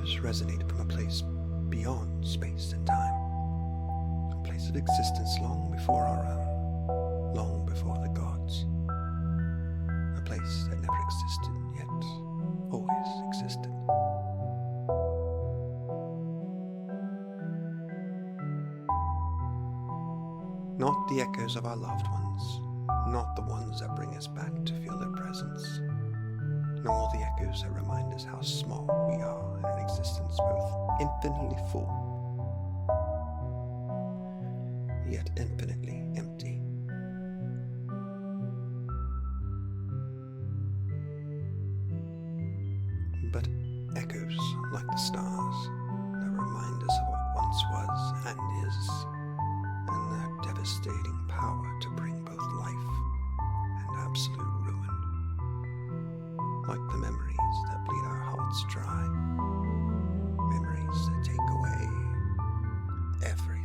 prayers resonated from a place beyond space and time. A place of existence long before our own, long before the gods. A place that never existed, yet always existed. Not the echoes of our loved ones, not the ones that bring us back to feel their presence, nor the echoes that remind us how small we are in an existence both infinitely full, yet infinitely empty. But echoes like the stars that remind us of what once was and is, and their devastating power to bring both life and absolute ruin. Like the memories that bleed our hearts dry, memories that take away everything.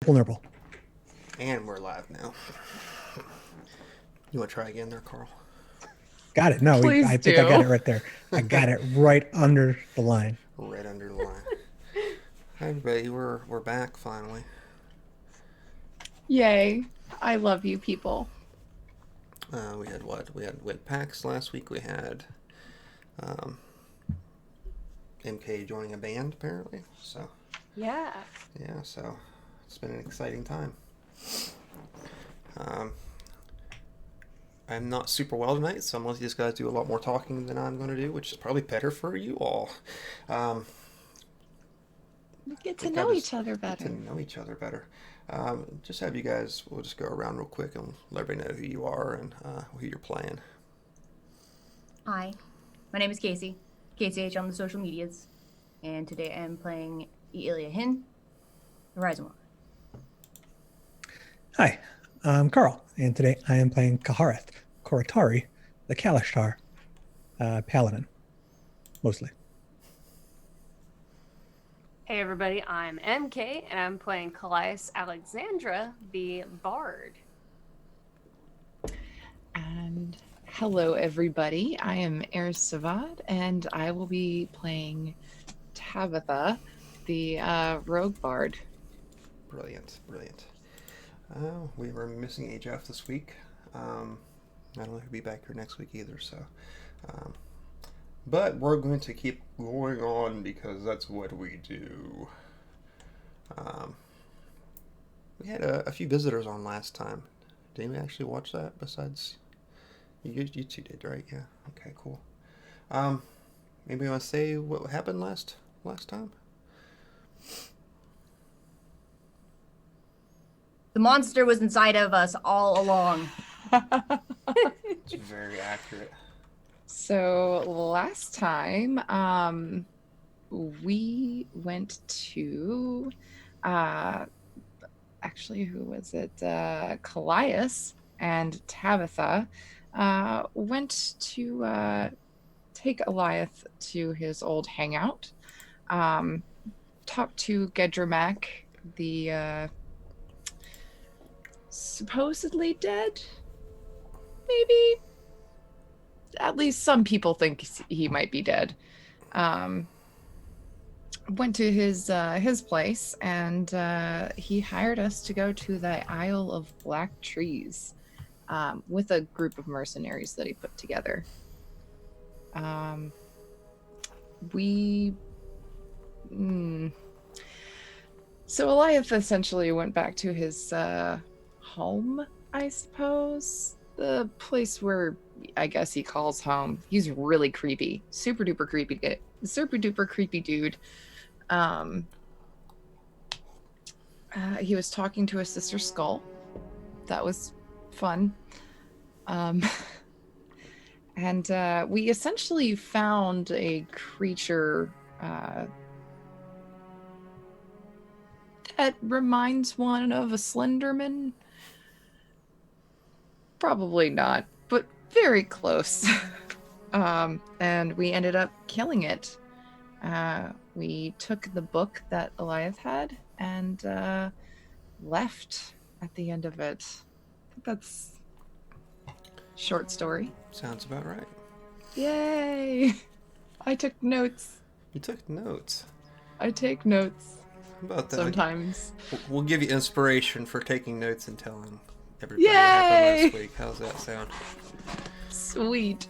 Vulnerable. And we're live now. You want to try again there, Karl? Got it. No, I think I got it right there. I got it right under the line. Right under the line. Hi, everybody. We're back finally. Yay. I love you people. We had what? We had PAX last week. We had MK joining a band, apparently. So Yeah. So it's been an exciting time. I'm not super well tonight, so I'm letting these guys do a lot more talking than I'm going to do, which is probably better for you all. We get to know each other better. Just have you guys, we'll just go around real quick and let everybody know who you are and who you're playing. Hi, my name is Casey. KCH on the social medias. And today I'm playing Elia Hin, Horizon Walker. Hi, I'm Karl, and today I am playing Kahareth, Khoratari, the Kalashtar Paladin, mostly. Hey everybody, I'm MK, and I'm playing Colias Alexandra, the Bard. And hello everybody, I am Aras Savad, and I will be playing Tabitha, the Rogue Bard. Brilliant. We were missing HF this week. I don't know if he'll be back here next week either, so. But we're going to keep going on because that's what we do. We had a few visitors on last time. Did anybody actually watch that besides... You two did, right? Yeah. Okay, cool. Anybody want to say what happened last time? The monster was inside of us all along. It's very accurate. So last time, we went to, actually, who was it? Colias and Tabitha went to take Eliath to his old hangout, talked to Gedramak, the supposedly dead, maybe? At least some people think he might be dead. Went to his place, and he hired us to go to the Isle of Black Trees with a group of mercenaries that he put together. So Eliath essentially went back to his home, I suppose. The place where I guess he calls home. He's really creepy. Super duper creepy dude. He was talking to his sister Skull. That was fun. And we essentially found a creature that reminds one of a Slenderman. Probably not, but very close. And we ended up killing it. We took the book that Elias had and left at the end of it. I think that's short story. Sounds about right. Yay! I took notes. You took notes. I take notes How about that? sometimes. We'll give you inspiration for taking notes and telling everybody what Yay! happened last week. How's that sound? Sweet.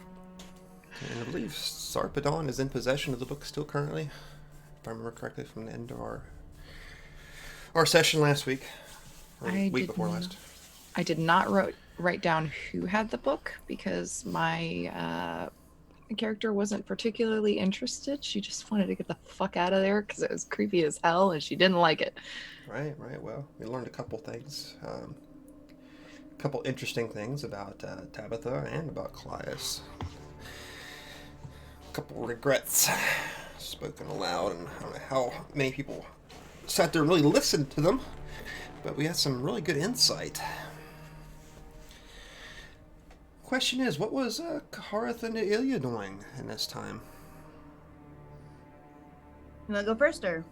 And I believe Sarpedon is in possession of the book still currently, if I remember correctly from the end of our session last week, or week before last. I did not write down who had the book because my character wasn't particularly interested. She just wanted to get the fuck out of there because it was creepy as hell and she didn't like it. Right. Well, we learned a couple things, a couple interesting things about Tabitha and about Colias. A couple regrets spoken aloud, and I don't know how many people sat there and really listened to them, but we had some really good insight. Question is, what was Kahareth and Ilya doing in this time? You want to go first, or?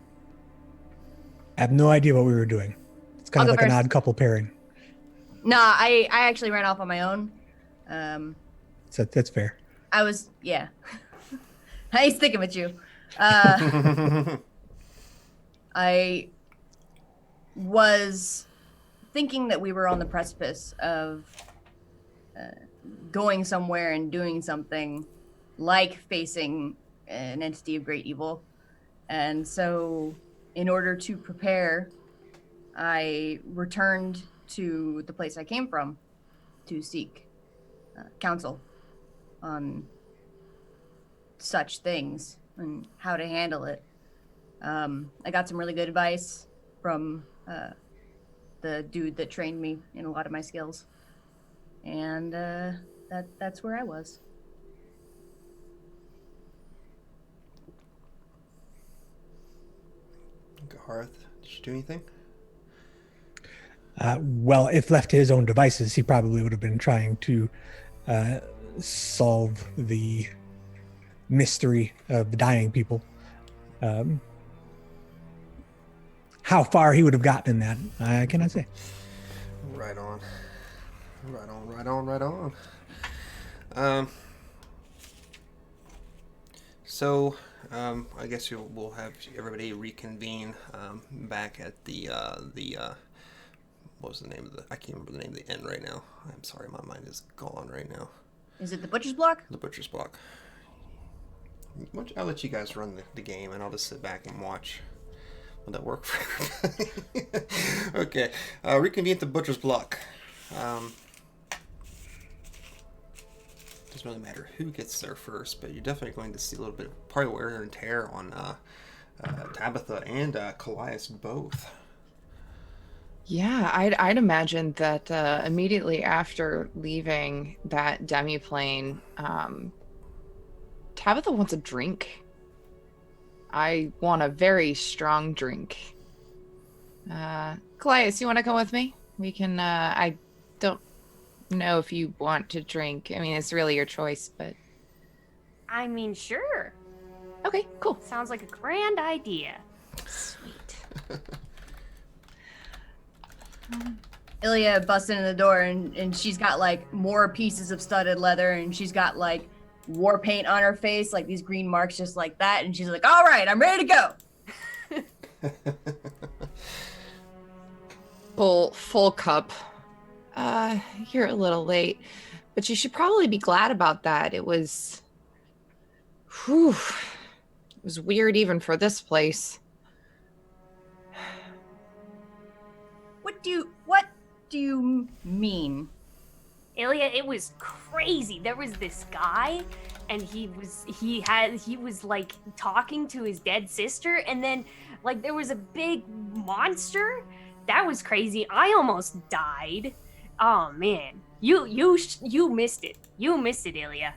I have no idea what we were doing. It's kind I'll of go like an first. odd couple pairing. Nah, I actually ran off on my own. So that's fair. I was, yeah. I ain't sticking with you. I was thinking that we were on the precipice of going somewhere and doing something like facing an entity of great evil. And so, in order to prepare, I returned to the place I came from to seek counsel on such things and how to handle it. I got some really good advice from the dude that trained me in a lot of my skills, and that's where I was. Kahareth, did you do anything? Well, if left to his own devices, he probably would have been trying to solve the mystery of the dying people. How far he would have gotten in that, I cannot say. Right on. So, I guess we'll have everybody reconvene back at the what was the name of I can't remember the name of the inn right now. I'm sorry, my mind is gone right now. Is it the Butcher's Block? The Butcher's Block. I'll let you guys run the game, and I'll just sit back and watch. Will that work for everybody? Okay. Reconvene at the Butcher's Block. Doesn't really matter who gets there first, but you're definitely going to see a little bit of probably wear and tear on Tabitha and Colias both. Yeah, I'd imagine that immediately after leaving that demiplane, Tabitha wants a drink. I want a very strong drink. Colias, you want to come with me? We can, I don't know if you want to drink. I mean, it's really your choice, but... I mean, sure. Okay, cool. Sounds like a grand idea. Sweet. Ilya busts in the door and she's got like more pieces of studded leather and she's got like war paint on her face, like these green marks just like that. And she's like, all right, I'm ready to go. Full cup. You're a little late, but you should probably be glad about that. It was weird even for this place. What do you mean? Ilya, it was crazy. There was this guy and he was like talking to his dead sister, and then like there was a big monster. That was crazy. I almost died. Oh man. You missed it. You missed it, Ilya.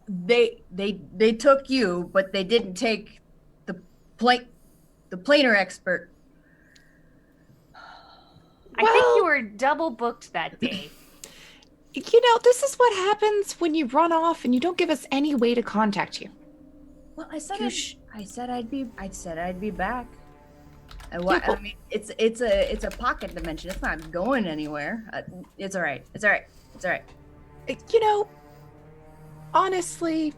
They took you, but they didn't take the planar expert. I were double booked that day. You know, this is what happens when you run off and you don't give us any way to contact you. Well, I said You I said I'd be back. I Yeah, mean, it's a pocket dimension. It's not going anywhere. It's all right. It's all right. It's all right. You know, honestly,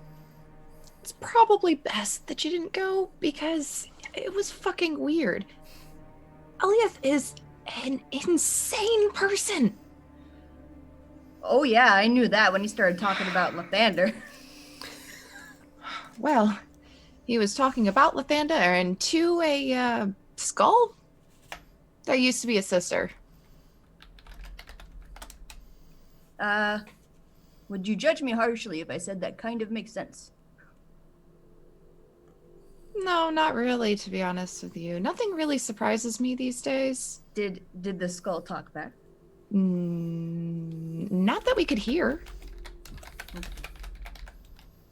it's probably best that you didn't go because it was fucking weird. Eliath is an insane person. Oh yeah, I knew that when he started talking about Lathander. Well, he was talking about Lathander and to a skull. There used to be a sister. Would you judge me harshly if I said that kind of makes sense? No, not really, to be honest with you. Nothing really surprises me these days. Did the skull talk back? Not that we could hear.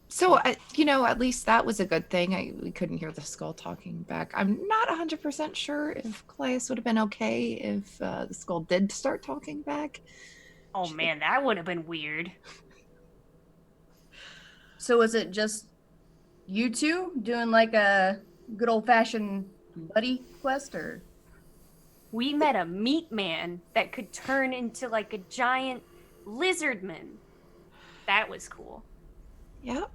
So, you know, at least that was a good thing. We couldn't hear the skull talking back. I'm not 100% sure if Colias would have been okay if the skull did start talking back. Oh man, that would have been weird. So was it just you two doing like a good old fashioned buddy quest, or? We met a meat man that could turn into like a giant lizard man. That was cool. Yep,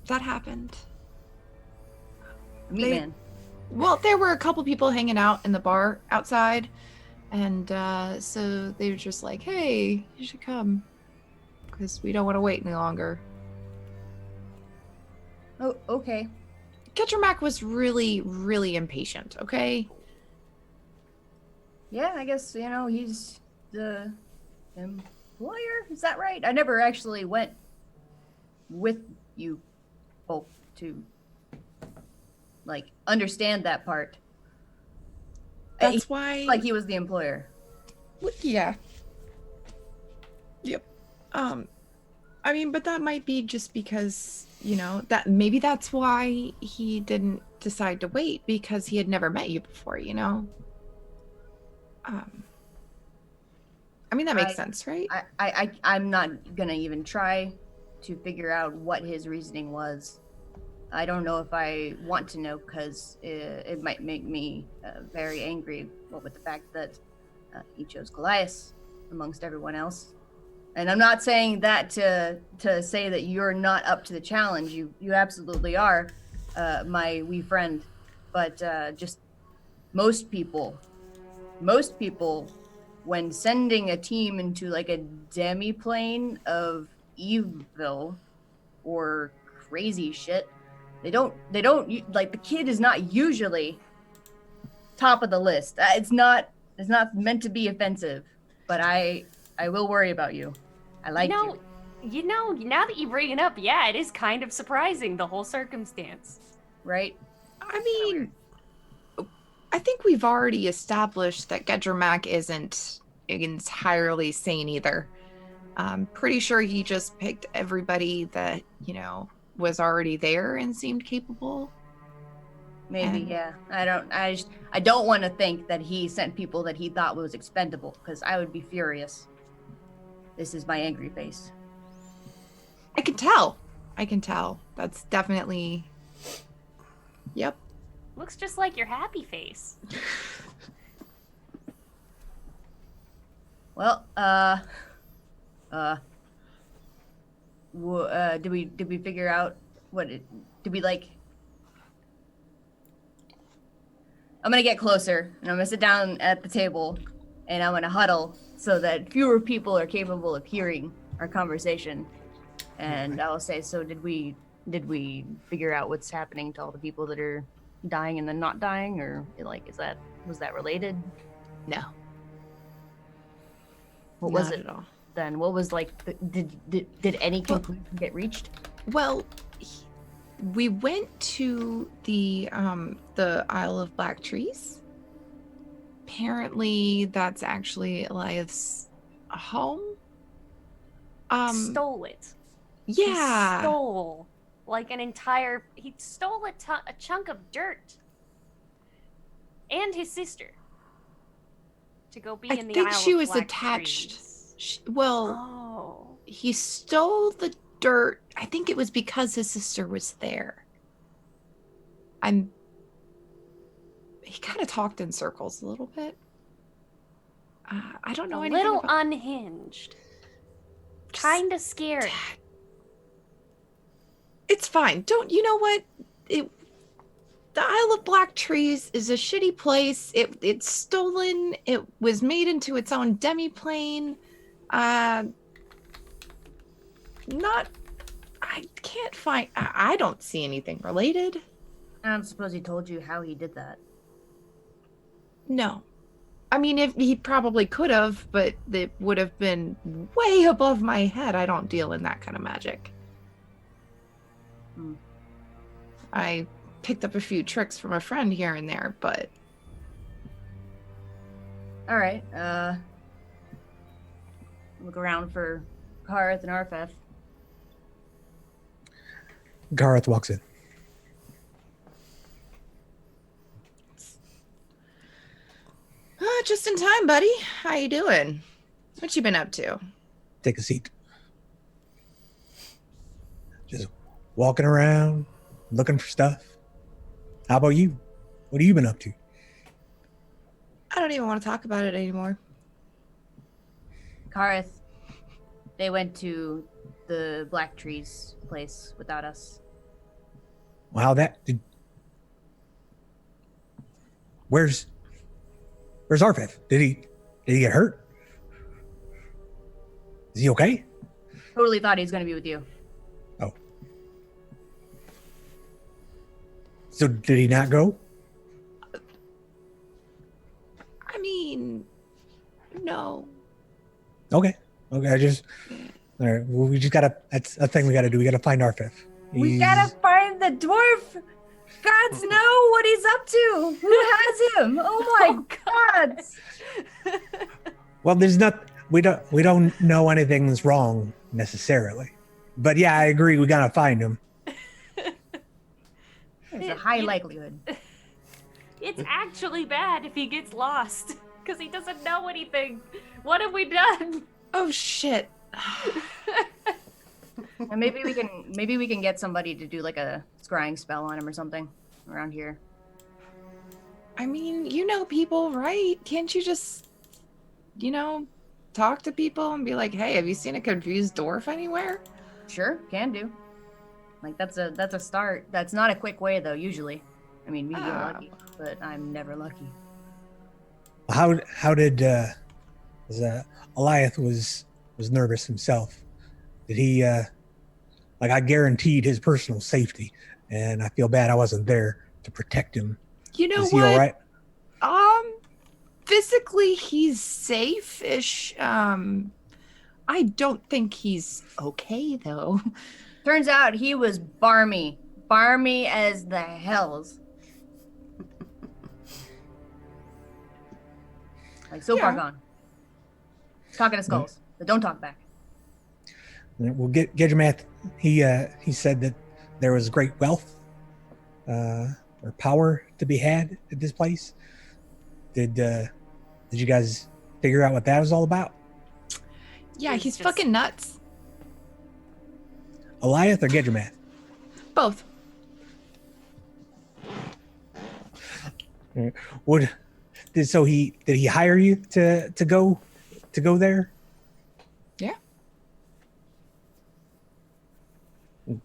that happened. Meat man. Well, there were a couple people hanging out in the bar outside, and so they were just like, hey, you should come, because we don't want to wait any longer. Oh, okay. Ketchermack was really, really impatient, okay? Yeah, I guess, you know, he's the employer. Is that right? I never actually went with you both to, like, understand that part. That's why... Like he was the employer. Yeah. Yep. I mean, but that might be just because, you know, that maybe that's why he didn't decide to wait, because he had never met you before, you know? I mean, that makes sense, right? I'm not gonna even try to figure out what his reasoning was. I don't know if I want to know, because it might make me very angry with the fact that he chose Colias amongst everyone else. And I'm not saying that to say that you're not up to the challenge. You absolutely are, my wee friend. But just most people, when sending a team into like a demi-plane of evil or crazy shit, they don't like, the kid is not usually top of the list. It's not meant to be offensive, but I will worry about you. I like you. You know, now that you bring it up, yeah, it is kind of surprising, the whole circumstance. Right? I mean, I think we've already established that Gedgermack isn't entirely sane either. I'm pretty sure he just picked everybody that, you know, was already there and seemed capable. Maybe, And- yeah. I don't want to think that he sent people that he thought was expendable, because I would be furious. This is my angry face. I can tell. That's definitely... Yep. Looks just like your happy face. Well, did we figure out did we like? I'm gonna get closer and I'm gonna sit down at the table and I'm gonna huddle so that fewer people are capable of hearing our conversation. And I'll say, so did we figure out what's happening to all the people that are dying and then not dying, or like, was that related? No. What was Not it at all? then? What was like? Did any conclusion get reached? Well, we went to the Isle of Black Trees. Apparently, that's actually Eliath's home. Stole it. Yeah. He stole like an entire. He stole a chunk of dirt. And his sister. to go be I in the think Isle she of was Black attached. Trees. Well, Oh. he stole the dirt. I think it was because his sister was there. He kind of talked in circles a little bit. I don't A know anything little about unhinged. Kinda scared. Dad. It's fine. Don't you know what? The Isle of Black Trees is a shitty place. It's stolen. It was made into its own demiplane. Not. I can't find. I don't see anything related. I don't suppose he told you how he did that. No. I mean, if he probably could have, but it would have been way above my head. I don't deal in that kind of magic. Hmm. I picked up a few tricks from a friend here and there, but All right. Look around for Kahareth and Arphef. Kahareth walks in. just in time, buddy. How you doing? What you been up to? Take a seat. Just walking around, looking for stuff. How about you? What have you been up to? I don't even want to talk about it anymore. Kahareth, they went to the Black Trees place without us. Wow, Where's Arphef? Did he get hurt? Is he okay? Totally thought he was going to be with you. Oh. So did he not go? I mean, no. Okay. All right. Well, that's a thing we gotta do. We gotta find Arphef. We gotta find the dwarf. Gods know what he's up to. Who has him? Oh my gods. Well, we don't know anything's wrong necessarily. But yeah, I agree. We gotta find him. There's a high likelihood. It's actually bad if he gets lost because he doesn't know anything. What have we done? Oh shit. And maybe we can get somebody to do like a scrying spell on him or something around here. I mean, you know people, right? Can't you just, talk to people and be like, hey, have you seen a confused dwarf anywhere? Sure, can do. Like that's a start. That's not a quick way though, usually. I mean, we get lucky, but I'm never lucky. How did Eliath was nervous himself? Did he I guaranteed his personal safety, and I feel bad I wasn't there to protect him. You know Is what? he all right? Physically he's safe-ish. I don't think he's okay though. Turns out he was barmy as the hells. Like so far gone. Talking to skulls, but don't talk back. Well, Gedremath, he said that there was great wealth or power to be had at this place. Did you guys figure out what that was all about? Yeah, It's he's just- fucking nuts. Eliath or Gedremath? Both. Did he hire you to go there? Yeah.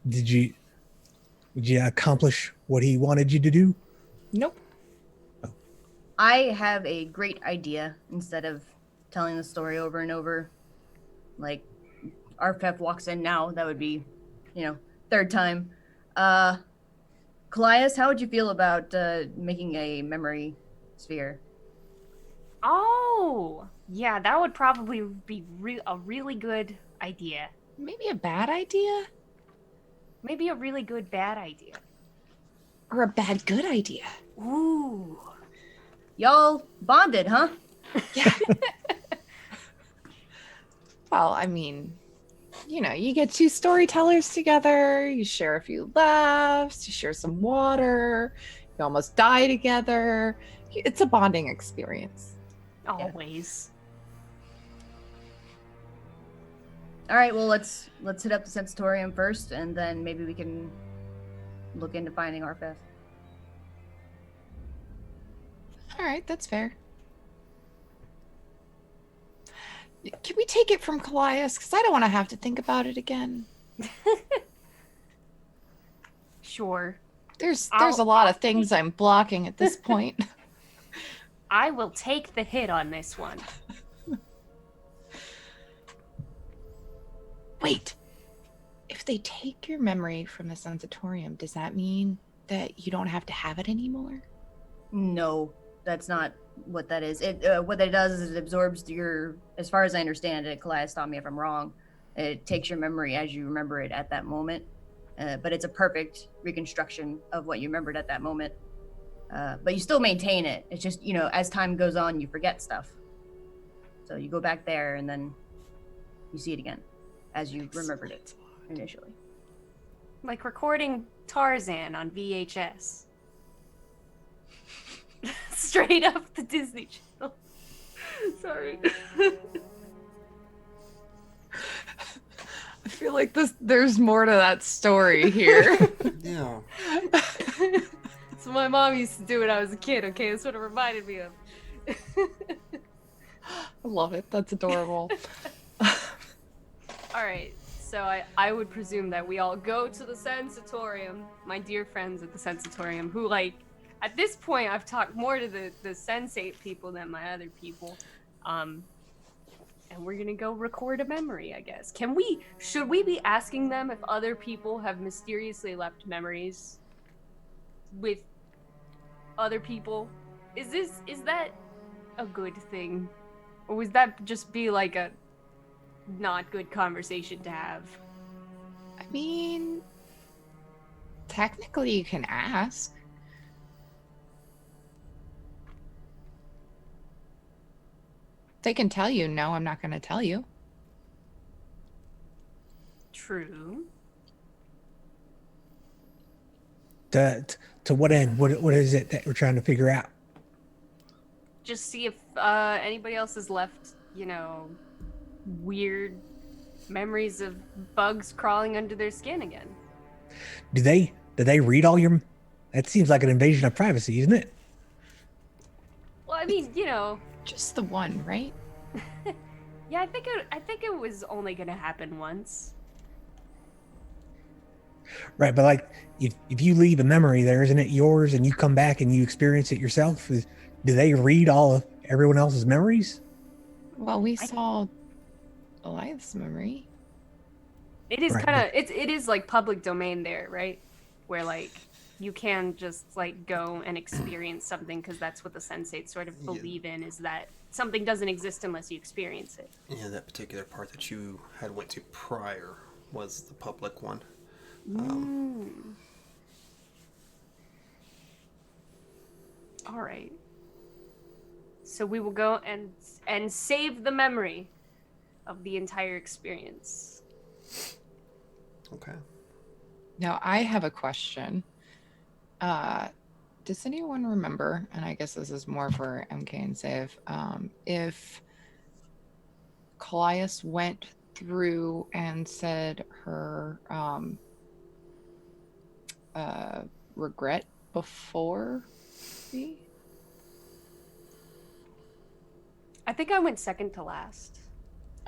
Did you accomplish what he wanted you to do? Nope. I have a great idea instead of telling the story over and over. Like, Arphef walks in now. That would be, third time. Colias, how would you feel about making a memory sphere? Oh, yeah, that would probably be a really good idea. Maybe a bad idea? Maybe a really good bad idea. Or a bad good idea? Ooh. Y'all bonded, huh? Yeah. Well, I mean, you get two storytellers together, you share a few laughs, you share some water, you almost die together. It's a bonding experience. Always. All right, well, let's hit up the Sensatorium first, and then maybe we can look into finding Arphef. All right, that's fair. Can we take it from Colias? Because I don't want to have to think about it again. Sure. There's a lot of things I'm blocking at this point. I will take the hit on this one. Wait. If they take your memory from the Sensatorium, does that mean that you don't have to have it anymore? No, that's not what that is. What that does is it absorbs your, as far as I understand it, Colias, stop me if I'm wrong, it takes your memory as you remember it at that moment. But it's a perfect reconstruction of what you remembered at that moment. But you still maintain it. It's just, as time goes on, you forget stuff. So you go back there and then you see it again as you remembered it initially. Like recording Tarzan on VHS. Straight up the Disney Channel. Sorry. I feel like there's more to that story here. Yeah. That's what my mom used to do when I was a kid, okay? That's what it reminded me of. I love it. That's adorable. Alright, so I would presume that we all go to the Sensatorium, my dear friends at the Sensatorium, who, like, at this point, I've talked more to the Sensate people than my other people. And we're gonna go record a memory, I guess. Should we be asking them if other people have mysteriously left memories with other people? Is that a good thing? Or would that just be like a not good conversation to have? I mean, technically you can ask. They can tell you, no, I'm not going to tell you. True. To what end? What is it that we're trying to figure out? Just see if anybody else has left, weird memories of bugs crawling under their skin again. Do they read all your? That seems like an invasion of privacy, isn't it? Well, I mean, Just the one, right? yeah, I think it was only gonna happen once. Right, but like if you leave a memory there, isn't it yours, and you come back and you experience it yourself? Do they read all of everyone else's memories? Well, we saw Elias's memory. It is Right, kind of it is like public domain there, right? Where like you can just like go and experience something because that's what the sensates sort of believe in, is that something doesn't exist unless you experience it. Yeah, that particular part that you had went to prior was the public one. All right. So we will go and save the memory of the entire experience. Okay. Now, I have a question. Does anyone remember, and I guess this is more for MK and Save, if Colias went through and said her regret before me? I think I went second to last.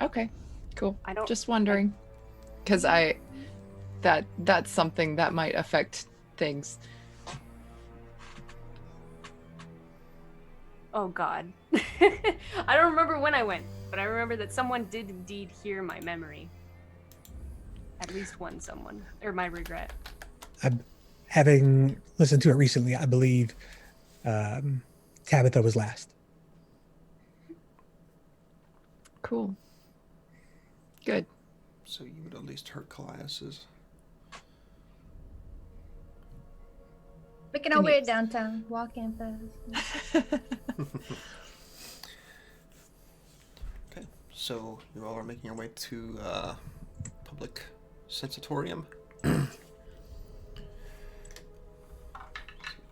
Okay, cool. I don't just wondering, because that's something that might affect things. Oh God. I don't remember when I went, but I remember that someone did indeed hear my memory. At least one someone, or my regret. Having listened to it recently, I believe Tabitha was last. Cool. Good. So you would at least hurt Colias's. Making our way downtown, walking fast. Okay, so you all are making your way to public sensatorium. What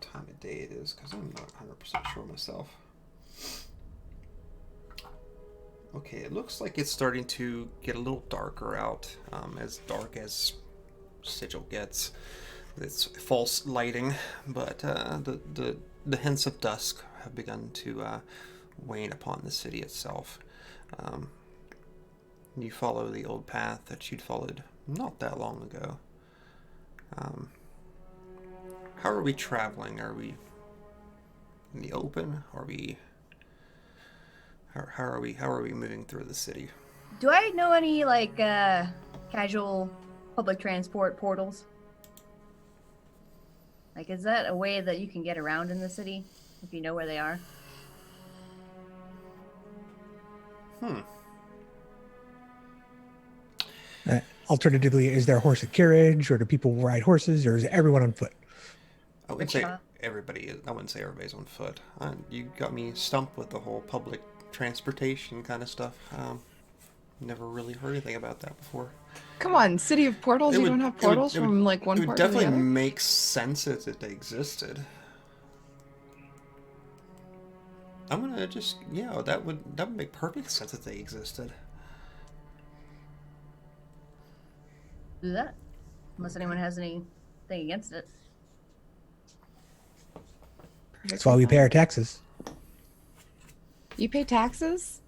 time of day it is, because I'm not 100% sure myself. Okay, it looks like it's starting to get a little darker out, as dark as Sigil gets. It's false lighting, but the hints of dusk have begun to wane upon the city itself. You follow the old path that you'd followed not that long ago. How are we traveling? Are we in the open? Are we? How are we moving through the city? Do I know any like casual public transport portals? Like, is that a way that you can get around in the city if you know where they are? Alternatively, is there a horse and carriage, or do people ride horses, or is everyone on foot? I wouldn't say everybody is. I wouldn't say everybody's on foot. You got me stumped with the whole public transportation kind of stuff. Never really heard anything about that before. Come on, City of Portals. You don't have portals from like one part to the other. It would definitely make sense if they existed. I'm gonna just that would make perfect sense if they existed. Do that, unless anyone has anything against it. That's why we pay our taxes. You pay taxes?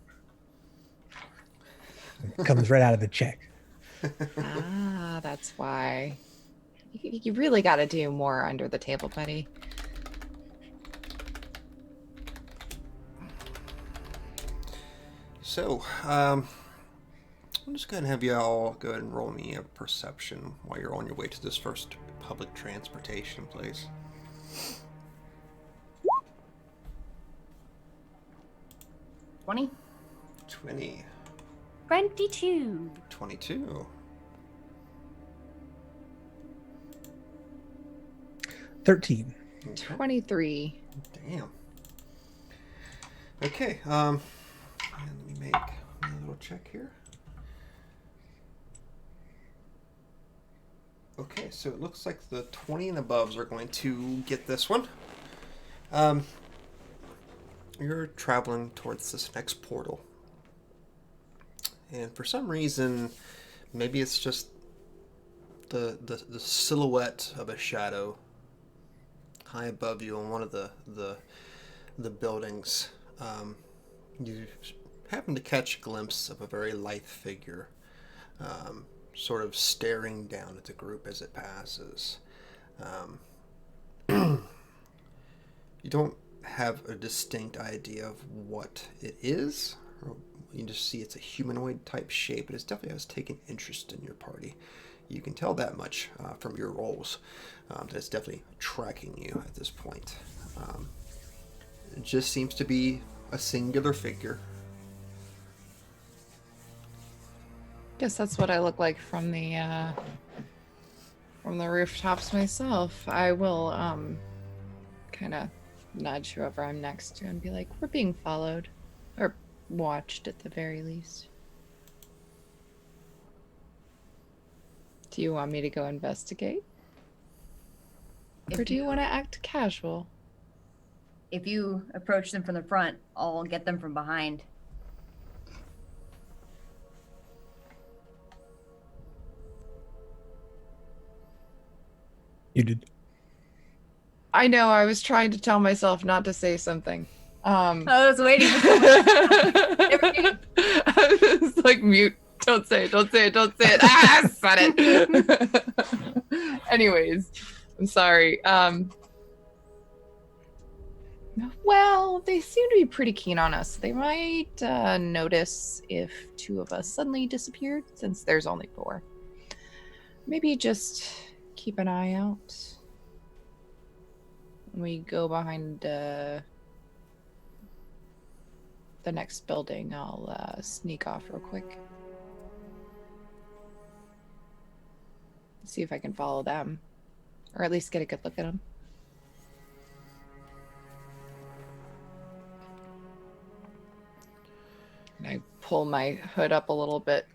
It comes right out of the check. Ah, that's why. You really got to do more under the table, buddy. So, I'm just going to have you all go ahead and roll me a perception while you're on your way to this first public transportation place. $20? 20. 22. 22. 13. Okay. 23. Damn. Okay, and let me make a little check here. Okay, so it looks like the 20 and aboves are going to get this one. You're traveling towards this next portal. And for some reason, maybe it's just the silhouette of a shadow high above you on one of the buildings. You happen to catch a glimpse of a very lithe figure, sort of staring down at the group as it passes. You don't have a distinct idea of what it is. You just see it's a humanoid type shape, but it definitely has taken interest in your party. You can tell that much from your rolls, that it's definitely tracking you at this point. It just seems to be a singular figure. Guess that's what I look like from the rooftops myself. I will kind of nudge whoever I'm next to and be like, we're being followed. Or watched at the very least. Do you want me to go investigate? Or do you want to act casual? If you approach them from the front, I'll get them from behind. You did. I know, I was trying to tell myself not to say something. I was waiting for someone. I was like, mute. Don't say it, don't say it, don't say it. Ah, said it. Anyways, I'm sorry. Well, they seem to be pretty keen on us. They might notice if two of us suddenly disappeared, since there's only 4. Maybe just keep an eye out. When we go behind the next building, I'll sneak off real quick. See if I can follow them. Or at least get a good look at them. And I pull my hood up a little bit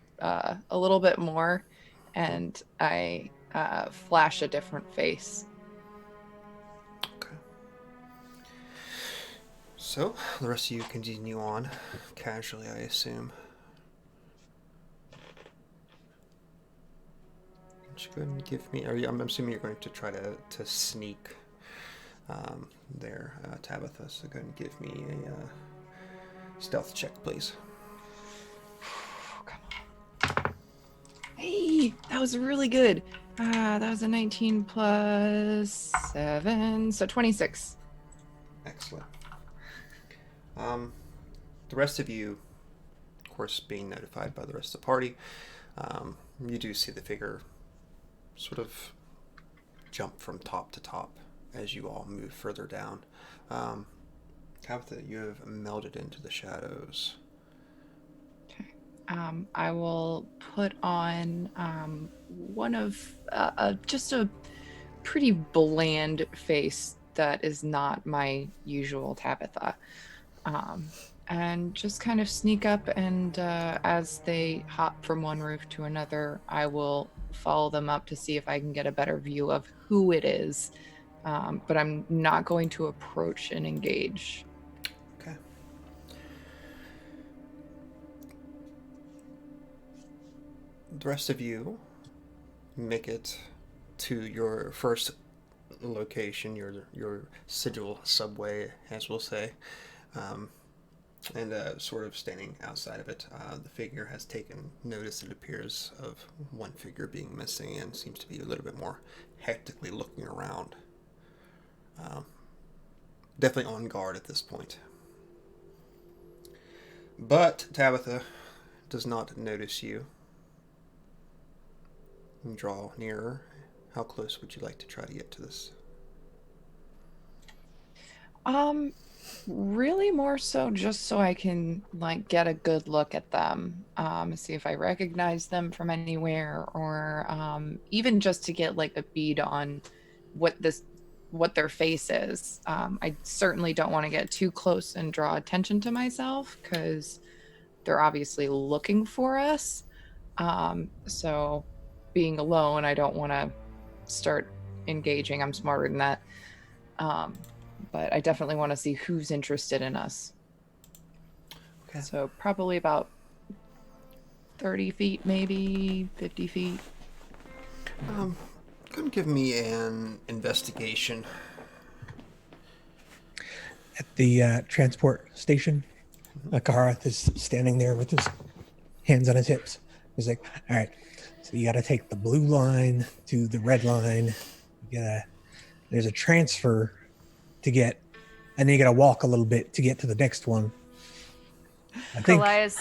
more, and I flash a different face. Okay. So, the rest of you continue on, casually, I assume. you go ahead and give me? I'm assuming you're going to try to sneak there, Tabitha. So go ahead and give me a stealth check, please. Come on. Hey, that was really good. That was a 19 plus 7, so 26. Excellent. The rest of you, of course, being notified by the rest of the party, you do see the figure sort of jump from top to top as you all move further down. Tabitha, you have melded into the shadows. Okay. I will put on one of just a pretty bland face that is not my usual Tabitha. And just kind of sneak up, and as they hop from one roof to another, I will follow them up to see if I can get a better view of who it is. But I'm not going to approach and engage. Okay. The rest of you make it to your first location, your sigil subway, as we'll say. And sort of standing outside of it, the figure has taken notice, it appears, of one figure being missing and seems to be a little bit more hectically looking around. Definitely on guard at this point. But Tabitha does not notice you. You draw nearer. How close would you like to try to get to this? Really more so just so I can like get a good look at them, see if I recognize them from anywhere, or even just to get like a bead on what their face is. I certainly don't want to get too close and draw attention to myself because they're obviously looking for us. So being alone, I don't want to start engaging. I'm smarter than that. But I definitely want to see who's interested in us. Okay. So probably about 30 feet, maybe 50 feet. Go and give me an investigation. At the transport station, Kahareth is standing there with his hands on his hips. He's like, all right, so you got to take the blue line to the red line. There's a transfer to get, and then you got to walk a little bit to get to the next one. I think Colias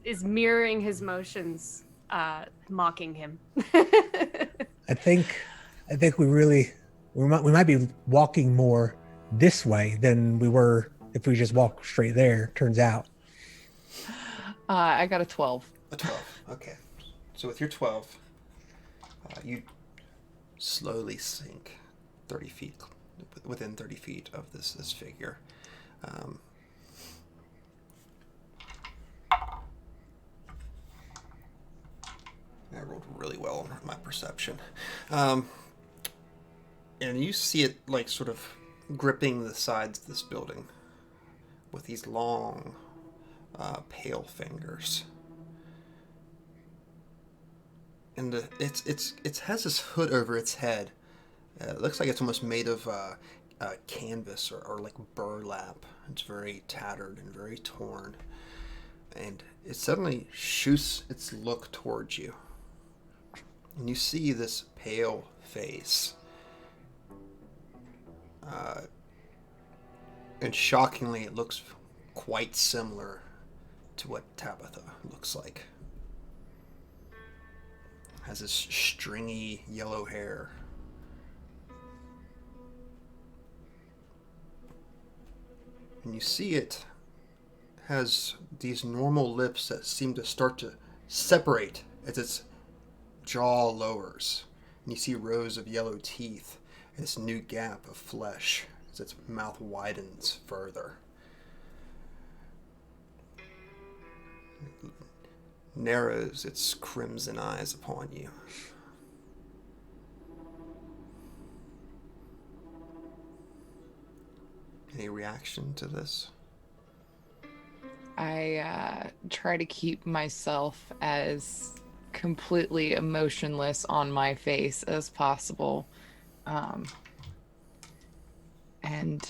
is mirroring his motions, mocking him. I think we might be walking more this way than we were if we just walk straight there. Turns out, I got a 12. A 12. Okay. So with your 12, you slowly sink 30 feet, within 30 feet of this figure. I rolled really well on my perception. And you see it like sort of gripping the sides of this building with these long, pale fingers. And it has this hood over its head. It looks like it's almost made of canvas or like burlap. It's very tattered and very torn. And it suddenly shoots its look towards you. And you see this pale face. And shockingly, it looks quite similar to what Tabitha looks like. Has this stringy yellow hair. And you see it has these normal lips that seem to start to separate as its jaw lowers. And you see rows of yellow teeth and this new gap of flesh as its mouth widens further. It narrows its crimson eyes upon you. Any reaction to this? I try to keep myself as completely emotionless on my face as possible. And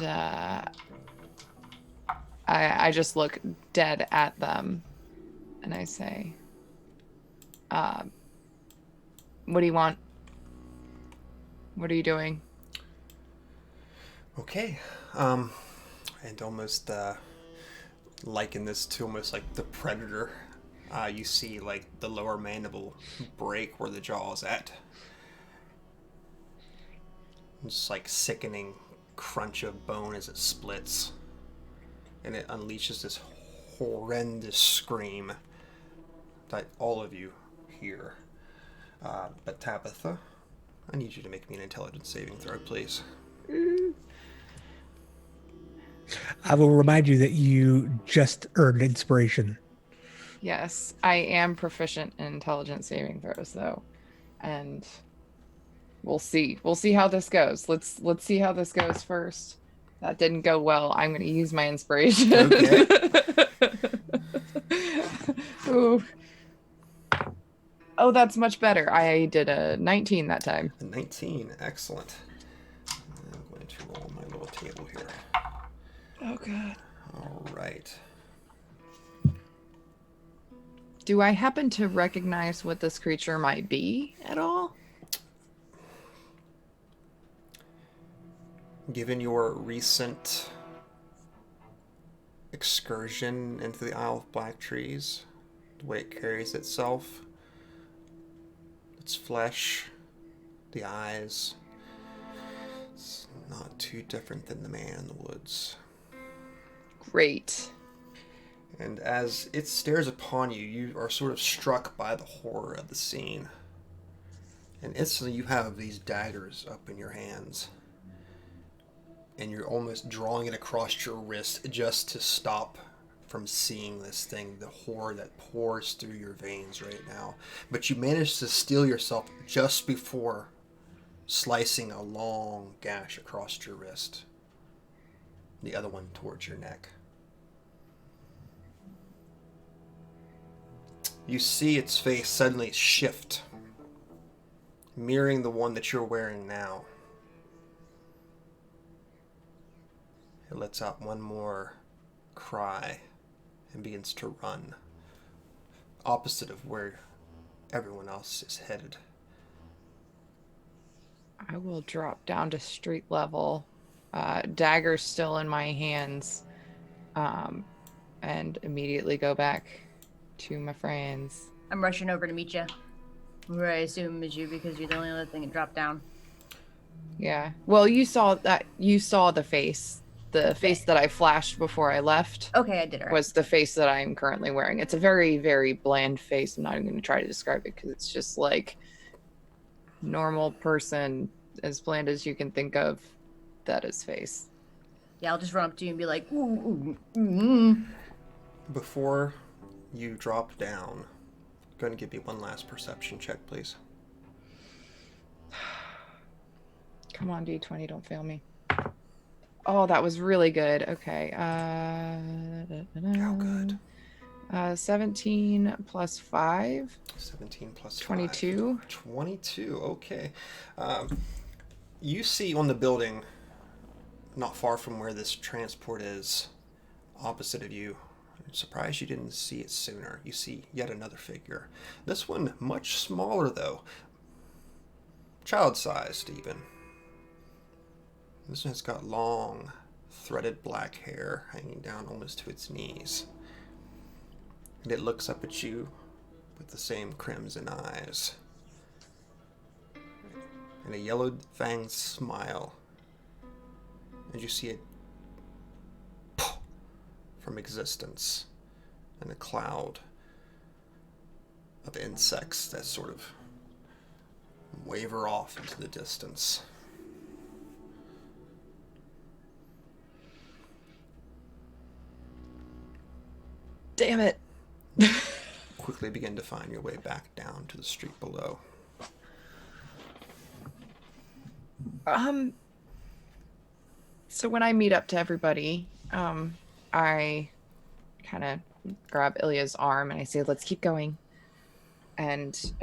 I just look dead at them and I say, what do you want? What are you doing? Okay. And almost liken this to almost like the predator. You see like the lower mandible break where the jaw is at. It's like sickening crunch of bone as it splits. And it unleashes this horrendous scream that all of you hear. But Tabitha, I need you to make me an intelligence saving throw, please. I will remind you that you just earned inspiration. Yes, I am proficient in intelligence saving throws, though, and we'll see. We'll see how this goes. Let's see how this goes first. That didn't go well. I'm going to use my inspiration. Okay. Ooh. Oh, that's much better. I did a 19 that time. A 19, excellent. I'm going to roll my little table here. Oh, God. All right. Do I happen to recognize what this creature might be at all? Given your recent excursion into the Isle of Black Trees, the way it carries itself, its flesh, the eyes, it's not too different than the man in the woods. Great. And as it stares upon you, you are sort of struck by the horror of the scene. And instantly you have these daggers up in your hands. And you're almost drawing it across your wrist just to stop from seeing this thing, the horror that pours through your veins right now. But you manage to steel yourself just before slicing a long gash across your wrist. The other one towards your neck. You see its face suddenly shift, mirroring the one that you're wearing now. It lets out one more cry and begins to run, opposite of where everyone else is headed. I will drop down to street level, dagger still in my hands, and immediately go back to my friends. I'm rushing over to meet you. Who I assume is you because you're the only other thing that dropped down. Yeah. Well, you saw that. You saw the face. The face that I flashed before I left Okay, I did it right. was the face that I'm currently wearing. It's a very, very bland face. I'm not even going to try to describe it because it's just like normal person, as bland as you can think of. That is face. Yeah, I'll just run up to you and be like, ooh, ooh, ooh. Before you drop down, I'm going to give you one last perception check, please. Come on, D20, don't fail me. Oh, that was really good. Okay. How good? 17 plus 5. 17 plus 22. 5. 22, okay. You see on the building, not far from where this transport is, opposite of you. I'm surprised you didn't see it sooner. You see yet another figure. This one much smaller, though. Child-sized, even. This one's got long, threaded black hair hanging down almost to its knees. And it looks up at you with the same crimson eyes. And a yellow-fanged smile. And you see it from existence. And a cloud of insects that sort of waver off into the distance. Damn it. Quickly begin to find your way back down to the street below. So when I meet up to everybody, I kind of grab Ilya's arm and I say, let's keep going. and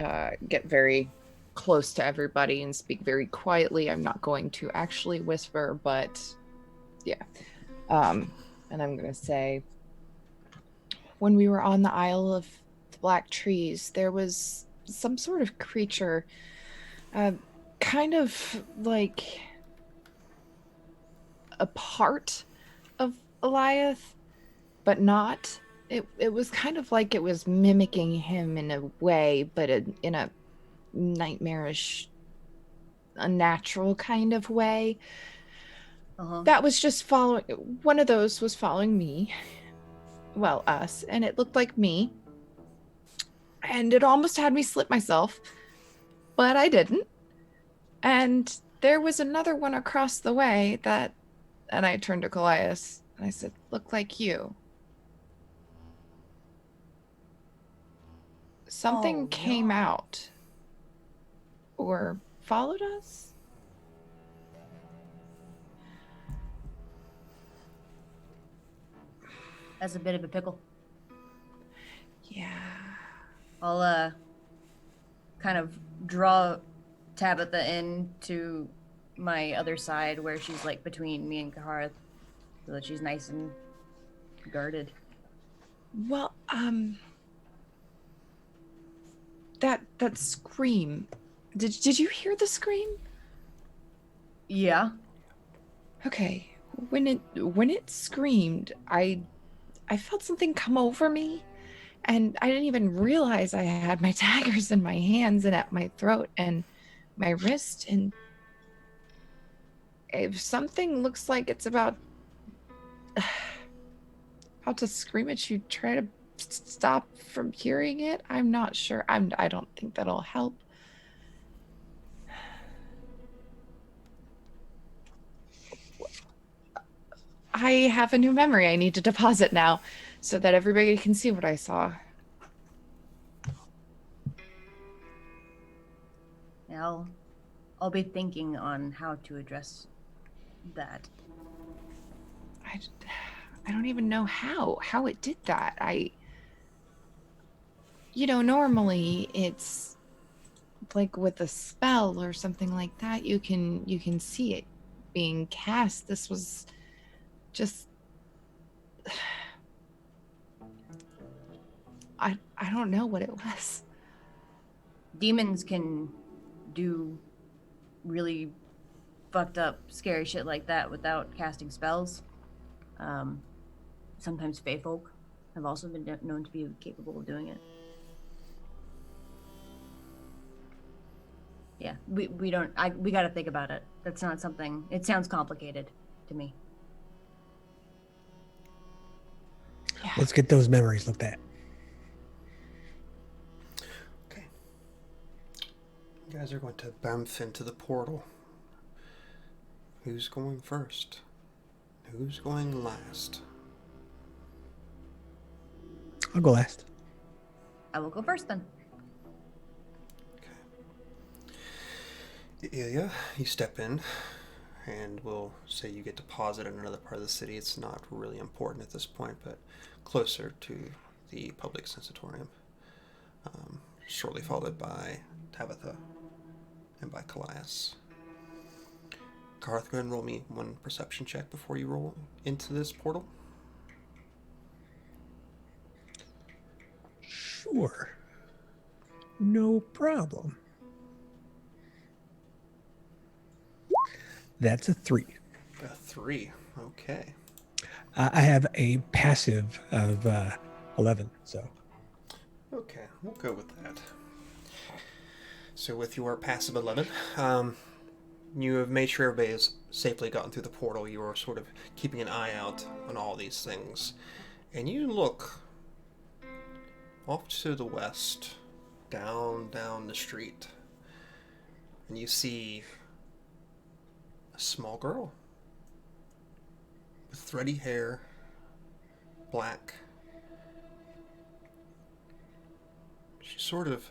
get very close to everybody and speak very quietly. I'm not going to actually whisper, but yeah. And I'm going to say, when we were on the Isle of the Black Trees, there was some sort of creature, kind of like a part of Eliath, but not. It was kind of like it was mimicking him in a way, but in a nightmarish, unnatural kind of way. That was just following. One of those was following me. Well, us, and it looked like me. And it almost had me slip myself, but I didn't. And there was another one across the way that, and I turned to Colias and I said, "Look like you." Something came out or followed us. That's a bit of a pickle. Yeah. I'll kind of draw Tabitha in to my other side where she's like between me and Kahareth so that she's nice and guarded. Well, that scream. Did you hear the scream? Yeah. Okay. When it screamed, I felt something come over me, and I didn't even realize I had my daggers in my hands and at my throat and my wrist, and if something looks like it's about to scream at you, try to stop from hearing it. I'm not sure. I don't think that'll help. I have a new memory I need to deposit now so that everybody can see what I saw. Yeah, I'll be thinking on how to address that. I don't even know how it did that. Normally it's like with a spell or something like that, you can see it being cast. This was just I don't know what it was. Demons can do really fucked up, scary shit like that without casting spells. Sometimes Fae folk have also been known to be capable of doing it. Yeah, we gotta think about it. That's not something. It sounds complicated to me. Yeah. Let's get those memories looked at. Okay. You guys are going to bounce into the portal. Who's going first? Who's going last? I'll go last. I will go first then. Ilya, you step in, and we'll say you get deposited in another part of the city. It's not really important at this point, but closer to the public sensatorium. Shortly followed by Tabitha and by Colias. Kahareth, go ahead and roll me one perception check before you roll into this portal. Sure. No problem. That's a 3. A 3. Okay. I have a passive of 11, so. Okay, we'll go with that. So with your passive 11, you have made sure everybody has safely gotten through the portal. You are sort of keeping an eye out on all these things. And you look off to the west, down the street, and you see a small girl with thready hair, black. She sort of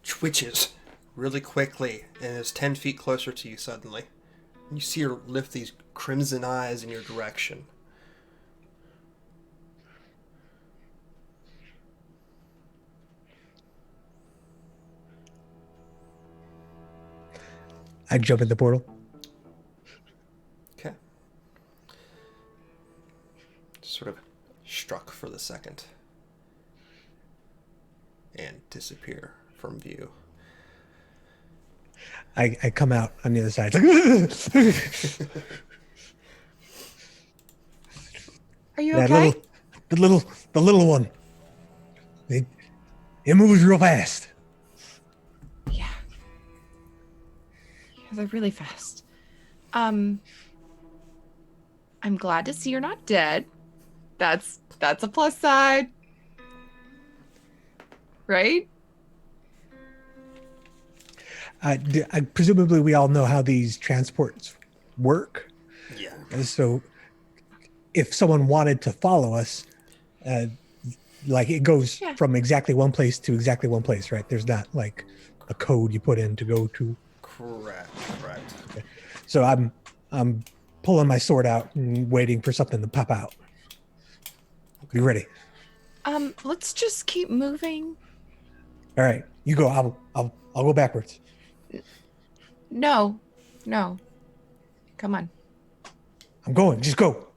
twitches really quickly and is 10 feet closer to you suddenly. And you see her lift these crimson eyes in your direction. I jump in the portal. Okay. Sort of struck for the second. And disappear from view. I come out on the other side. Are you That okay? the little one. It moves real fast. Yeah. Yeah, they're really fast. I'm glad to see you're not dead. That's a plus side. Right? Presumably we all know how these transports work. Yeah. So if someone wanted to follow us, like it goes from exactly one place to exactly one place, right? There's not like a code you put in to go to. Correct. Okay. So I'm pulling my sword out and waiting for something to pop out. Be ready. Let's just keep moving. All right, you go. I'll go backwards. No. Come on. I'm going. Just go.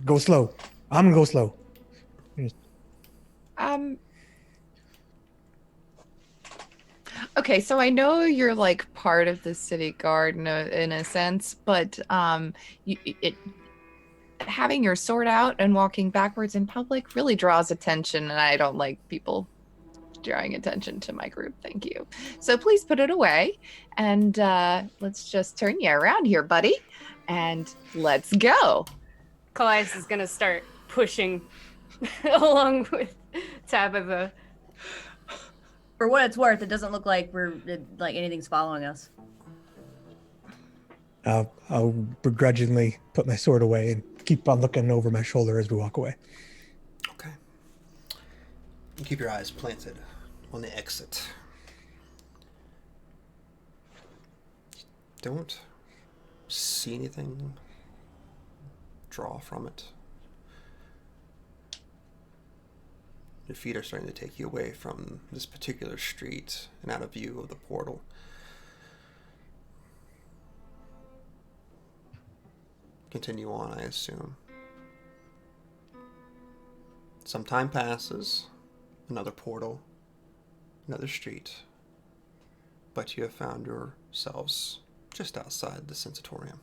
Go slow. I'm gonna go slow. Okay, so I know you're like part of the city guard in a sense, but having your sword out and walking backwards in public really draws attention, and I don't like people drawing attention to my group. Thank you. So please put it away, and let's just turn you around here, buddy, and let's go. Colias is gonna start pushing along with Tabitha. For what it's worth, it doesn't look like like anything's following us. I'll begrudgingly put my sword away and keep on looking over my shoulder as we walk away. Okay. You keep your eyes planted on the exit. Don't see anything. Draw from it. Your feet are starting to take you away from this particular street and out of view of the portal. Continue on, I assume. Some time passes. Another portal. Another street. But you have found yourselves just outside the sensatorium.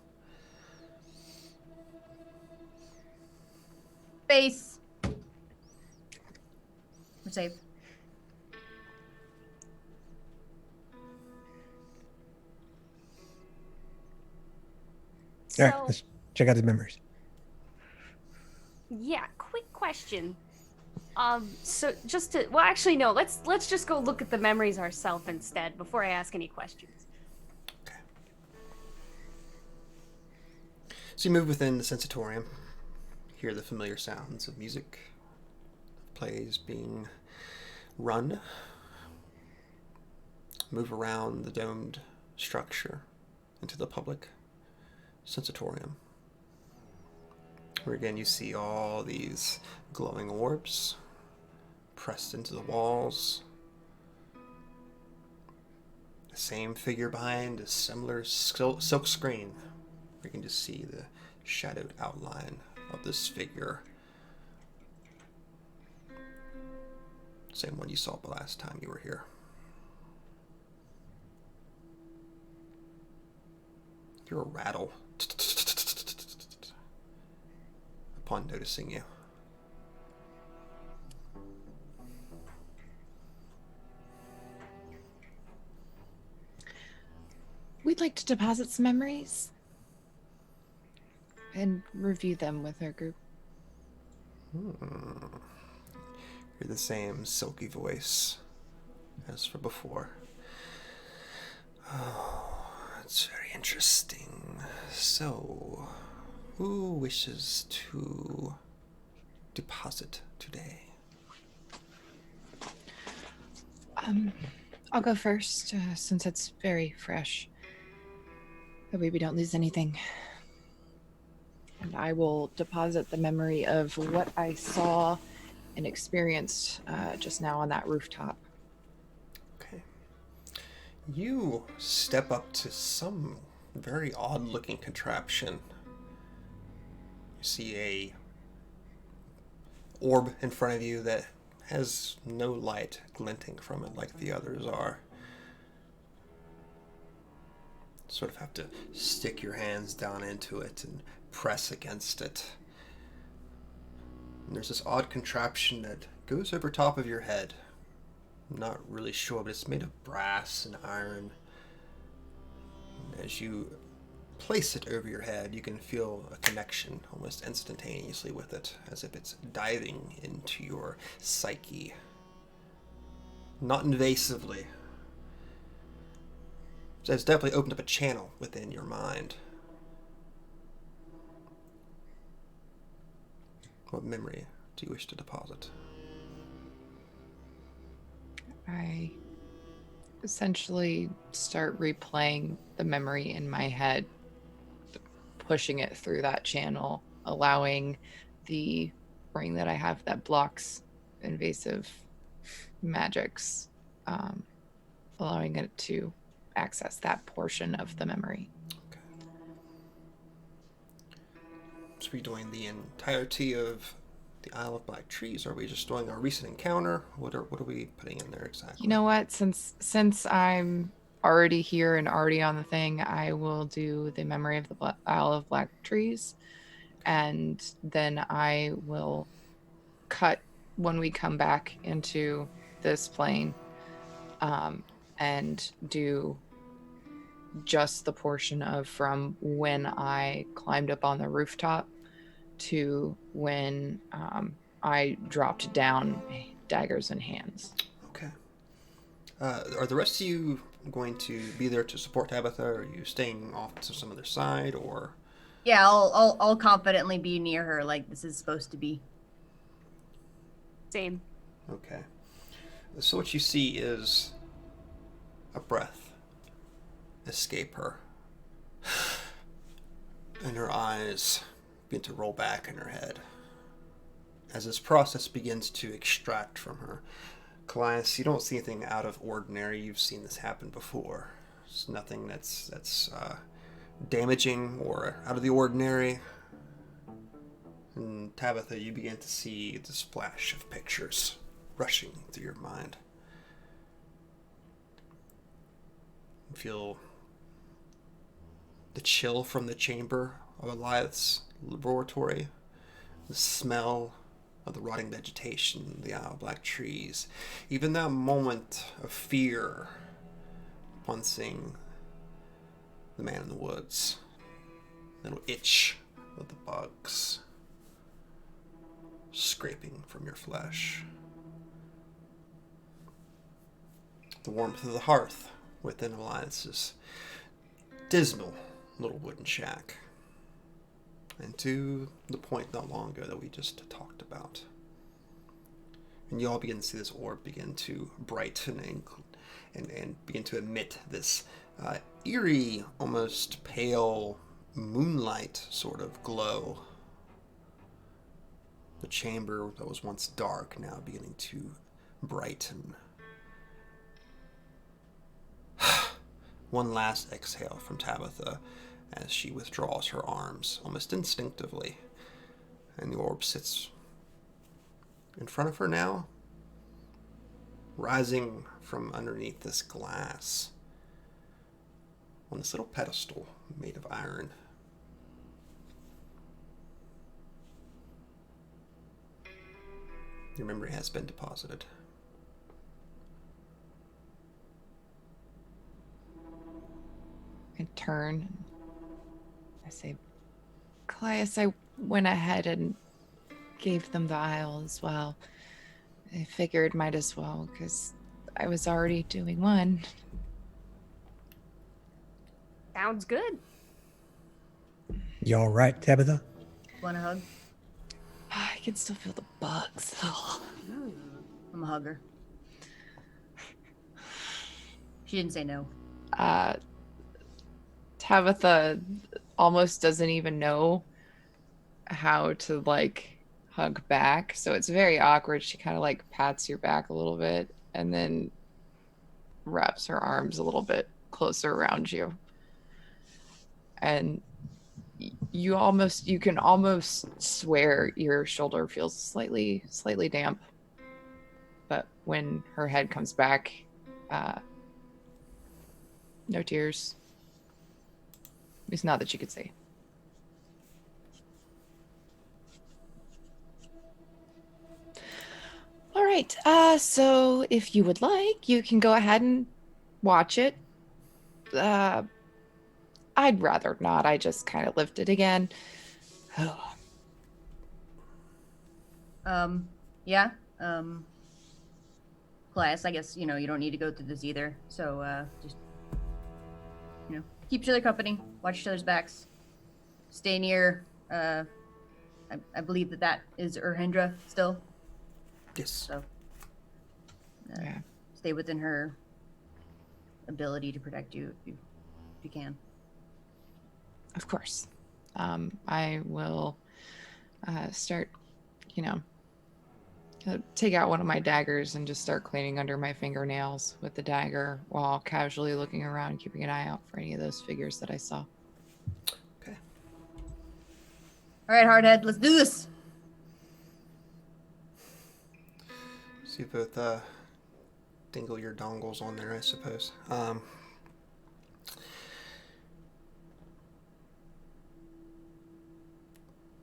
Base. We're safe. All right, let's check out the memories. Yeah, quick question. So just to, well, actually, no, let's just go look at the memories ourselves instead before I ask any questions. Okay. So you move within the sensatorium. Hear the familiar sounds of music. Plays being run. Move around the domed structure into the public sensatorium, where again you see all these glowing orbs pressed into the walls. The same figure behind a similar silk screen. You can just see the shadowed outline of this figure. Same one you saw the last time you were here. You're a rattle upon noticing you. We'd like to deposit some memories and review them with our group. You're the same silky voice as for before. Oh, that's very interesting. So, who wishes to deposit today? I'll go first, since it's very fresh. That way we don't lose anything. And I will deposit the memory of what I saw and experienced just now on that rooftop. Okay. You step up to some very odd-looking contraption. You see a orb in front of you that has no light glinting from it like the others are. Sort of have to stick your hands down into it and press against it. And there's this odd contraption that goes over top of your head. I'm not really sure, but it's made of brass and iron. And as you place it over your head, you can feel a connection almost instantaneously with it, as if it's diving into your psyche. Not invasively. So it's definitely opened up a channel within your mind. What memory do you wish to deposit? I essentially start replaying the memory in my head, pushing it through that channel, allowing the ring that I have that blocks invasive magics, allowing it to access that portion of the memory. Okay. So are we doing the entirety of the Isle of Black Trees? Or are we just doing our recent encounter? What are we putting in there exactly? You know what? Since I'm already here and already on the thing, I will do the memory of the Isle of Black Trees, and then I will cut when we come back into this plane, and do just the portion of from when I climbed up on the rooftop to when I dropped down, daggers in hands. Okay. Are the rest of you going to be there to support Tabitha? Or are you staying off to some other side, or? Yeah, I'll confidently be near her like this is supposed to be. Same. Okay. So what you see is a breath escape her, and her eyes begin to roll back in her head as this process begins to extract from her. Colias, you don't see anything out of ordinary. You've seen this happen before. It's nothing that's damaging or out of the ordinary. And Tabitha, you begin to see this flash of pictures rushing through your mind. You feel the chill from the chamber of Eliath's laboratory, the smell of the rotting vegetation, the Isle of Black Trees, even that moment of fear upon seeing the man in the woods, little itch of the bugs scraping from your flesh, the warmth of the hearth within Elias's dismal little wooden shack, and to the point not long ago that we just talked about. And you all begin to see this orb begin to brighten and begin to emit this eerie, almost pale moonlight sort of glow. The chamber that was once dark now beginning to brighten. One last exhale from Tabitha as she withdraws her arms almost instinctively, and the orb sits in front of her now, rising from underneath this glass on this little pedestal made of iron. Your memory has been deposited. I turn. I say, Colias, I went ahead and gave them the isle as well. I figured might as well, because I was already doing one. Sounds good. You all right, Tabitha? Want a hug? I can still feel the bugs. I'm a hugger. She didn't say no. Tabitha almost doesn't even know how to hug back, so it's very awkward. She kind of pats your back a little bit and then wraps her arms a little bit closer around you. And you can almost swear your shoulder feels slightly damp. But when her head comes back, no tears. At least not that you could see. All right. So if you would like, you can go ahead and watch it. I'd rather not. I just kind of lifted again. Yeah. Class, I guess, you don't need to go through this either. So, just, keep each other company, watch each other's backs, stay near, I believe that is Urhendra still. Yes. So, Yeah. stay within her ability to protect you if you can. Of course. I will start, take out one of my daggers and just start cleaning under my fingernails with the dagger while casually looking around, keeping an eye out for any of those figures that I saw. Okay. All right, Hardhead, let's do this. So you both dingle your dongles on there, I suppose.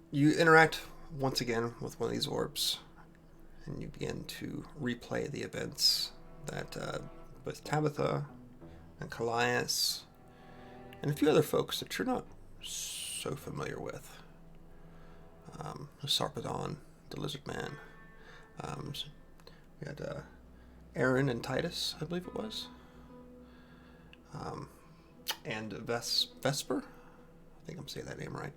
You interact once again with one of these orbs, and you begin to replay the events that both Tabitha and Colias and a few other folks that you're not so familiar with. Sarpedon, the Lizard Man. We had Aaron and Titus, I believe it was. And Vesper. I think I'm saying that name right.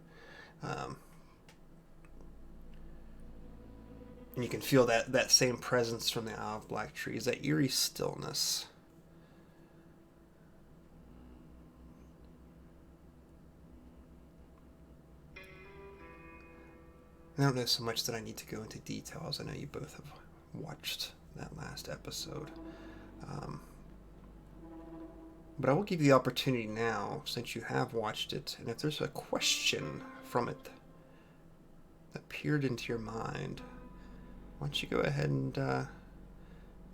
And you can feel that same presence from the Isle of Black Trees, that eerie stillness. I don't know so much that I need to go into details. I know you both have watched that last episode. But I will give you the opportunity now, since you have watched it, and if there's a question from it that peered into your mind, why don't you go ahead and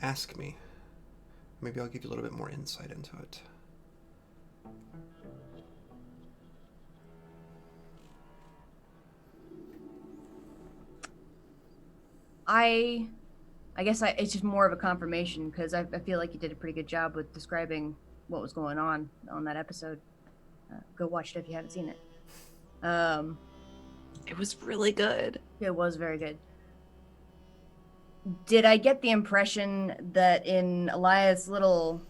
ask me. Maybe I'll give you a little bit more insight into it. I guess it's just more of a confirmation, because I feel like you did a pretty good job with describing what was going on that episode. Go watch it if you haven't seen it. It was really good. It was very good. Did I get the impression that in Elias' little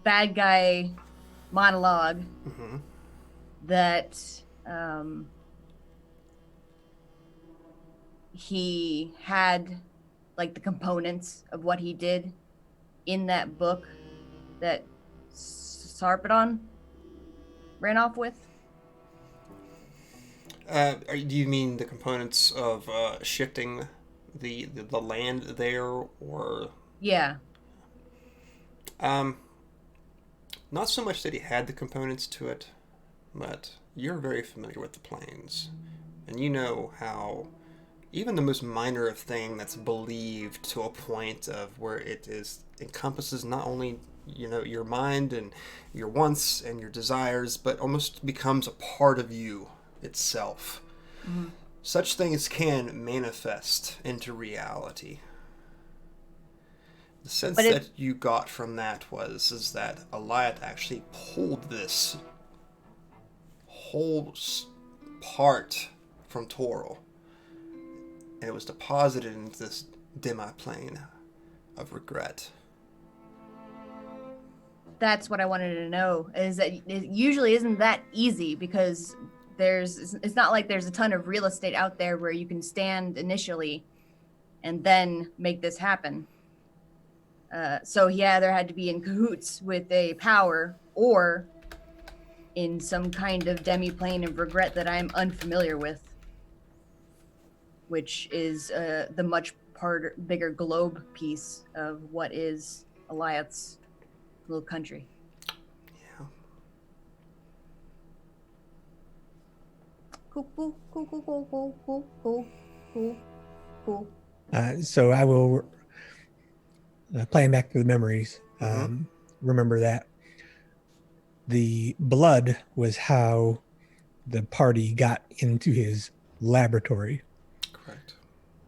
bad guy monologue that he had like the components of what he did in that book that Sarpedon ran off with? Do you mean the components of shifting the land there, or? Yeah. Not so much that he had the components to it, but you're very familiar with the planes, and you know how even the most minor of thing that's believed to a point of where it encompasses not only your mind and your wants and your desires, but almost becomes a part of you itself. Mm-hmm. Such things can manifest into reality. The sense that you got from that is that Elias actually pulled this whole part from Toril, and it was deposited into this demi-plane of regret. That's what I wanted to know, is that it usually isn't that easy, because it's not like there's a ton of real estate out there where you can stand initially and then make this happen. So yeah, there had to be in cahoots with a power, or in some kind of demi-plane of regret that I'm unfamiliar with, which is the much bigger globe piece of what is Elias. little country. Yeah. Cool. So I will, playing back to the memories, Mhm. remember that the blood was how the party got into his laboratory. Correct.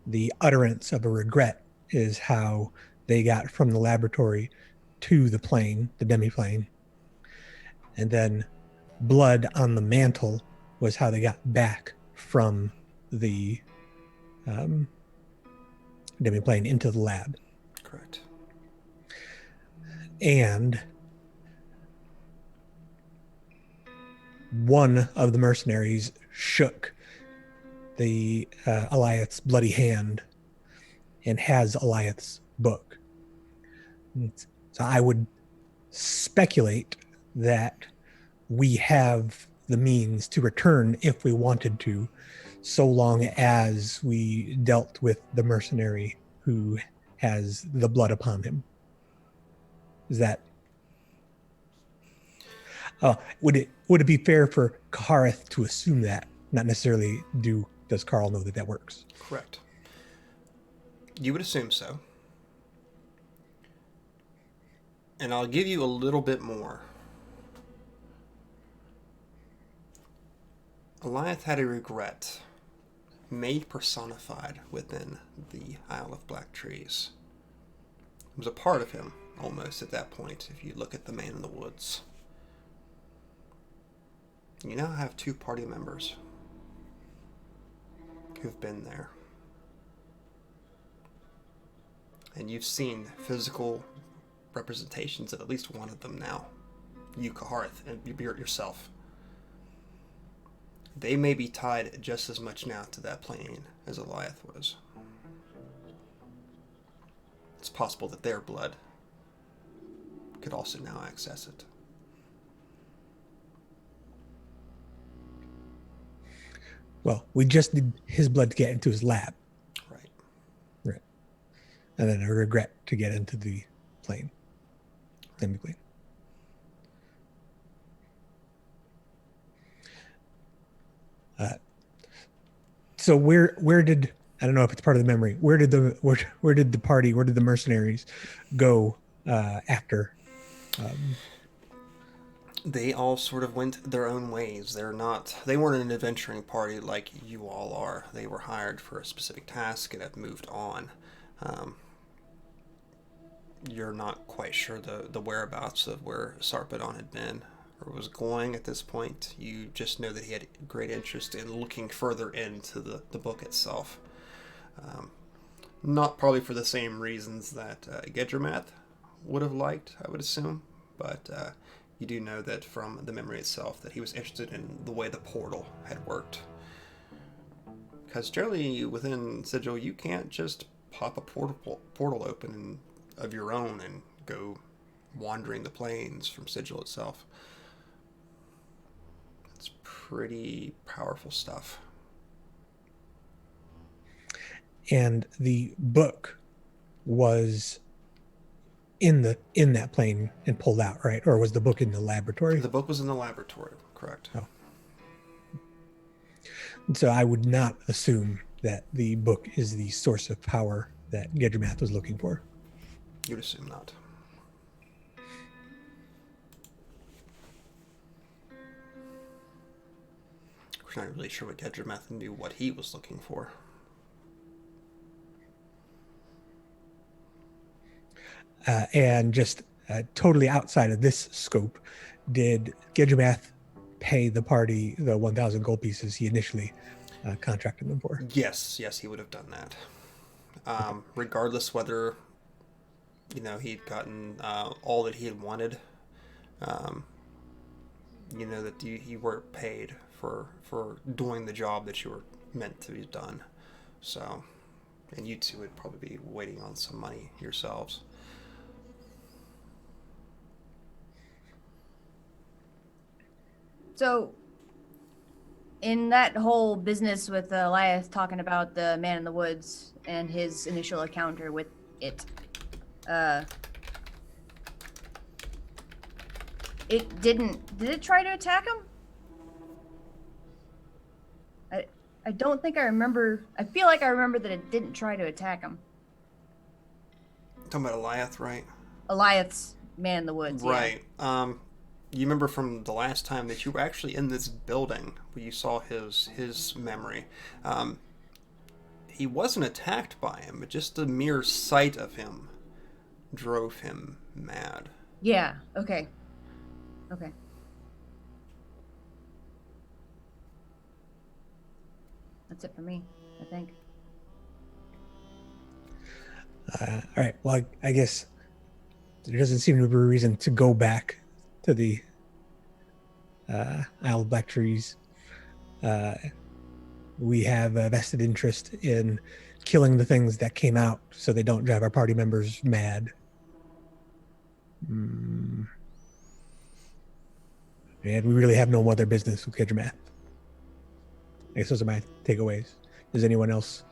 The utterance of a regret is how they got from the laboratory to the plane, the demi-plane. And then blood on the mantle was how they got back from the demi-plane into the lab. Correct. And one of the mercenaries shook the Eliath's bloody hand and has Eliath's book. So I would speculate that we have the means to return if we wanted to, so long as we dealt with the mercenary who has the blood upon him. Is that... would it be fair for Kahareth to assume that, not necessarily does Karl know that works? Correct. You would assume so. And I'll give you a little bit more. Eliath had a regret, made personified within the Isle of Black Trees. It was a part of him, almost, at that point, if you look at the Man in the Woods. You now have 2 party members who've been there. And you've seen physical representations of at least one of them now. You, Kahareth, and yourself. They may be tied just as much now to that plane as Eliath was. It's possible that their blood could also now access it. Well, we just need his blood to get into his lab. Right. Right. And then a regret to get into the plane. Demi-plane. So where did, I don't know if it's part of the memory, where did the mercenaries go after? They all sort of went their own ways. They weren't an adventuring party like you all are. They were hired for a specific task and have moved on. You're not quite sure the whereabouts of where Sarpedon had been or was going at this point. You just know that he had great interest in looking further into the book itself. Not probably for the same reasons that Gedremath would have liked, I would assume, but you do know that from the memory itself that he was interested in the way the portal had worked. Because generally within Sigil, you can't just pop a portal open of your own and go wandering the plains from Sigil itself. It's pretty powerful stuff. And the book was in that plane and pulled out, right? Or was the book in the laboratory? The book was in the laboratory, correct. Oh. And so I would not assume that the book is the source of power that Gedremath was looking for. You'd assume not. We're not really sure what Gedremath knew what he was looking for. And just totally outside of this scope, did Gedremath pay the party the 1,000 gold pieces he initially contracted them for? Yes, he would have done that. Regardless whether, he'd gotten all that he had wanted, that you weren't paid for doing the job that you were meant to be done. So, and you two would probably be waiting on some money yourselves. So, in that whole business with Elias talking about the Man in the Woods and his initial encounter with it, It didn't. Did it try to attack him? I don't think I remember. I feel like I remember that it didn't try to attack him. Talking about Eliath, right? Eliath's man in the woods. Right. Yeah. You remember from the last time that you were actually in this building where you saw his memory. He wasn't attacked by him, but just the mere sight of him drove him mad. Yeah. Okay. Okay. That's it for me, I think. All right. Well, I guess there doesn't seem to be a reason to go back to the Isle of Black Trees. We have a vested interest in killing the things that came out so they don't drive our party members mad. And we really have no other business with Kedramath. I guess those are my takeaways. Does anyone else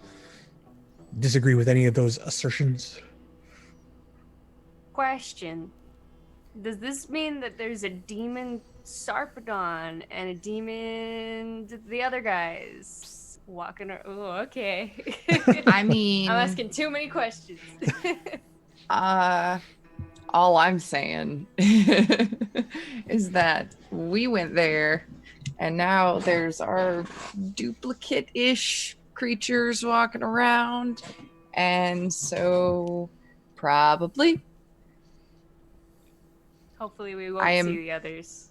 disagree with any of those assertions? Question. Does this mean that there's a demon Sarpedon and a demon the other guys walking around? Oh, okay. I mean, I'm asking too many questions. all I'm saying is that we went there and now there's our duplicate-ish creatures walking around, and so probably Hopefully we won't see the others.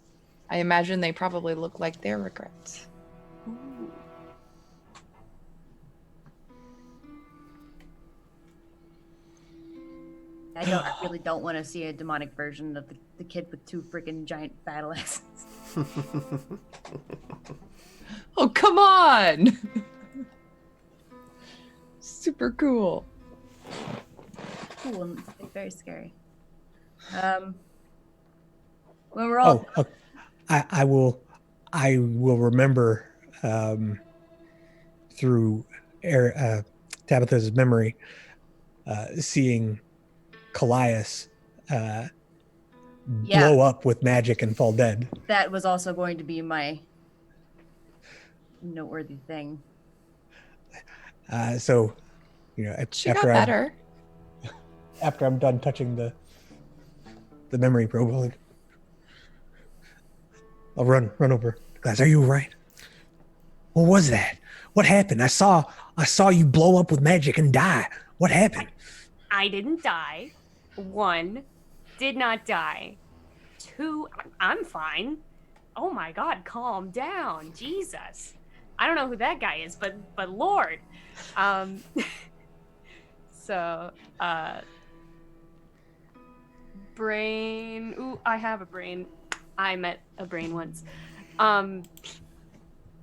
I imagine they probably look like their regrets. Ooh. I really don't want to see a demonic version of the kid with two freaking giant battle axes. Oh, come on! Super cool. Cool and very scary. When we're all I will remember through Tabitha's memory seeing Colias blow up with magic and fall dead. That was also going to be my noteworthy thing. So, you know, She got better. After I'm done touching the memory probe, I'll run over. Guys, are you all right? What was that? What happened? I saw you blow up with magic and die. What happened? I didn't die. 1, did not die. 2, I'm fine. Oh my God, calm down, Jesus. I don't know who that guy is, but Lord. Brain. Ooh, I have a brain. I met a brain once.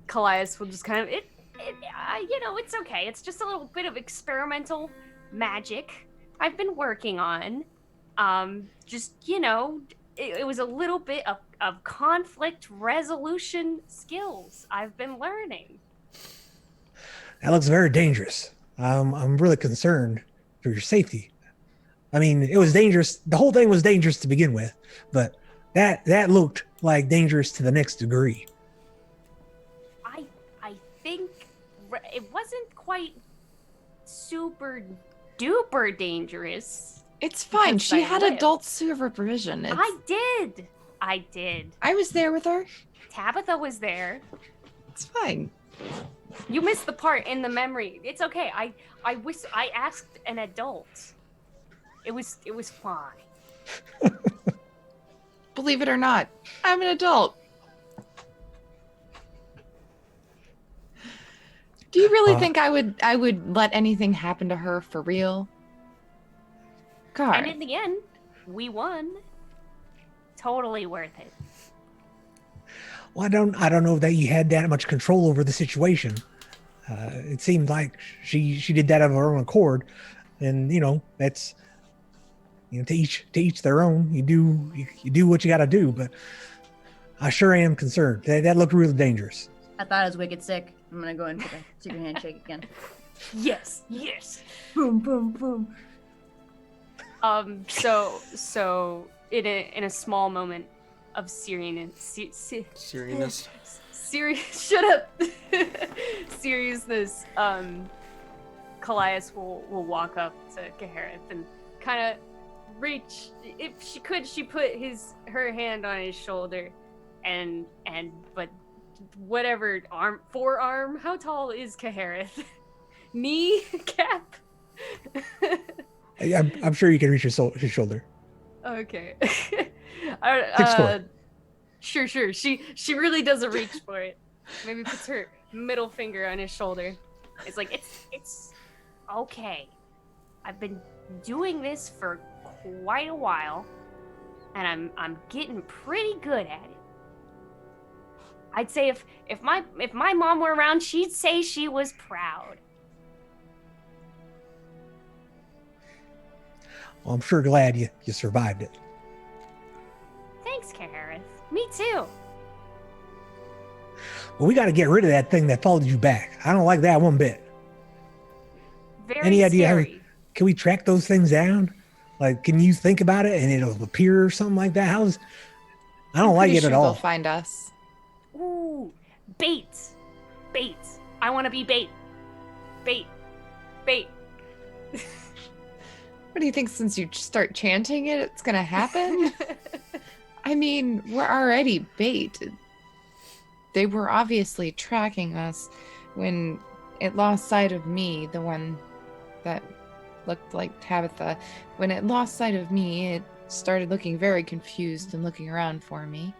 Colias will just kind of it's okay. It's just a little bit of experimental magic I've been working on. It was a little bit of conflict resolution skills I've been learning. That looks very dangerous. I'm really concerned for your safety. I mean, it was dangerous. The whole thing was dangerous to begin with, but that looked like dangerous to the next degree. I think it wasn't quite super duper dangerous. It's fine. She had adult supervision. I did. I was there with her. Tabitha was there. It's fine. You missed the part in the memory. It's okay. I asked an adult. It was fine. Believe it or not, I'm an adult. Do you really think I would let anything happen to her for real? God. And in the end, we won. Totally worth it. Well, I don't know that you had that much control over the situation. It seemed like she did that of her own accord, and that's to each their own. You do what you got to do, but I sure am concerned. That looked really dangerous. I thought it was wicked sick. I'm gonna go in for the secret handshake again. Yes. Boom, boom, boom. So in a small moment, Seriousness. Shut up. Seriousness. Colias will walk up to Kahareth and kind of reach. If she could, she put her hand on his shoulder, but whatever forearm. How tall is Kahareth? Knee cap. I'm sure you can reach his shoulder. Okay. 6'4". Sure. She really doesn't reach for it. Maybe puts her middle finger on his shoulder. It's like it's okay. I've been doing this for quite a while, and I'm getting pretty good at it. I'd say if my mom were around, she'd say she was proud. Well, I'm sure glad you survived it. Thanks, Kahareth. Me too. Well, we got to get rid of that thing that followed you back. I don't like that one bit. Very Any idea scary. Can we track those things down? Like, can you think about it and it'll appear or something like that? I don't like it at all. They'll find us. Ooh, bait. I want to be bait. Bait. What do you think, since you start chanting it, it's going to happen? I mean, we're already bait. They were obviously tracking us when it lost sight of me, the one that looked like Tabitha. When it lost sight of me, it started looking very confused and looking around for me.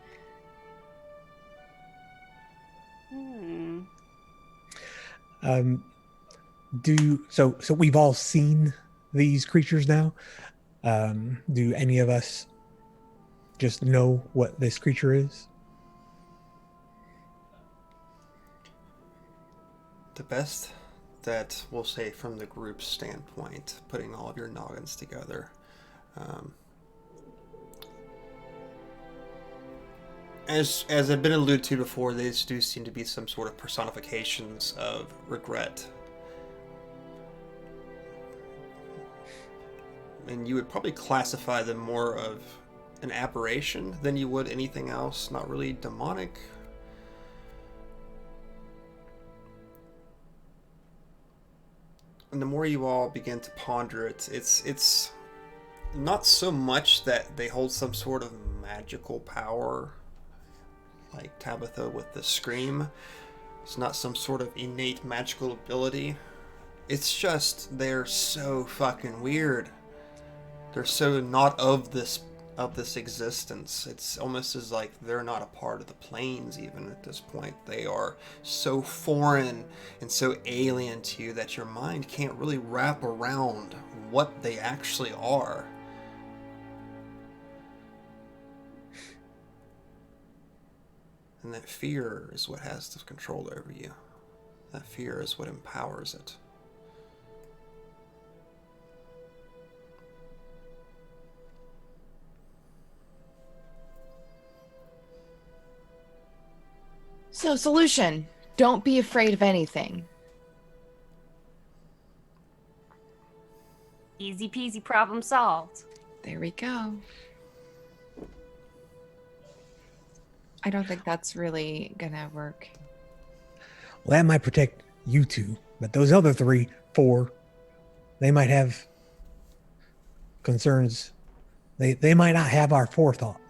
So we've all seen these creatures now. Do any of us just know what this creature is? The best that we'll say from the group's standpoint, putting all of your noggins together, as had been alluded to before, these do seem to be some sort of personifications of regret. And you would probably classify them more of an aberration than you would anything else, not really demonic. And the more you all begin to ponder it, it's not so much that they hold some sort of magical power, like Tabitha with the scream. It's not some sort of innate magical ability. It's just they're so fucking weird. They're so not of this existence. It's almost as like they're not a part of the planes even at this point. They are so foreign and so alien to you that your mind can't really wrap around what they actually are. And that fear is what has the control over you. That fear is what empowers it. So, solution. Don't be afraid of anything. Easy peasy, problem solved. There we go. I don't think that's really gonna work. Well, that might protect you two, but those other 4, they might have concerns. They might not have our forethought.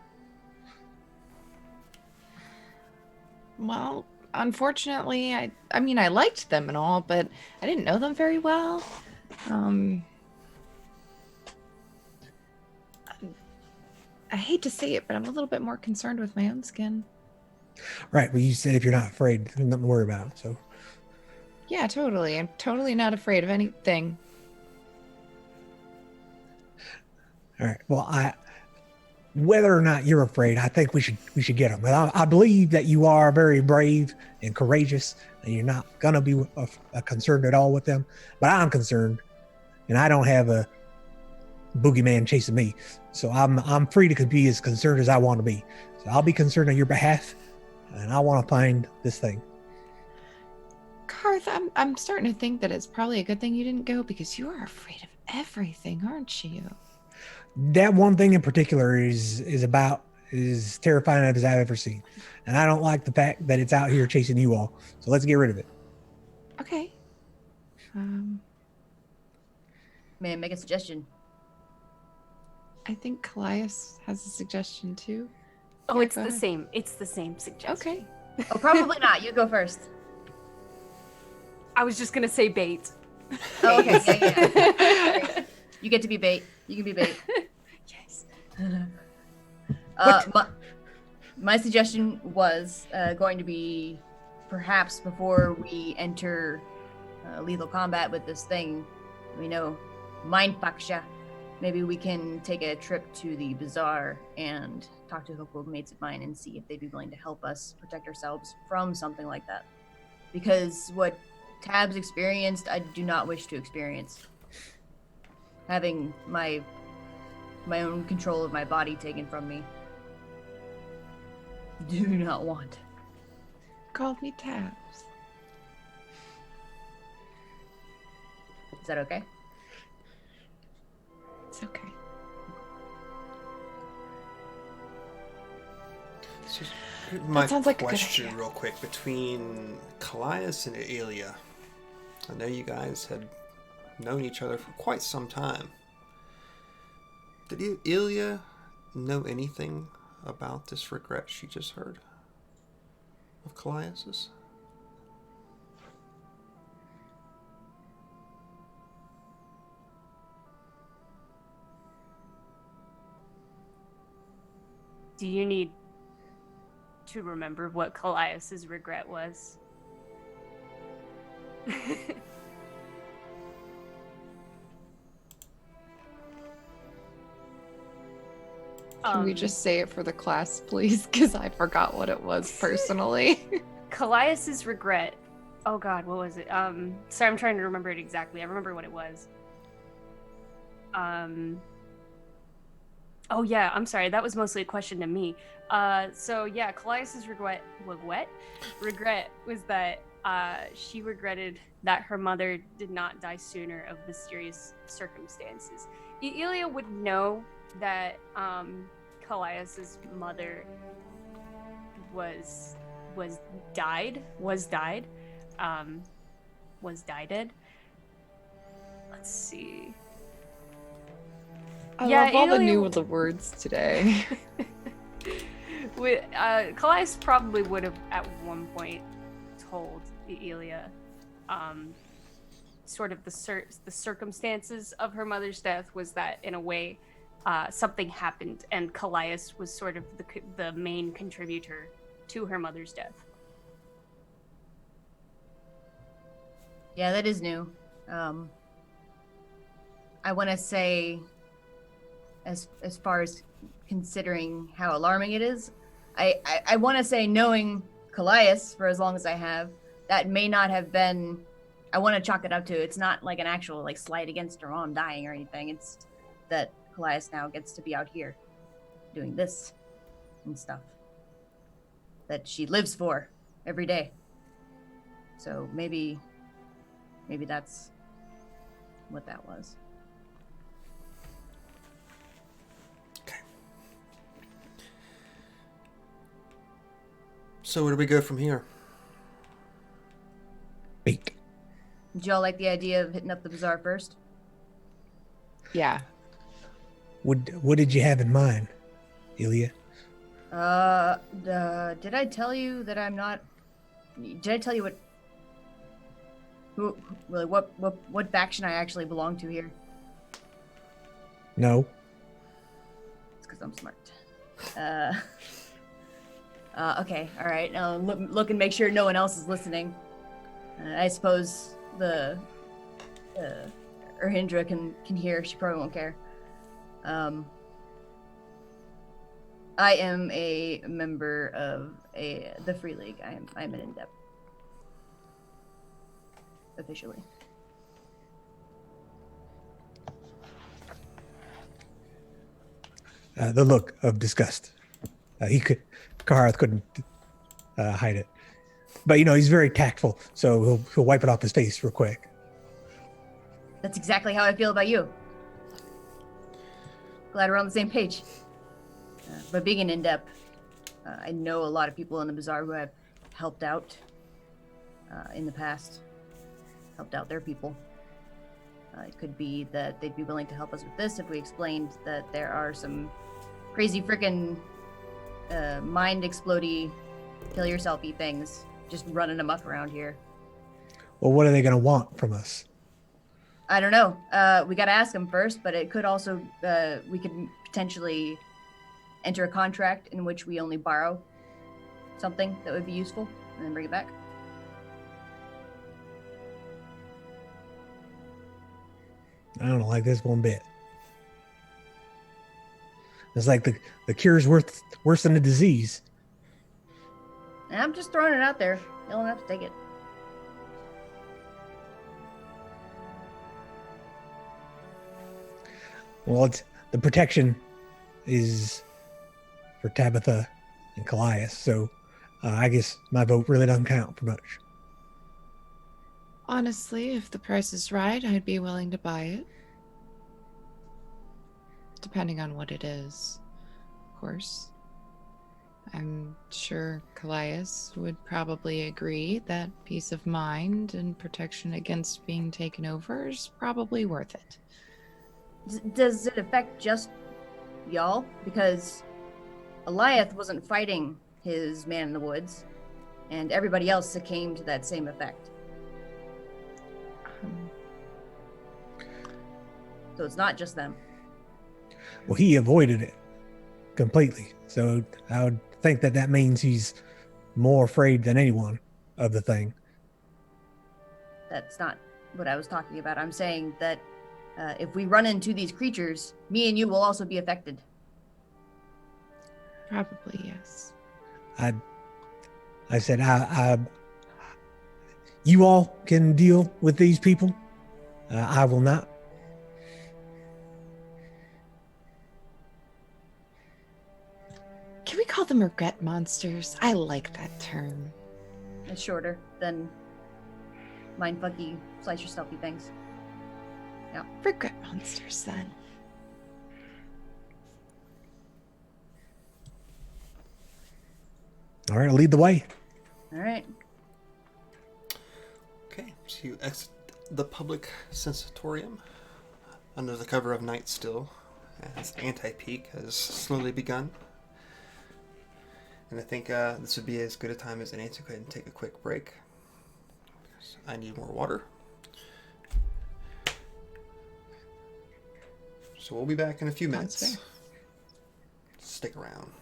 Well, unfortunately, I mean, I liked them and all, but I didn't know them very well. I hate to say it, but I'm a little bit more concerned with my own skin. Right. Well, you said if you're not afraid, there's nothing to worry about. So. Yeah, totally. I'm totally not afraid of anything. All right. Well, whether or not you're afraid, I think we should get them. But I believe that you are very brave and courageous, and you're not gonna be concerned at all with them. But I'm concerned, and I don't have a boogeyman chasing me, so I'm free to be as concerned as I want to be. So I'll be concerned on your behalf, and I want to find this thing. Karth, I'm starting to think that it's probably a good thing you didn't go, because you are afraid of everything, aren't you? That one thing in particular is about is terrifying as I've ever seen. And I don't like the fact that it's out here chasing you all. So let's get rid of it. Okay. May I make a suggestion? I think Colias has a suggestion too. Oh, Yeah, it's go the ahead. same. It's the same suggestion. Okay. Oh, probably not. You go first. I was just gonna say bait. Oh, okay. Yeah. You get to be bait. You can be bait. Yes. My suggestion was going to be perhaps before we enter lethal combat with this thing, we know, Mind Paksha, maybe we can take a trip to the bazaar and talk to a couple of mates of mine and see if they'd be willing to help us protect ourselves from something like that. Because what Tabs experienced, I do not wish to experience. Having my own control of my body taken from me. Do not want. Call me Tabs. Is that okay? It's okay. So, my sounds like a good question, idea. real quick, between Colias and Ilya. I know you guys had known each other for quite some time. Did Ilya know anything about this regret she just heard of Colias's? Do you need to remember what Colias's regret was? Can we just say it for the class, please? Because I forgot what it was personally. Colias's regret. Oh God, what was it? Sorry, I'm trying to remember it exactly. I remember what it was. Oh yeah, I'm sorry. That was mostly a question to me. So yeah, Colias's regret was that she regretted that her mother did not die sooner of mysterious circumstances. Ilya would know that Colias's mother was died. Let's see. I Yeah, love all the Ilya- new the words today. Colias probably would have at one point told Ilya sort of the circumstances of her mother's death was that in a way something happened and Colias was sort of the main contributor to her mother's death. Yeah, that is new. I want to say, as far as considering how alarming it is, I want to say, knowing Colias for as long as I have, that may not have been. I want to chalk it up to it's not like an actual like slight against her mom dying or anything. It's that Colias now gets to be out here doing this and stuff that she lives for every day. So maybe that's what that was. Okay. So where do we go from here? Bait. Did y'all like the idea of hitting up the bazaar first? Yeah. What did you have in mind, Ilya? Did I tell you that I'm not? Did I tell you what faction I actually belong to here? No. It's because I'm smart. Okay, all right. Now look and make sure no one else is listening. I suppose the Erhindra can hear. She probably won't care. I am a member of the Free League. I'm an in-depth. Officially. The look of disgust. Kahareth couldn't hide it. But he's very tactful, so he'll wipe it off his face real quick. That's exactly how I feel about you. Glad we're on the same page. But being an in-depth, I know a lot of people in the bazaar who have helped out in the past, helped out their people. It could be that they'd be willing to help us with this if we explained that there are some crazy frickin' mind explodey, kill yourselfy things just running amok around here. Well, what are they going to want from us? I don't know. We got to ask them first, but it could also, we could potentially enter a contract in which we only borrow something that would be useful and then bring it back. I don't like this one bit. It's like the cure's worse than the disease. And I'm just throwing it out there. You don't have to take it. Well, the protection is for Tabitha and Colias, so I guess my vote really doesn't count for much. Honestly, if the price is right, I'd be willing to buy it. Depending on what it is, of course. I'm sure Colias would probably agree that peace of mind and protection against being taken over is probably worth it. Does it affect just y'all? Because Eliath wasn't fighting his man in the woods, and everybody else succumbed to that same effect. So it's not just them. Well, he avoided it completely, so I would think that means he's more afraid than anyone of the thing. That's not what I was talking about. I'm saying that if we run into these creatures, me and you will also be affected. Probably, yes. I said, you all can deal with these people. I will not. Can we call them regret monsters? I like that term. It's shorter than mindfucky, slice yourselfy things. Yeah. Regret monsters, then. All right, lead the way. All right. Okay, so you exit the public sensatorium under the cover of night still, as anti-peak has slowly begun. And I think this would be as good a time as any to go ahead and take a quick break. I need more water. So we'll be back in a few minutes. Sounds fair. Stick around.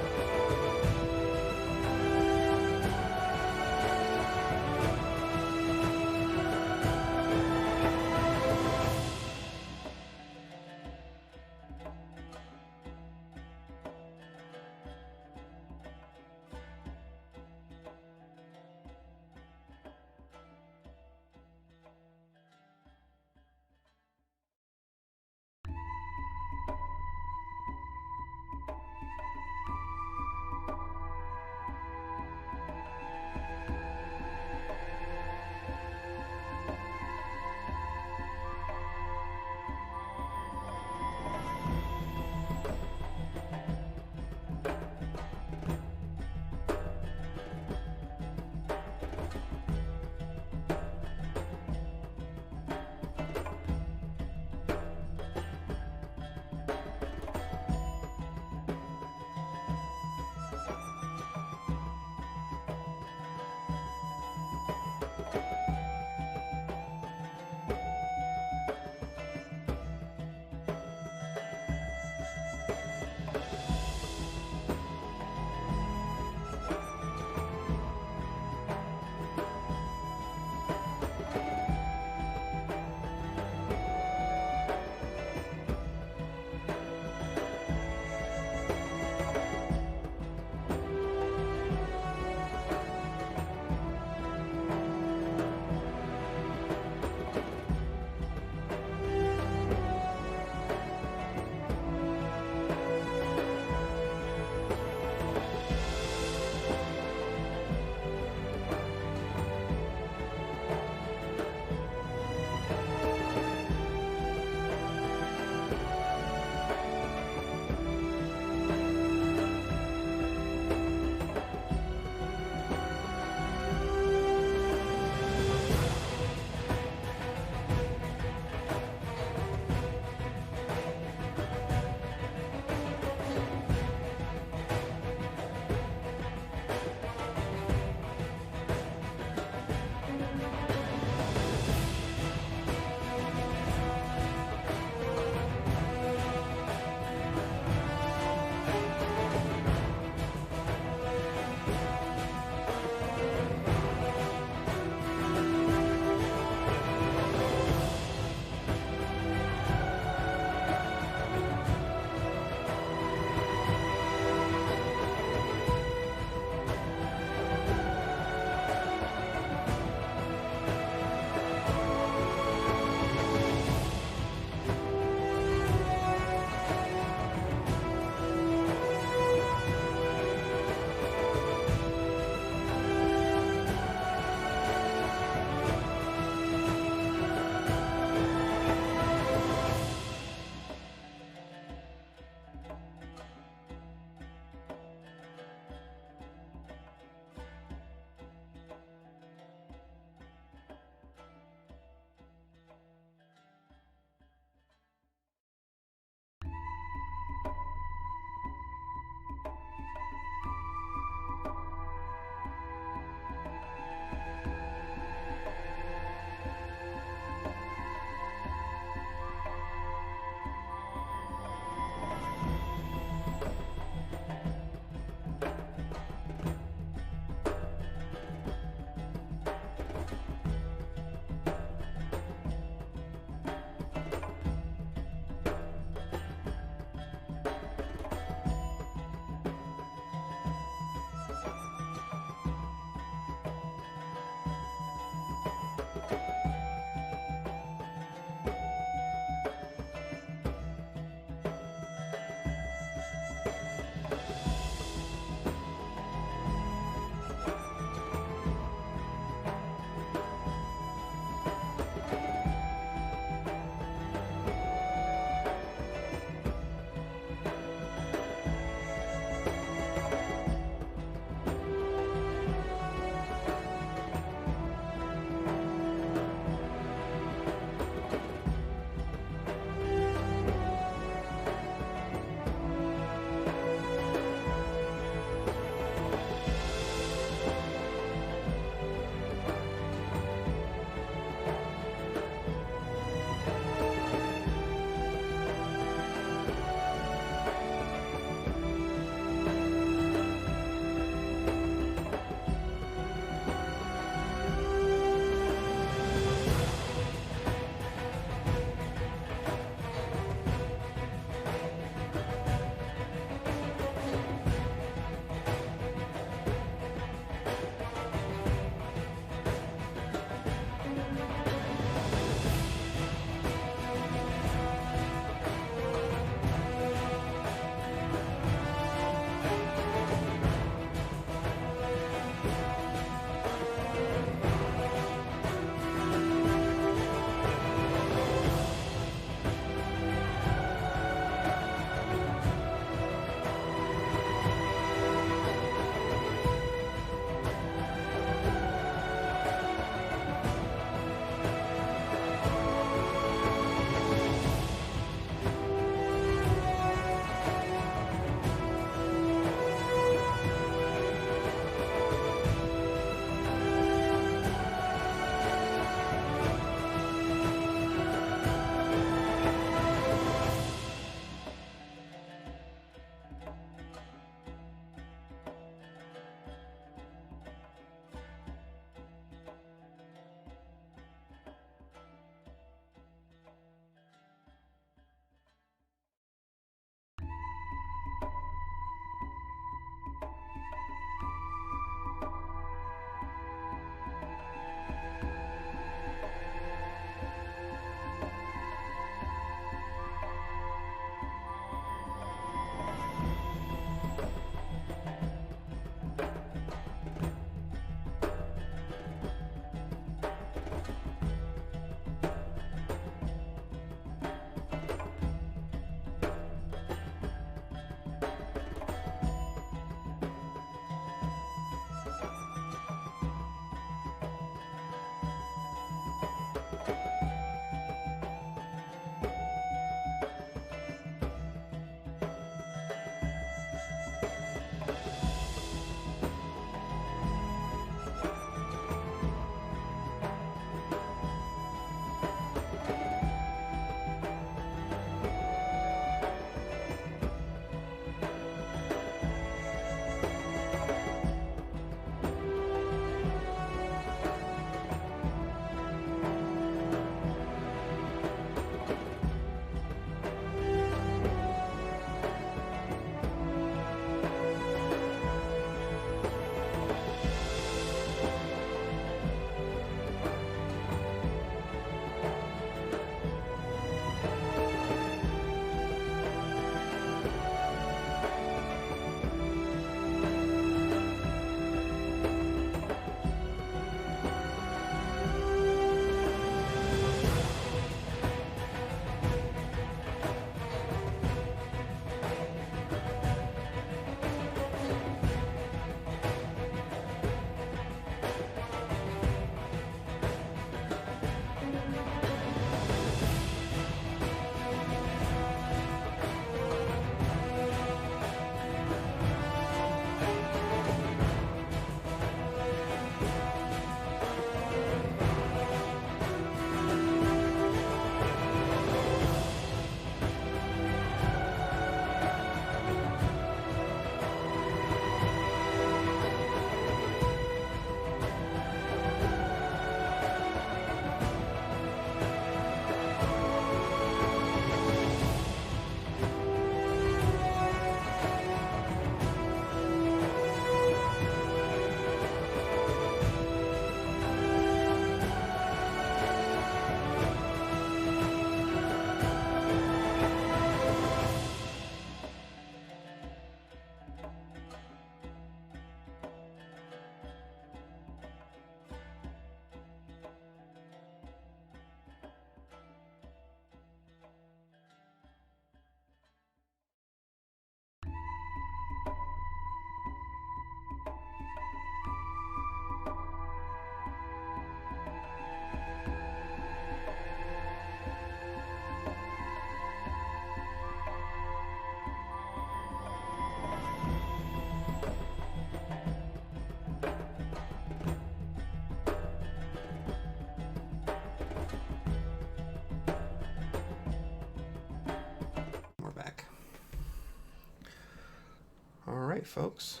right, folks.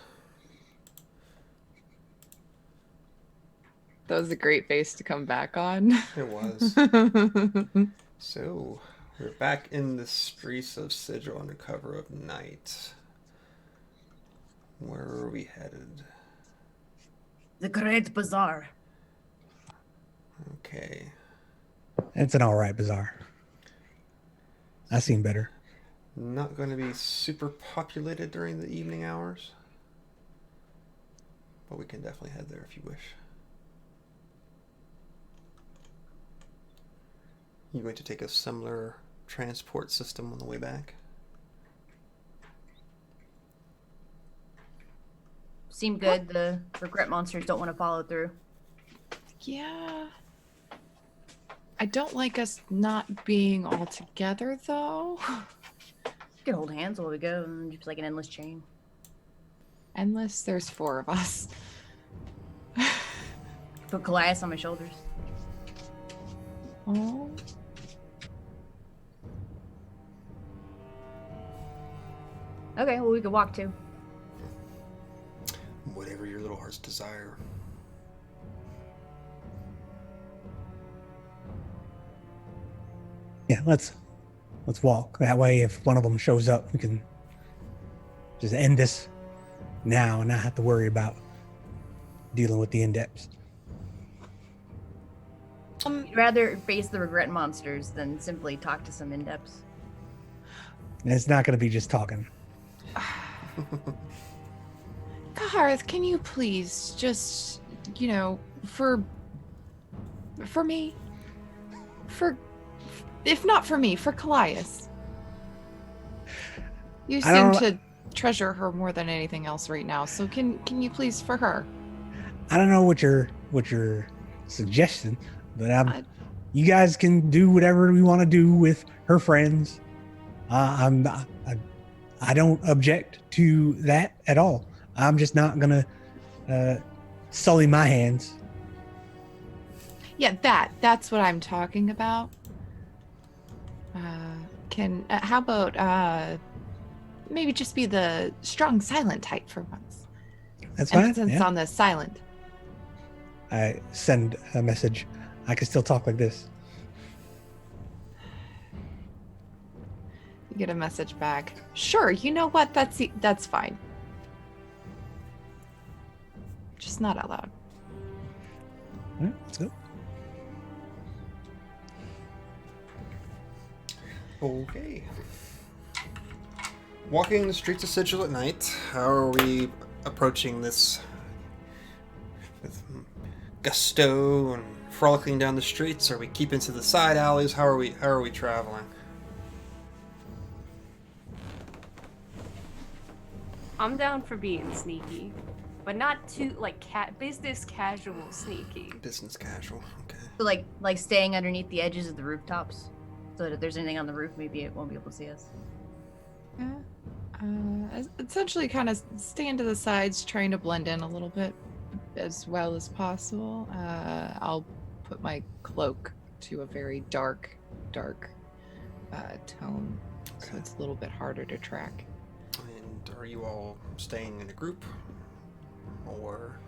That was a great base to come back on. It was. So, we're back in the streets of Sigil under cover of night. Where are we headed? The Great Bazaar. Okay. It's an all right bazaar. I've seen better. Not going to be super populated during the evening hours. But we can definitely head there if you wish. You going to take a similar transport system on the way back? Seem good. The regret monsters don't want to follow through. Yeah. I don't like us not being all together, though. We could hold hands while we go, and just like an endless chain. Endless, there's 4 of us. Put Colias on my shoulders. Oh. Okay, well, we could walk too. Whatever your little heart's desire. Yeah, let's walk. That way, if one of them shows up, we can just end this now and not have to worry about dealing with the in-depths. I'd rather face the regret monsters than simply talk to some in-depths. And it's not going to be just talking. Kahareth, can you please just, for me, if not for me, for Colias. You seem to treasure her more than anything else right now, so can you please for her? I don't know what your suggestion, but you guys can do whatever we want to do with her friends. I don't object to that at all. I'm just not gonna sully my hands. Yeah, that's what I'm talking about. How about maybe just be the strong silent type for once? That's fine. Emphasis Yeah. on the silent. I send a message. I can still talk like this. You get a message back. Sure, you know what? That's fine. Just not out loud. All right, let's go. Okay. Walking the streets of Sigil at night, how are we approaching this with gusto and frolicking down the streets? Are we keeping to the side alleys? How are we traveling? I'm down for being sneaky, but not too business casual sneaky. Business casual. Okay. So like staying underneath the edges of the rooftops, so that if there's anything on the roof, maybe it won't be able to see us. Yeah. Essentially kind of stand to the sides, trying to blend in a little bit as well as possible. I'll put my cloak to a very dark tone, so Okay. it's a little bit harder to track. And are you all staying in a group? Or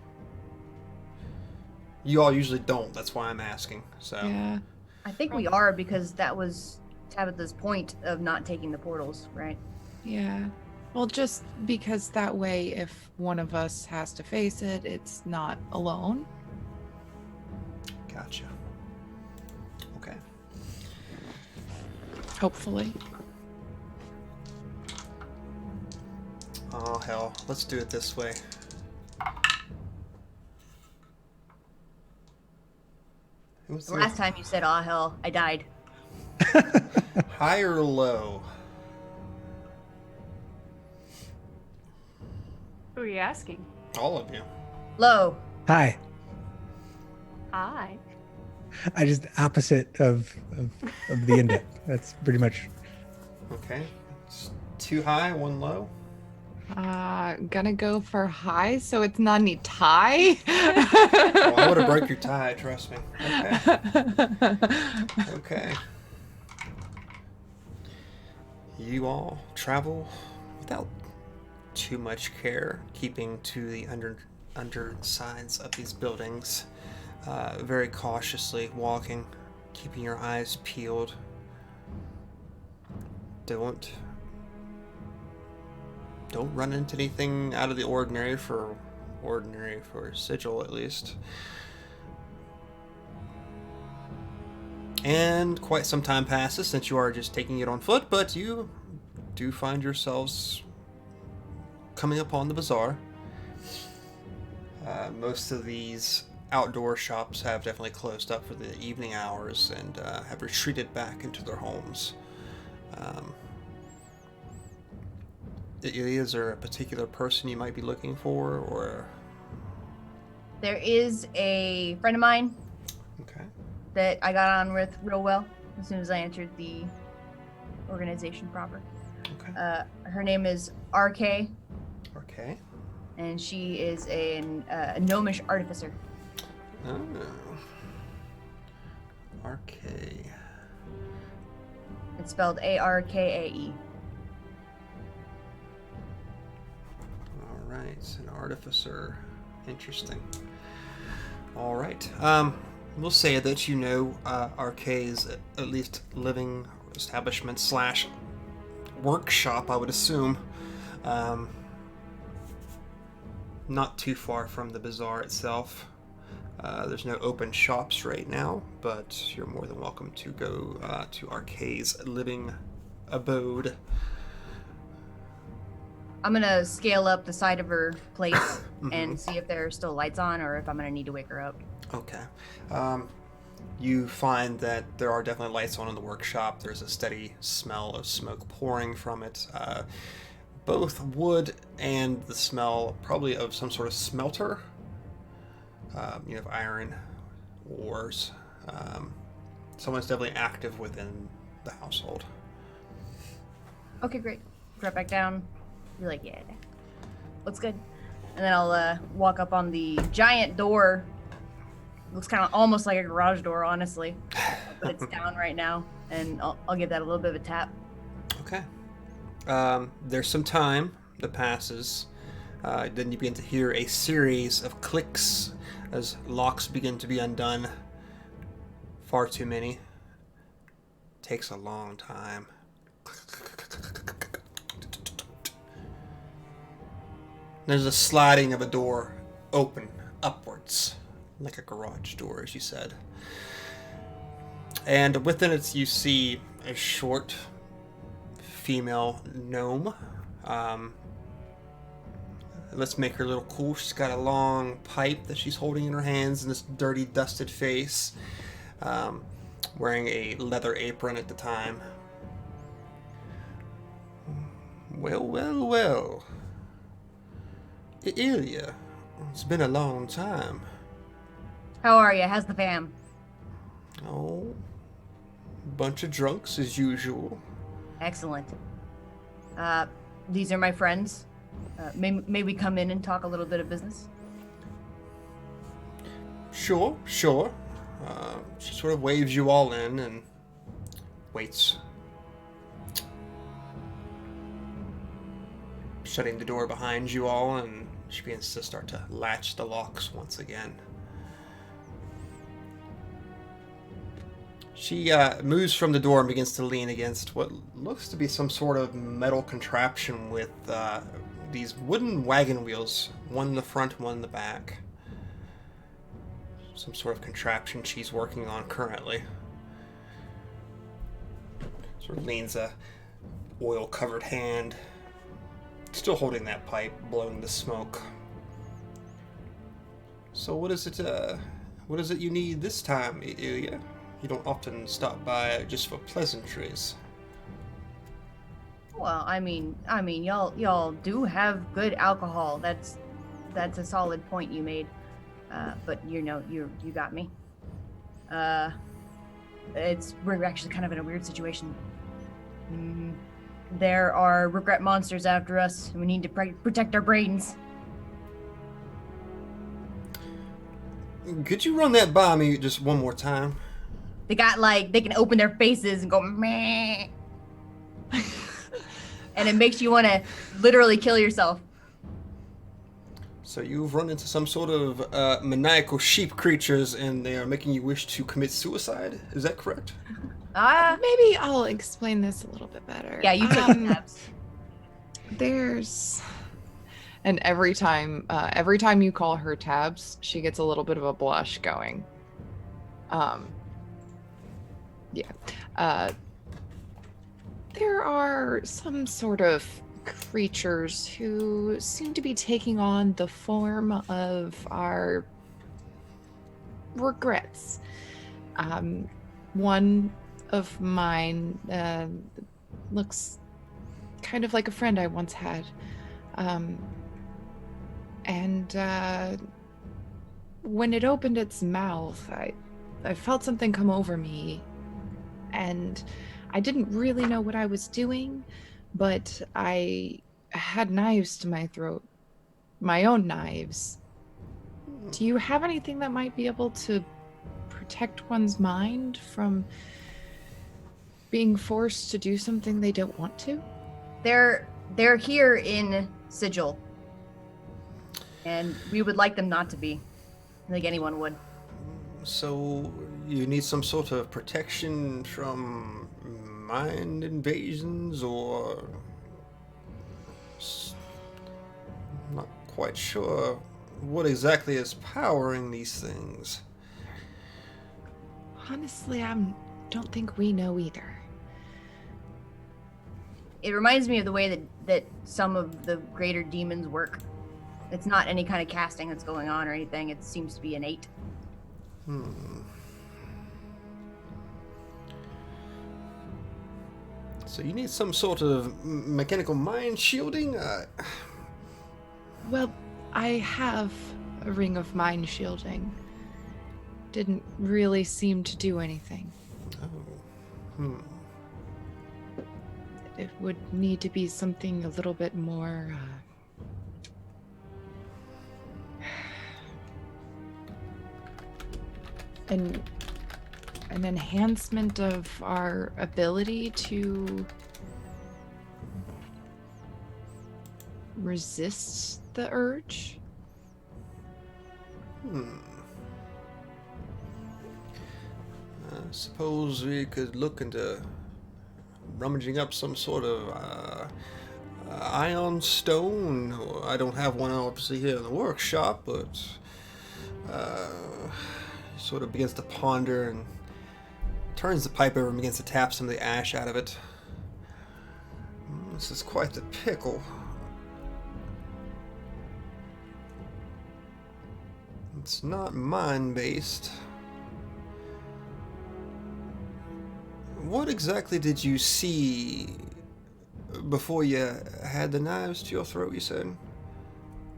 you all usually don't, that's why I'm asking. So Yeah. I think we are, because that was Tabitha's point of not taking the portals, right? Yeah. Well, just because that way, if one of us has to face it, it's not alone. Gotcha. Okay. Hopefully. Oh hell, let's do it this way. Who's The last time you said, "Ah, hell," I died. high or low? Who are you asking? All of you. Low. Hi. Hi. I just opposite of the in-depth. That's pretty much. Okay. It's 2 high, 1 low. Gonna go for high, so it's not any tie. Oh, I would have broke your tie, trust me. Okay. Okay. You all travel without too much care, keeping to the undersides of these buildings, very cautiously walking, keeping your eyes peeled. Don't run into anything out of the ordinary for Sigil, at least. And quite some time passes since you are just taking it on foot, but you do find yourselves coming upon the bazaar. Most of these outdoor shops have definitely closed up for the evening hours and have retreated back into their homes. Is there a particular person you might be looking for, or? There is a friend of mine Okay. that I got on with real well as soon as I entered the organization proper. Okay. Her name is RK, Okay. and she is a gnomish artificer. Oh. RK. It's spelled ARKAE. All right, an artificer. Interesting. All right. We'll say that you know RK's at least living establishment slash workshop, I would assume. Not too far from the bazaar itself. There's no open shops right now, but you're more than welcome to go to RK's living abode. I'm gonna scale up the side of her place and see if there are still lights on or if I'm gonna need to wake her up. Okay. You find that there are definitely lights on in the workshop. There's a steady smell of smoke pouring from it. Both wood and the smell probably of some sort of smelter. You have iron ores. Someone's definitely active within the household. Okay, great. Drop back down. Be like, yeah, looks good. And then I'll walk up on the giant door. Looks kind of almost like a garage door, honestly, but it's down right now, and I'll give that a little bit of a tap. Okay. There's some time that passes. Then you begin to hear a series of clicks as locks begin to be undone. Far too many. Takes a long time. There's a sliding of a door open upwards, like a garage door, as you said. And within it, you see a short female gnome. Let's make her a little cool. She's got a long pipe that she's holding in her hands and this dirty, dusted face. Wearing a leather apron at the time. Well, well, well. Ilya, it's been a long time. How are you? How's the fam? Oh, bunch of drunks as usual. Excellent. These are my friends. May we come in and talk a little bit of business? Sure. She sort of waves you all in and waits. Shutting the door behind you all, and she begins to start to latch the locks once again. She moves from the door and begins to lean against what looks to be some sort of metal contraption with these wooden wagon wheels, one in the front, one in the back. Some sort of contraption she's working on currently. Sort of leans a oil-covered hand, still holding that pipe, blowing the smoke. So what is it you need this time, Ilya? You don't often stop by just for pleasantries. Well, I mean, y'all do have good alcohol. That's a solid point you made. But you got me. We're actually kind of in a weird situation. There are regret monsters after us, and we need to protect our brains. Could you run that by me just one more time? They can open their faces and go meh. And it makes you want to literally kill yourself. So you've run into some sort of maniacal sheep creatures, and they are making you wish to commit suicide? Is that correct? Maybe I'll explain this a little bit better. Yeah, you took steps. There's, and every time you call her Tabs, she gets a little bit of a blush going. There are some sort of creatures who seem to be taking on the form of our regrets. One of mine looks kind of like a friend I once had. When it opened its mouth, I felt something come over me, and I didn't really know what I was doing, but I had knives to my throat. My own knives. Do you have anything that might be able to protect one's mind from being forced to do something they don't want to? They're here in Sigil. And we would like them not to be. I think anyone would. So you need some sort of protection from mind invasions, or I'm not quite sure what exactly is powering these things. Honestly, I don't think we know either. It reminds me of the way that some of the greater demons work. It's not any kind of casting that's going on or anything. It seems to be innate. So you need some sort of mechanical mind shielding? Well, I have a ring of mind shielding. Didn't really seem to do anything. It would need to be something a little bit more an enhancement of our ability to resist the urge. I suppose we could look into rummaging up some sort of ion stone. I don't have one obviously here in the workshop, but sort of begins to ponder and turns the pipe over and begins to tap some of the ash out of it. This is quite the pickle. It's not mind-based. What exactly did you see before you had the knives to your throat, you said?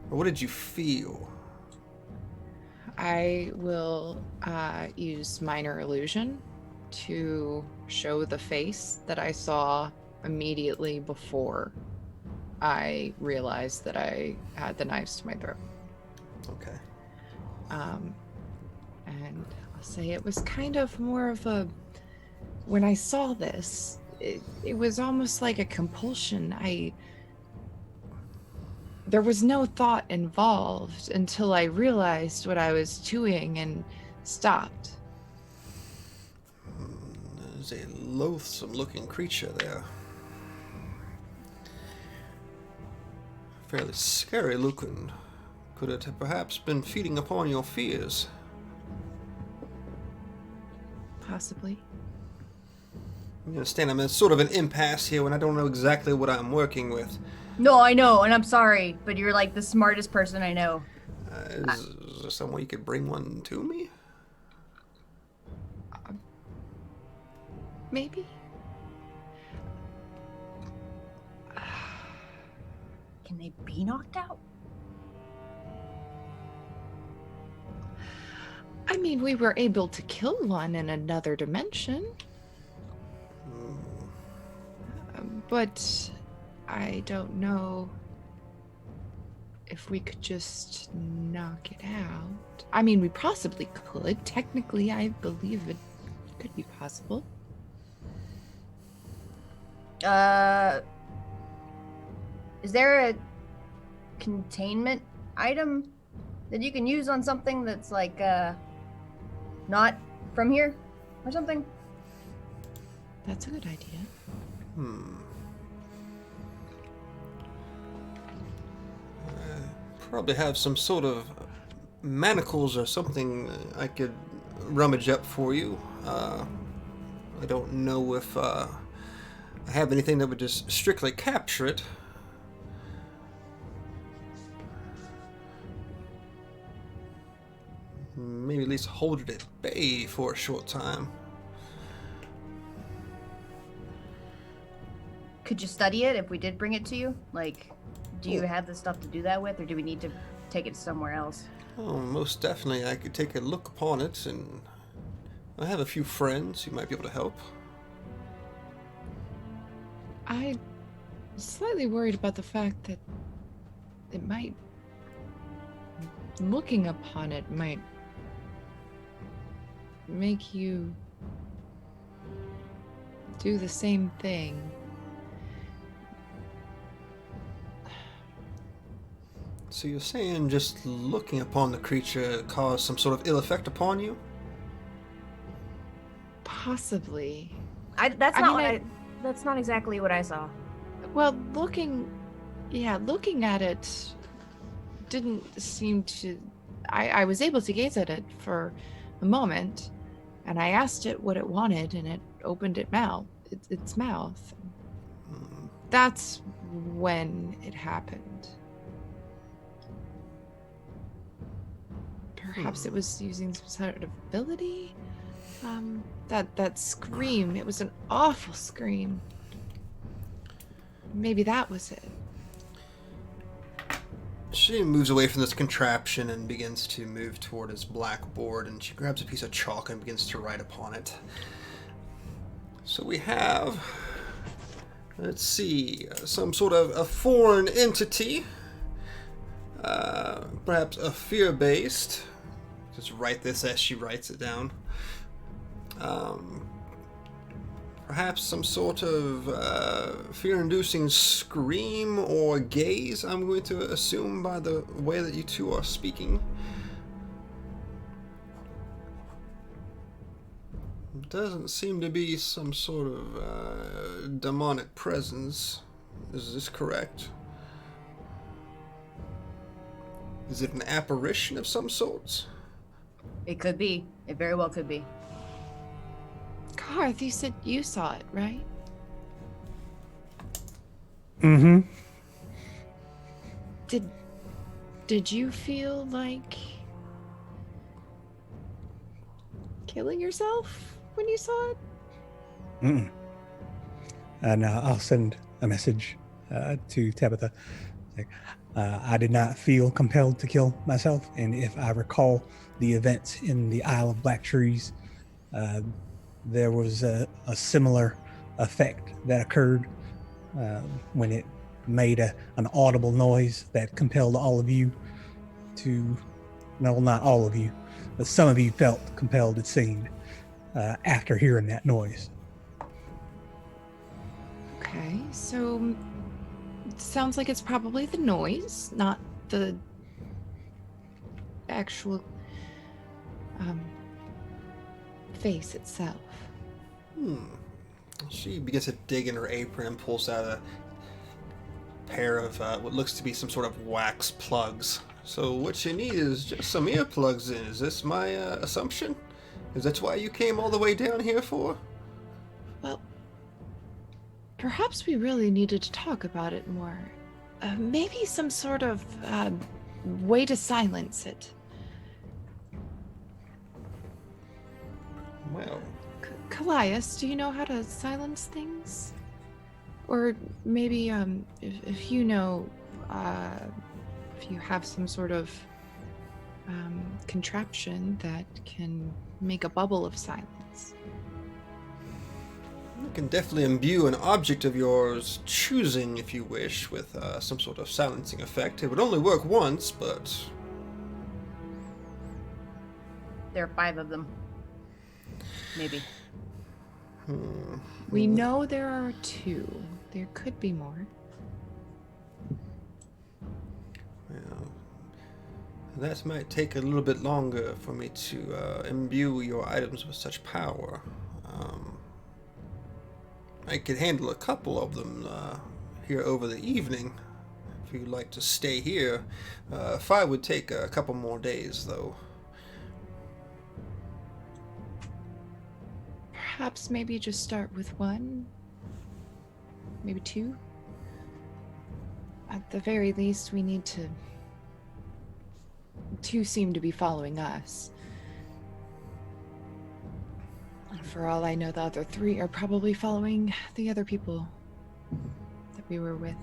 Or what did you feel? I will use minor illusion to show the face that I saw immediately before I realized that I had the knives to my throat. Okay. And I'll say it was kind of more of a... When I saw this, it was almost like a compulsion. There was no thought involved until I realized what I was doing and stopped. There's a loathsome looking creature there. Fairly scary looking. Could it have perhaps been feeding upon your fears? Possibly. You understand, I'm in sort of an impasse here when I don't know exactly what I'm working with. No, I know, and I'm sorry, but you're like the smartest person I know. Is there some way you could bring one to me? Maybe? Can they be knocked out? I mean, we were able to kill one in another dimension. But I don't know if we could just knock it out. I mean, we possibly could. Technically, I believe it could be possible. Is there a containment item that you can use on something that's like not from here or something? That's a good idea. Probably have some sort of manacles or something I could rummage up for you. I don't know if I have anything that would just strictly capture it. Maybe at least hold it at bay for a short time. Could you study it if we did bring it to you? Like, do you have the stuff to do that with, or do we need to take it somewhere else? Oh, most definitely. I could take a look upon it, and I have a few friends who might be able to help. I'm slightly worried about the fact that it might, looking upon it might make you do the same thing. So you're saying just looking upon the creature caused some sort of ill effect upon you? Possibly. That's not exactly what I saw. Well, looking at it didn't seem to. I was able to gaze at it for a moment, and I asked it what it wanted, and it opened its mouth. That's when it happened. Perhaps it was using some sort of ability. That scream, it was an awful scream. Maybe that was it. She moves away from this contraption and begins to move toward his blackboard, and she grabs a piece of chalk and begins to write upon it. So we have, let's see, some sort of a foreign entity, perhaps a fear-based. Just write this as she writes it down. Perhaps some sort of fear-inducing scream or gaze, I'm going to assume by the way that you two are speaking. Doesn't seem to be some sort of demonic presence. Is this correct? Is it an apparition of some sorts? It could be. It very well could be. Kahareth, you said you saw it, right? Mm-hmm. Did you feel like killing yourself when you saw it? Mm-mm. And I'll send a message to Tabitha. I did not feel compelled to kill myself, and if I recall the events in the Isle of Black Trees, there was a similar effect that occurred when it made an audible noise that compelled all of you to, no, not all of you, but some of you felt compelled, it seemed, after hearing that noise. Okay, so it sounds like it's probably the noise, not the actual face itself. She begins to dig in her apron and pulls out a pair of what looks to be some sort of wax plugs. So what you need is just some earplugs in. Is this my assumption? Is that why you came all the way down here for? Well, perhaps we really needed to talk about it more. Maybe some sort of way to silence it. Well, Colias, do you know how to silence things? Or maybe if you know, if you have some sort of contraption that can make a bubble of silence. you can definitely imbue an object of yours choosing, if you wish, with some sort of silencing effect. It would only work once, but... There are 5 of them. Maybe. We know there are 2. There could be more. Well, That might take a little bit longer for me to imbue your items with such power. I could handle a couple of them here over the evening. If you'd like to stay here, 5 would take a couple more days, though. Perhaps maybe just start with 1, maybe 2. At the very least, we need to... 2 seem to be following us. And for all I know, the other 3 are probably following the other people that we were with.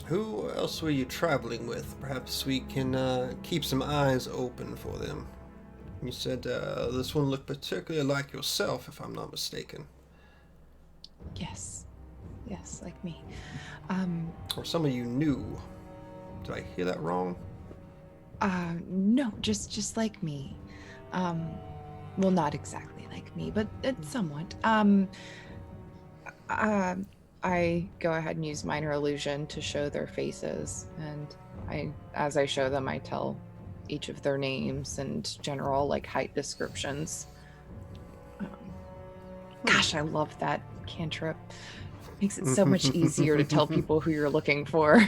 Who else were you traveling with? Perhaps we can keep some eyes open for them. You said this one looked particularly like yourself, if I'm not mistaken. Yes, like me. Or some of you knew. Did I hear that wrong? No, just like me. Well, not exactly like me, but somewhat. I go ahead and use minor illusion to show their faces, and as I show them, I tell each of their names and general height descriptions. Gosh, I love that cantrip. Makes it so much easier to tell people who you're looking for.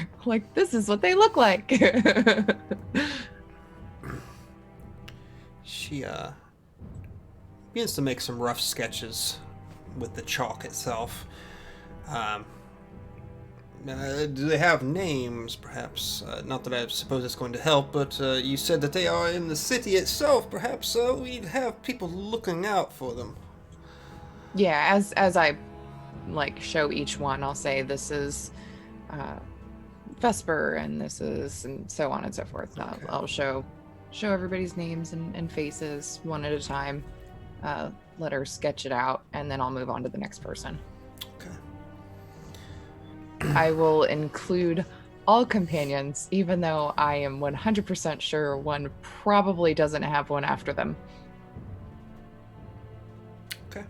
This is what they look like. She begins to make some rough sketches with the chalk itself. Do they have names, perhaps? Not that I suppose it's going to help, but you said that they are in the city itself. Perhaps we'd have people looking out for them. Yeah, as I show each one, I'll say this is Vesper, and this is, and so on and so forth. Okay. I'll show everybody's names and faces one at a time. Let her sketch it out, and then I'll move on to the next person. I will include all companions, even though I am 100% sure one probably doesn't have one after them. Okay.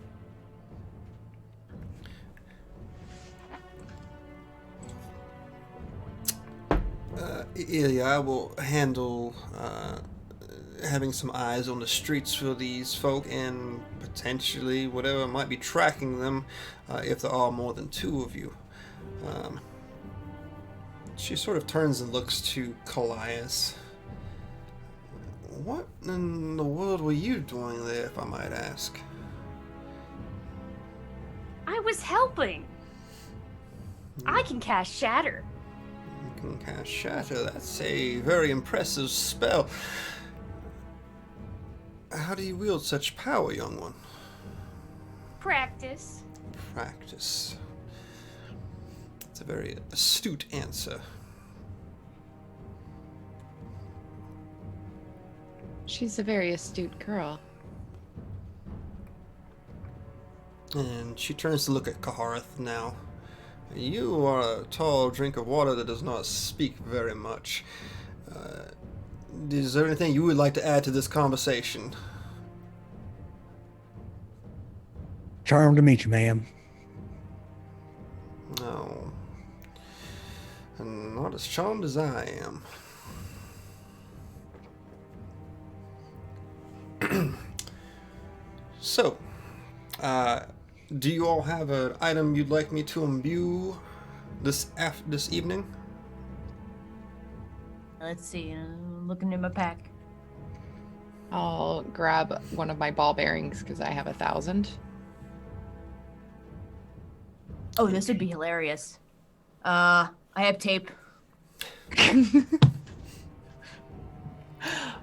Ilya, I will handle having some eyes on the streets for these folk and potentially whatever might be tracking them if there are more than 2 of you. She sort of turns and looks to Colias. What in the world were you doing there, if I might ask? I was helping. I can cast Shatter. You can cast Shatter. That's a very impressive spell. How do you wield such power, young one? Practice. Practice. It's a very astute answer. She's a very astute girl. And she turns to look at Kahareth now. You are a tall drink of water that does not speak very much. Is there anything you would like to add to this conversation? Charmed to meet you, ma'am. No. And not as charmed as I am. So, do you all have an item you'd like me to imbue this evening? Let's see. Looking in my pack. I'll grab one of my ball bearings because I have 1,000. Oh, this would be hilarious. I have tape.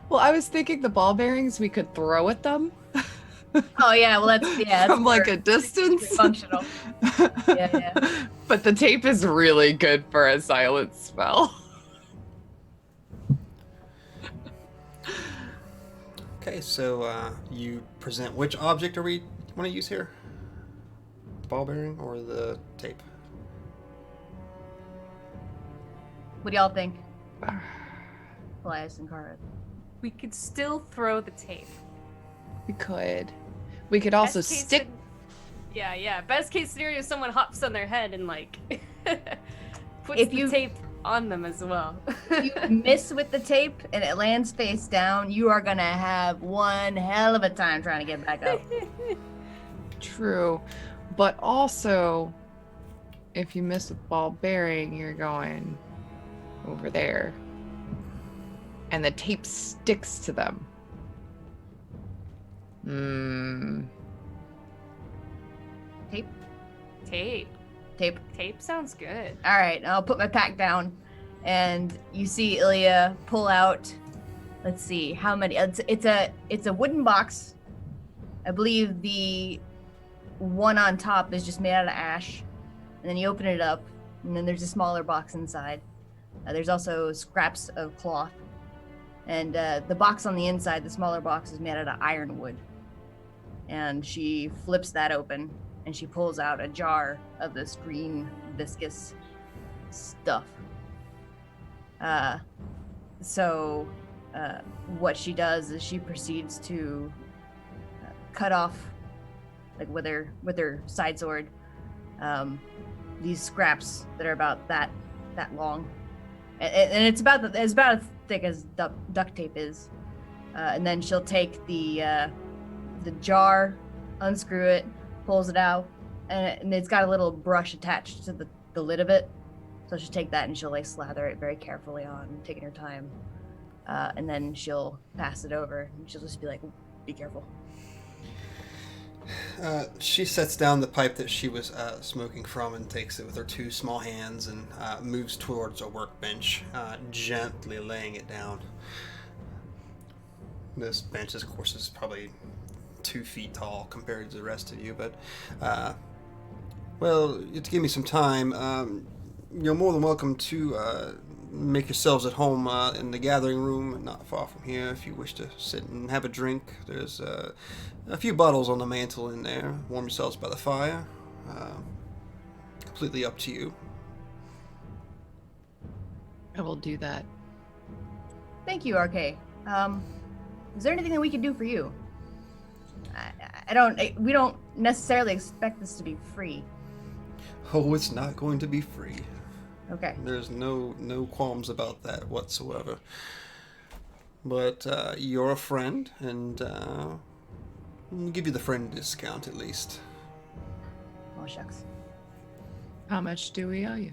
Well, I was thinking the ball bearings we could throw at them. Oh yeah, well that's From a distance. Functional. Yeah. But the tape is really good for a silent spell. Okay, so you present which object are we want to use here? The ball bearing or the tape? What do y'all think? Colias and Kahareth. We could still throw the tape. We could. We could also Best case stick. Yeah. Best case scenario, someone hops on their head and like puts If the you- tape on them as well. You miss with the tape and it lands face down, you are gonna have one hell of a time trying to get back up. True. But also, if you miss with ball bearing, you're going over there. And the tape sticks to them. Tape? Tape sounds good. All right, I'll put my pack down, and you see Ilya pull out. Let's see how many. It's a wooden box. I believe the one on top is just made out of ash, and then you open it up, and then there's a smaller box inside. There's also scraps of cloth, and the box on the inside, the smaller box, is made out of ironwood. And she flips that open, and she pulls out a jar of this green viscous stuff. What she does is she proceeds to cut off, like with her side sword, these scraps that are about that long, and it's about as thick as duct tape is. And then she'll take the jar, unscrew it, pulls it out, and it's got a little brush attached to the lid of it. So she'll take that and she'll like slather it very carefully on, taking her time. And then she'll pass it over and she'll just be like, be careful. She sets down the pipe that she was smoking from and takes it with her two small hands and moves towards a workbench, gently laying it down. This bench, of course, is probably 2 feet tall compared to the rest of you, but well, to give me some time, you're more than welcome to make yourselves at home in the gathering room, not far from here, if you wish to sit and have a drink. There's a few bottles on the mantle in there. Warm yourselves by the fire. Completely up to you. I will do that. Thank you, RK. Is there anything that we can do for you? We don't necessarily expect this to be free. Oh, it's not going to be free. Okay. There's no qualms about that whatsoever. But you're a friend, and I'll give you the friend discount at least. Oh, shucks. How much do we owe you?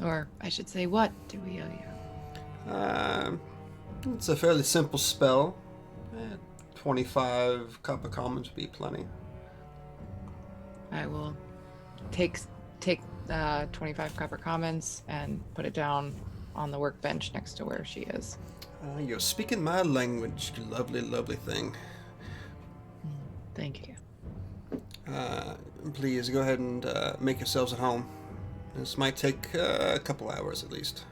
Or I should say, what do we owe you? It's a fairly simple spell. 25 copper commons would be plenty. I will take 25 copper commons and put it down on the workbench next to where she is. You're speaking my language, you lovely, lovely thing. Thank you. Please go ahead and make yourselves at home. This might take a couple hours at least.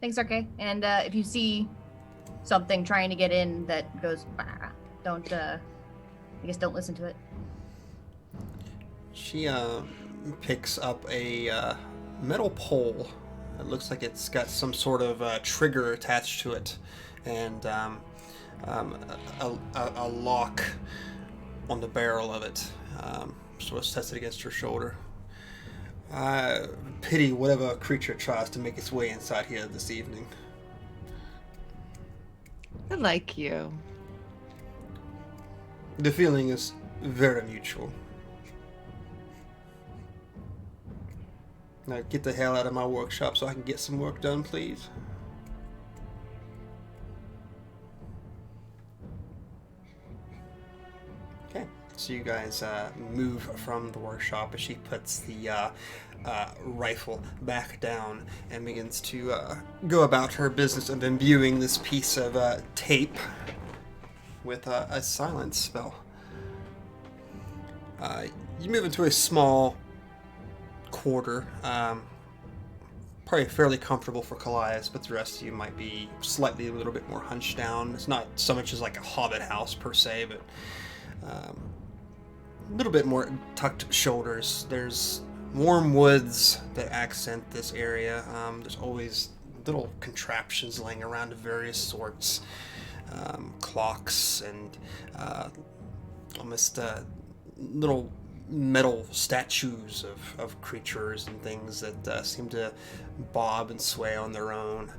Thanks, RK. And if you see something trying to get in that goes, bah, don't listen to it. She picks up a metal pole. It looks like it's got some sort of trigger attached to it, and a lock on the barrel of it. So it sets it against her shoulder. Pity whatever creature tries to make its way inside here this evening. I like you. The feeling is very mutual. Now get the hell out of my workshop so I can get some work done, please. Okay, so you guys move from the workshop as she puts the rifle back down and begins to go about her business of imbuing this piece of tape with a silence spell. You move into a small quarter, probably fairly comfortable for Colias, but the rest of you might be slightly a little bit more hunched down. It's not so much as like a hobbit house per se, but a little bit more tucked shoulders. There's warm woods that accent this area. There's always little contraptions laying around of various sorts, clocks and almost little metal statues of creatures and things that seem to bob and sway on their own.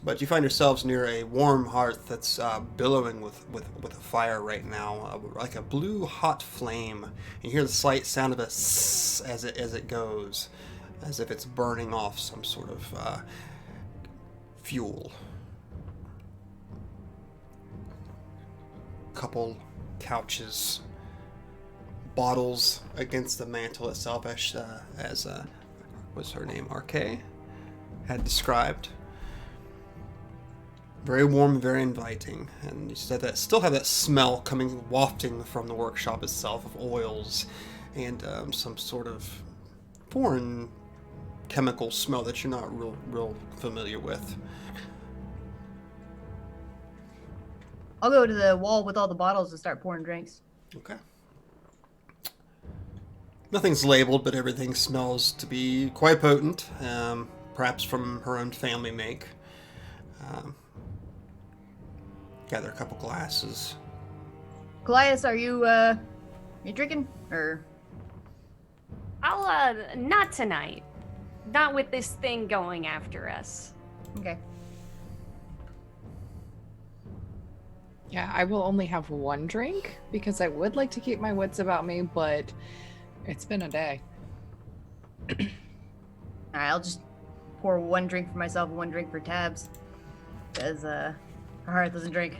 But you find yourselves near a warm hearth that's billowing with a fire right now, like a blue hot flame. And you hear the slight sound of a sss as it goes, as if it's burning off some sort of fuel. Couple couches, bottles against the mantle itself, as what's her name, RK, had described. Very warm, very inviting, and you said that still have that smell coming, wafting from the workshop itself of oils and some sort of foreign chemical smell that you're not real familiar with. I'll go to the wall with all the bottles and start pouring drinks. Okay. Nothing's labeled, but everything smells to be quite potent, perhaps from her own family make. Gather a couple glasses. Colias, are you drinking? Or I'll not tonight. Not with this thing going after us. okay. Yeah, I will only have one drink because I would like to keep my wits about me, but it's been a day. Alright, I'll just pour one drink for myself and one drink for Tabs. Because Kahareth doesn't drink.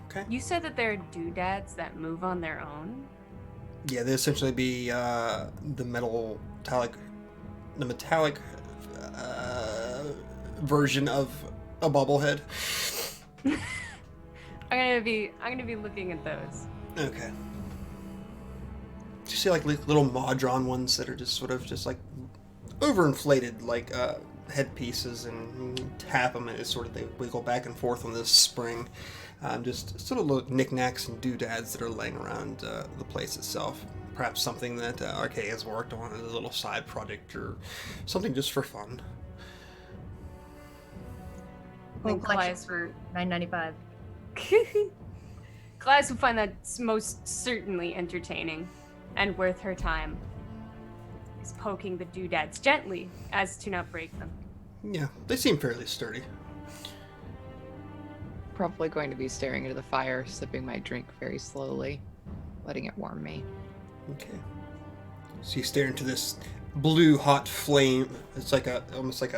Okay. You said that there are doodads that move on their own? Yeah, they essentially be the metallic version of a bobblehead. I'm gonna be looking at those. Okay. Do you see like little Modron ones that are just like overinflated, like headpieces, and you tap them and it's sort of they wiggle back and forth on this spring. Just sort of little knickknacks and doodads that are laying around the place itself. Perhaps something that RK has worked on as a little side project or something just for fun. Full collection Colias for $9.95. Colias would find that most certainly entertaining and worth her time. Is poking the doodads gently as to not break them. Yeah, they seem fairly sturdy. Probably going to be staring into the fire, sipping my drink very slowly, letting it warm me. Okay. So you stare into this blue hot flame. It's like almost like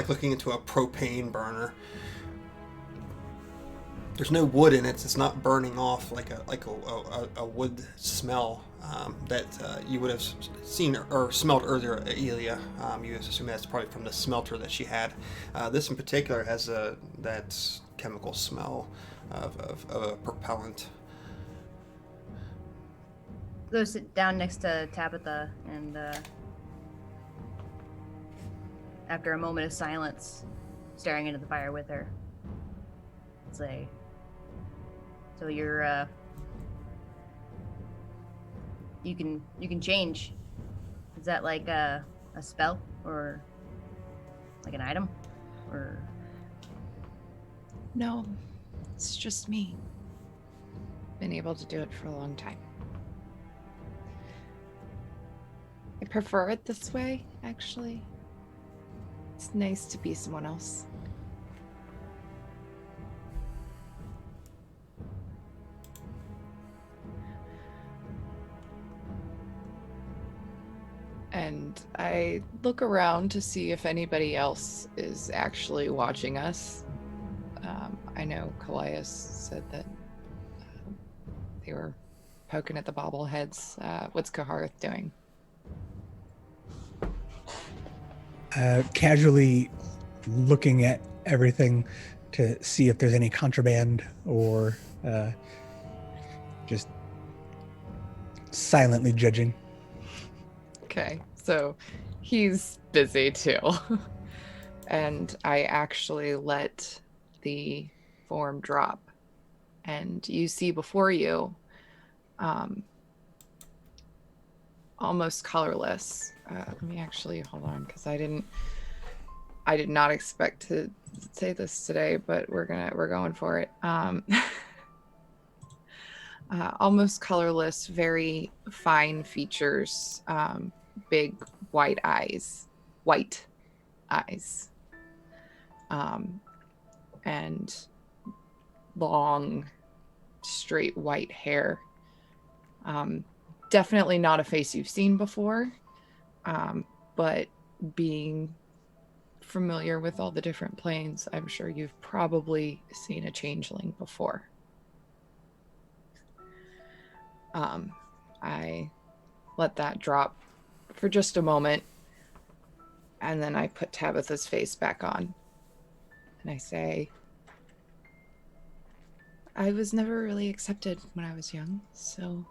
looking into a propane burner. There's no wood in it. It's not burning off like a wood smell that you would have seen or smelled earlier at Elia. You assume that's probably from the smelter that she had. This in particular has that chemical smell of a propellant. Go sit down next to Tabitha and after a moment of silence, staring into the fire with her, say, so you're you can change. Is that like a spell or like an item or? No, it's just me. Been able to do it for a long time. I prefer it this way, actually. It's nice to be someone else. And I look around to see if anybody else is actually watching us. I know Colias said that they were poking at the bobbleheads. What's Kahareth doing? Casually looking at everything to see if there's any contraband or just silently judging. Okay, so he's busy too. And I actually let the form drop. And you see before you, almost colorless. Let me actually hold on, because I did not expect to say this today, but we're going for it. almost colorless, very fine features, big white eyes, and long, straight white hair. Definitely not a face you've seen before, but being familiar with all the different planes, I'm sure you've probably seen a changeling before. I let that drop for just a moment, and then I put Tabitha's face back on, and I say, I was never really accepted when I was young, so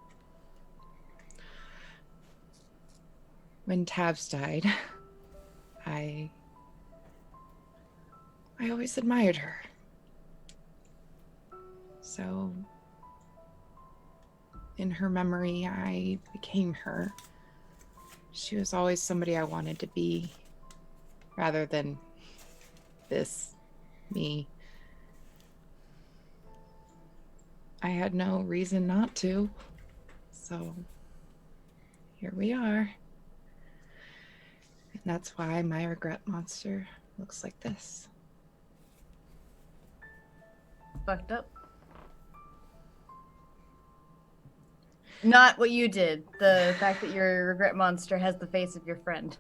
when Tabs died, I always admired her. So in her memory, I became her. She was always somebody I wanted to be, rather than this me. I had no reason not to, so here we are. And that's why my regret monster looks like this. Fucked up. Not what you did. The fact that your regret monster has the face of your friend.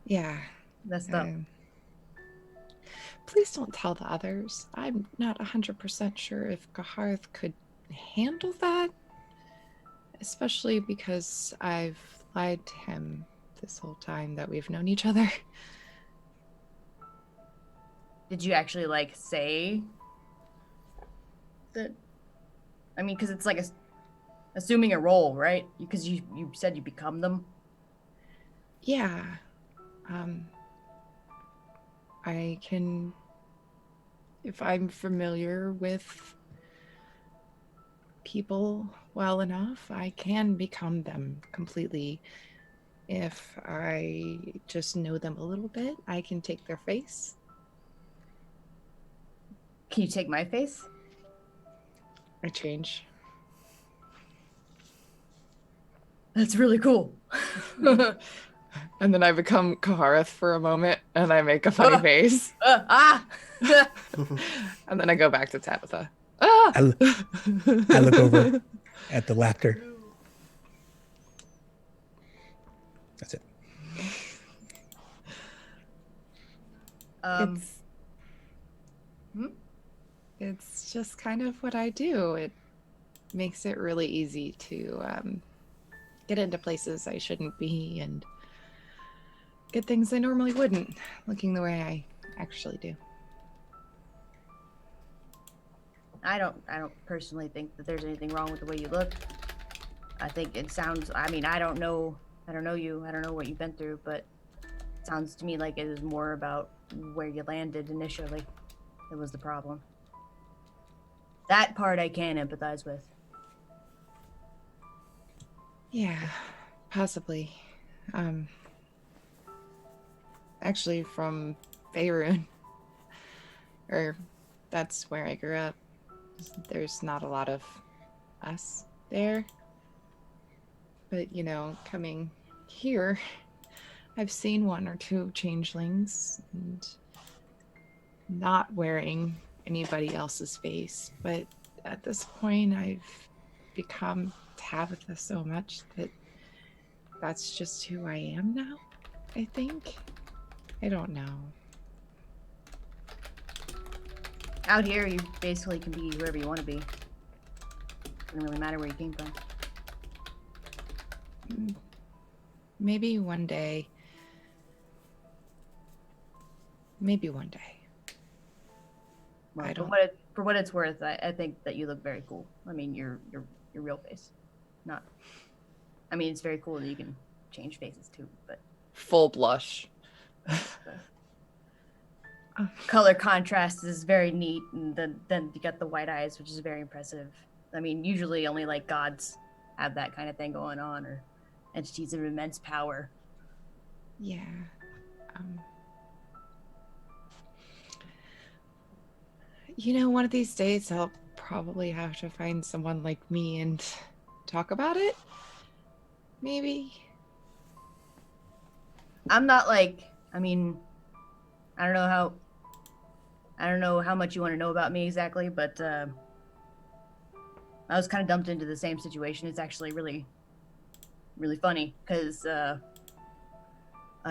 Yeah. Messed up. Please don't tell the others. I'm not 100% sure if Kahareth could handle that. Especially because I've lied to him this whole time that we've known each other. Did you actually, like, say that? I mean, because it's like assuming a role, right? Because you said you become them. Yeah. I can, if I'm familiar with people well enough, I can become them completely. If I just know them a little bit, I can take their face. Can you take my face? I change. That's really cool. And then I become Kahareth for a moment, and I make a funny face. And then I go back to Tabitha. I look over at the laughter. That's it. It's just kind of what I do. It makes it really easy to get into places I shouldn't be and get things I normally wouldn't, looking the way I actually do. I don't personally think that there's anything wrong with the way you look. I think it sounds, I mean, I don't know you, I don't know what you've been through, but it sounds to me like it is more about where you landed initially. It was the problem. That part I can empathize with. Yeah, possibly. Actually from Faerun. Or that's where I grew up. There's not a lot of us there. But, you know, coming here, I've seen one or two changelings and not wearing anybody else's face. But at this point, I've become Tabitha so much that that's just who I am now, I think. I don't know. Out here, you basically can be whoever you want to be. Doesn't really matter where you came from. Maybe one day. Maybe one day. Well, I don't. For what it's worth, I think that you look very cool. I mean, your real face, not. I mean, it's very cool that you can change faces too, but Full blush. color contrast is very neat, and then you got the white eyes, which is very impressive. I mean, usually only like gods have that kind of thing going on, or entities of immense power. Yeah. You know, one of these days I'll probably have to find someone like me and talk about it. Maybe. I'm not like, I mean, I don't know how much you want to know about me exactly, but I was kind of dumped into the same situation. It's actually really, really funny because I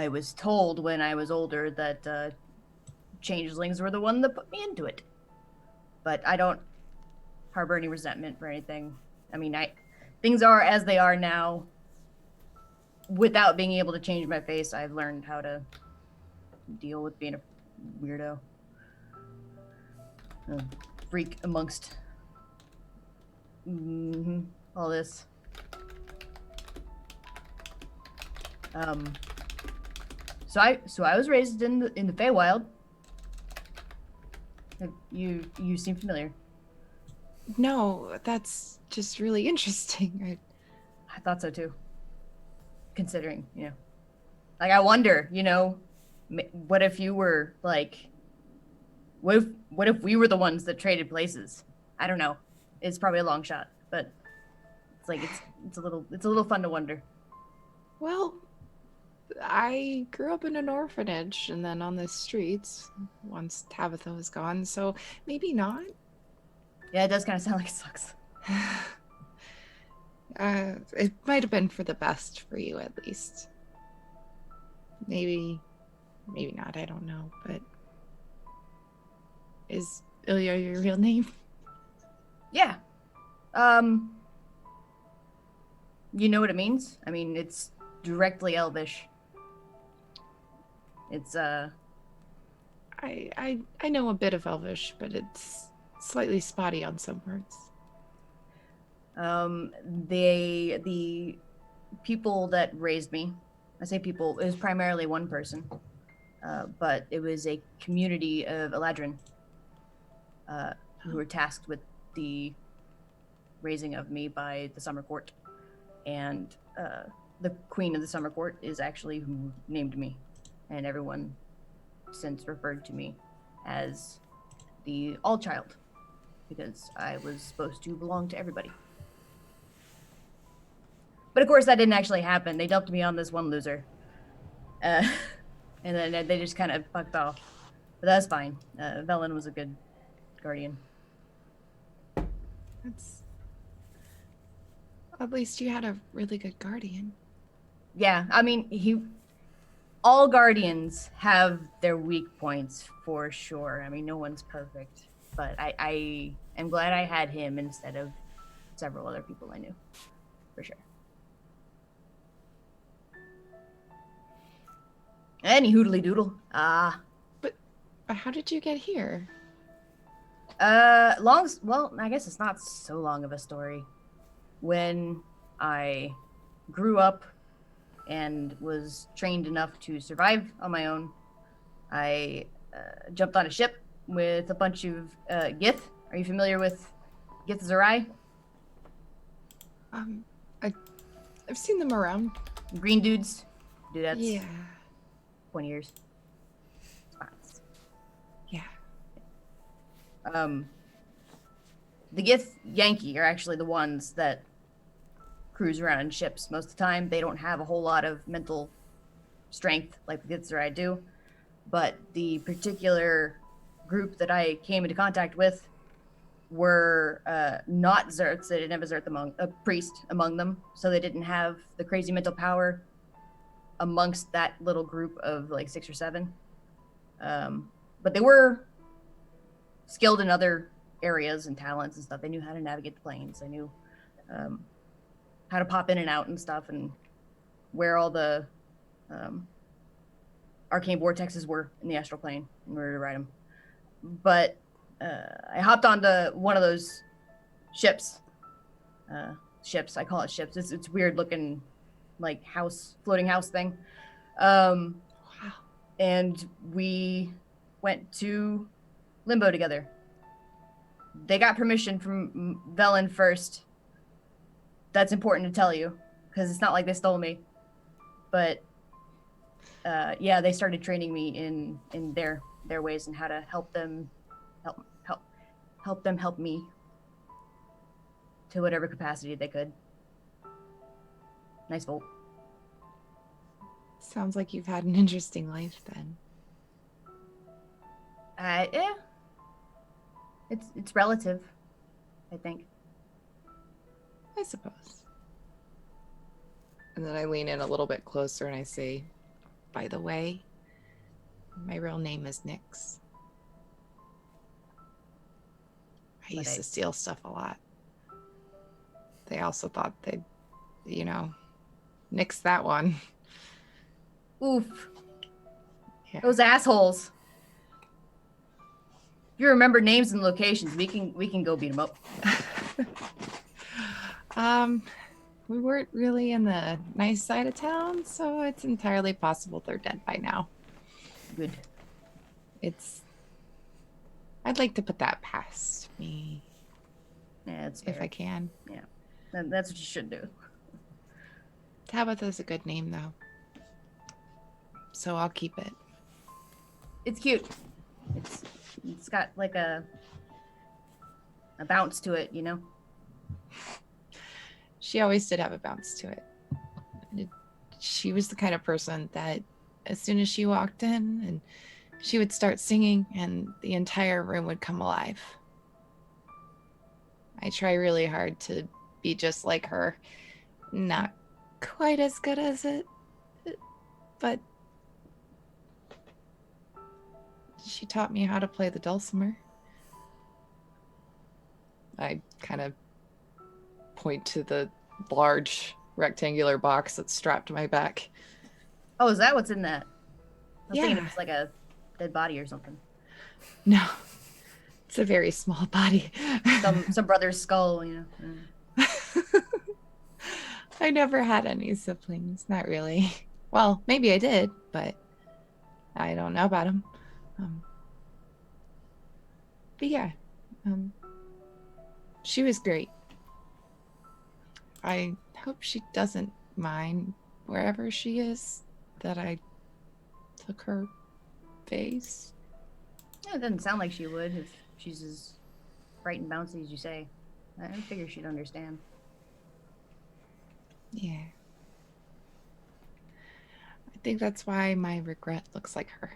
was told when I was older that changelings were the one that put me into it. But I don't harbor any resentment for anything. I mean, things are as they are now. Without being able to change my face, I've learned how to deal with being a weirdo. A freak amongst all this. So I was raised in the Feywild. You seem familiar. No, that's just really interesting. I thought so too. Considering, like I wonder, what if you were like, what if we were the ones that traded places? I don't know. It's probably a long shot, but it's like it's a little fun to wonder. Well, I grew up in an orphanage and then on the streets once Tabitha was gone, so maybe not. Yeah, it does kind of sound like it sucks. It might have been for the best for you, at least. Maybe not, I don't know, but... Is Ilya your real name? Yeah. You know what it means? I mean, it's directly Elvish. It's, I know a bit of Elvish, but it's slightly spotty on some words. The people that raised me, I say people, it was primarily one person, but it was a community of Eladrin who were tasked with the raising of me by the Summer Court. And the Queen of the Summer Court is actually who named me, and everyone since referred to me as the All-Child, because I was supposed to belong to everybody. But of course, that didn't actually happen. They dumped me on this one loser. And then they just kind of fucked off. But that's fine. Velen was a good guardian. At least you had a really good guardian. Yeah, I mean, all guardians have their weak points for sure. I mean, no one's perfect. But I am glad I had him instead of several other people I knew. For sure. Any hoodly doodle. But how did you get here? Well, I guess it's not so long of a story. When I grew up and was trained enough to survive on my own, I jumped on a ship with a bunch of Gith. Are you familiar with Gith Zerai? I've seen them around. Green dudes. Dudettes. Yeah. 20 years. Spots. Yeah. The Gith Yankee are actually the ones that cruise around in ships most of the time. They don't have a whole lot of mental strength like the Gith Zerai do, but the particular group that I came into contact with were not Zerts. They didn't have a priest among them, so they didn't have the crazy mental power amongst that little group of like 6 or 7. But they were skilled in other areas and talents and stuff. They knew how to navigate the planes. They knew how to pop in and out and stuff, and where all the arcane vortexes were in the astral plane in order to ride them. But I hopped onto one of those ships. I call it ships. It's weird looking, like floating house thing. Wow. And we went to Limbo together. They got permission from Velen first. That's important to tell you, because it's not like they stole me. But yeah, they started training me in their ways and how to help them help me. to whatever capacity they could. Nice vault. Sounds like you've had an interesting life then. Yeah. It's relative, I think. I suppose. And then I lean in a little bit closer and I say, by the way, my real name is Nyx. I used to steal stuff a lot. They also thought they'd, nix that one. Oof. Yeah. Those assholes. If you remember names and locations, we can go beat them up. We weren't really in the nice side of town, so it's entirely possible they're dead by now. Good. I'd like to put that past me. Yeah, it's if I can. Yeah, that's what you should do. Tabitha's a good name, though. So I'll keep it. It's cute. It's got like a bounce to it, you know? She always did have a bounce to it. She was the kind of person that as soon as she walked in and she would start singing and the entire room would come alive. I try really hard to be just like her. Not quite as good as it, but she taught me how to play the dulcimer. I kind of point to the large rectangular box that's strapped to my back. Oh, is that what's in that? I was thinking it Yeah. was like a dead body or something. No, it's a very small body. Some brother's skull, you know. I never had any siblings, not really. Well, maybe I did, but I don't know about them. But yeah, she was great. I hope she doesn't mind wherever she is that I took her face. Yeah, it doesn't sound like she would if she's as bright and bouncy as you say. I figure she'd understand. Yeah. I think that's why my regret looks like her.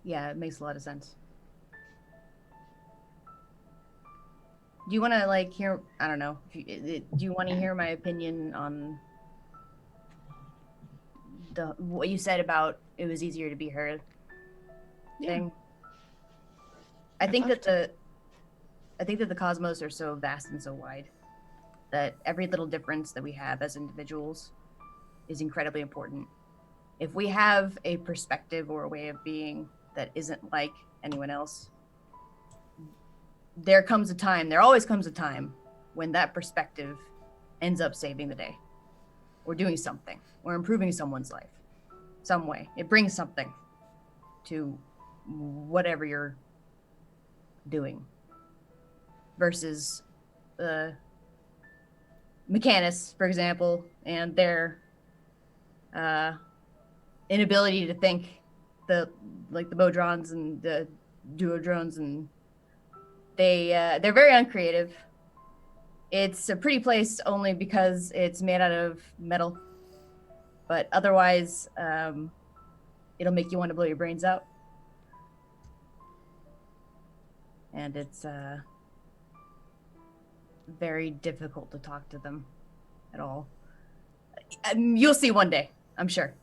Yeah, it makes a lot of sense. Do you want to like hear? I don't know. Do you want to hear my opinion on what you said about it was easier to be her thing? I think that the cosmos are so vast and so wide that every little difference that we have as individuals is incredibly important. If we have a perspective or a way of being that isn't like anyone else, there always comes a time when that perspective ends up saving the day or doing something or improving someone's life some way. It brings something to whatever you're doing versus mechanists, for example, and their inability to think, the Bodrons and the Duodrones, and they're very uncreative. It's a pretty place only because it's made out of metal, but otherwise it'll make you want to blow your brains out. And it's very difficult to talk to them at all. You'll see one day, I'm sure.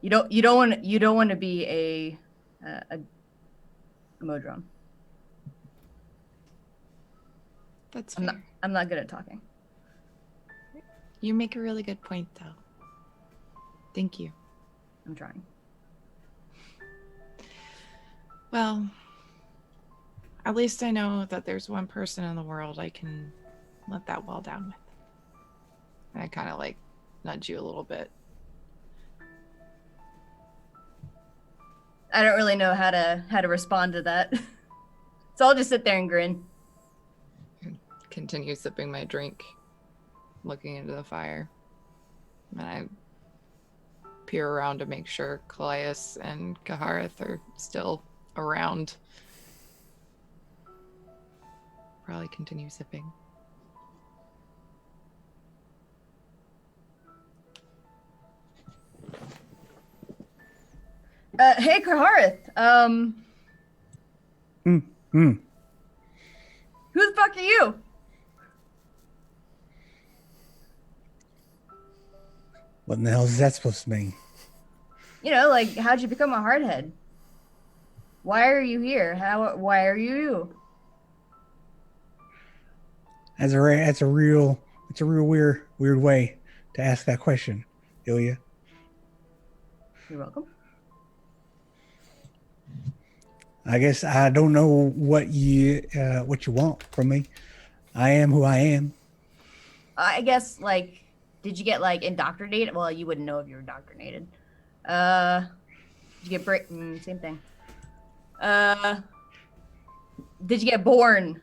You don't want to be a Modron. That's fair. I'm not good at talking. You make a really good point, though. Thank you. I'm trying. Well, at least I know that there's one person in the world I can let that wall down with. And I kind of like nudge you a little bit. I don't really know how to respond to that. So I'll just sit there and grin. Continue sipping my drink, looking into the fire. And I peer around to make sure Colias and Kahareth are still around. probably continue sipping. Hey, Kahareth. Who the fuck are you? What in the hell is that supposed to mean? You know, like, how'd you become a hardhead? Why are you here? Why are you you? That's a real weird way to ask that question, Ilya. You're welcome. I guess I don't know what you want from me. I am who I am. I guess, like, did you get, like, indoctrinated? Well, you wouldn't know if you were indoctrinated. Did you get same thing. Did you get born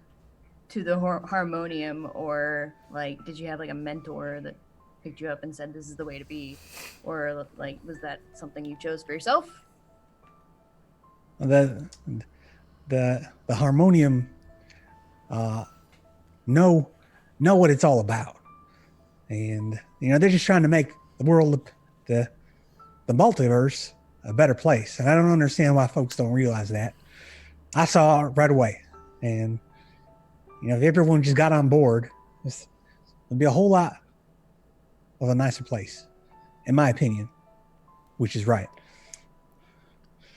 to the harmonium, or, like, did you have, like, a mentor that picked you up and said this is the way to be? Or, like, was that something you chose for yourself? The harmonium know what it's all about, and they're just trying to make the world, the multiverse, a better place. And I don't understand why folks don't realize that. I saw it right away, and if everyone just got on board, it'd be a whole lot of a nicer place, in my opinion, which is right.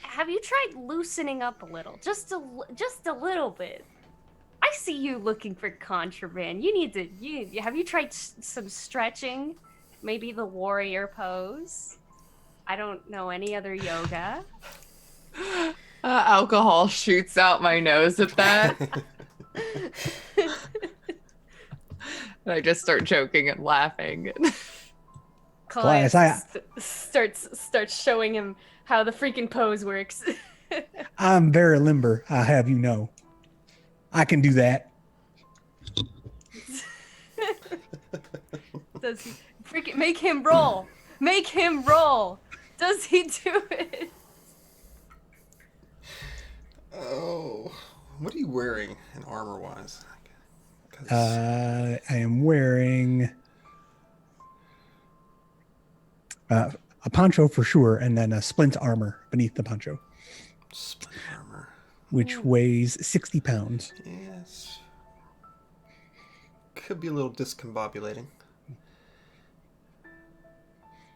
Have you tried loosening up a little? Just a little bit. I see you looking for contraband. Have you tried some stretching? Maybe the warrior pose? I don't know any other yoga. Alcohol shoots out my nose at that. And I just start joking and laughing. Colias starts showing him how the freaking pose works. I'm very limber, I have you know. I can do that. Does he freaking make him roll? Make him roll. Does he do it? Oh, what are you wearing in armor-wise? I am wearing a poncho for sure, and then a splint armor beneath the poncho. Splint armor. Which weighs 60 pounds. Yes. Could be a little discombobulating.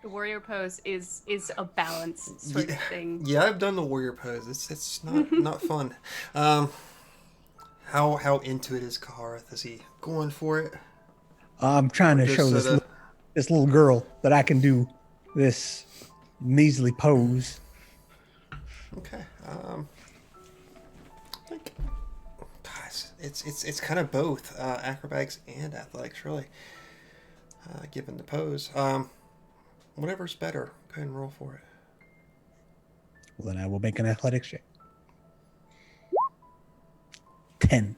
The warrior pose is a balance sort of thing. Yeah, I've done the warrior pose. It's not fun. How into it is Kahareth? Is he going for it? I'm trying to show this little girl that I can do this measly pose. Okay. I think, guys, it's kind of both acrobatics and athletics, really. Given the pose, whatever's better, go ahead and roll for it. Well, then I will make an athletics check. 10.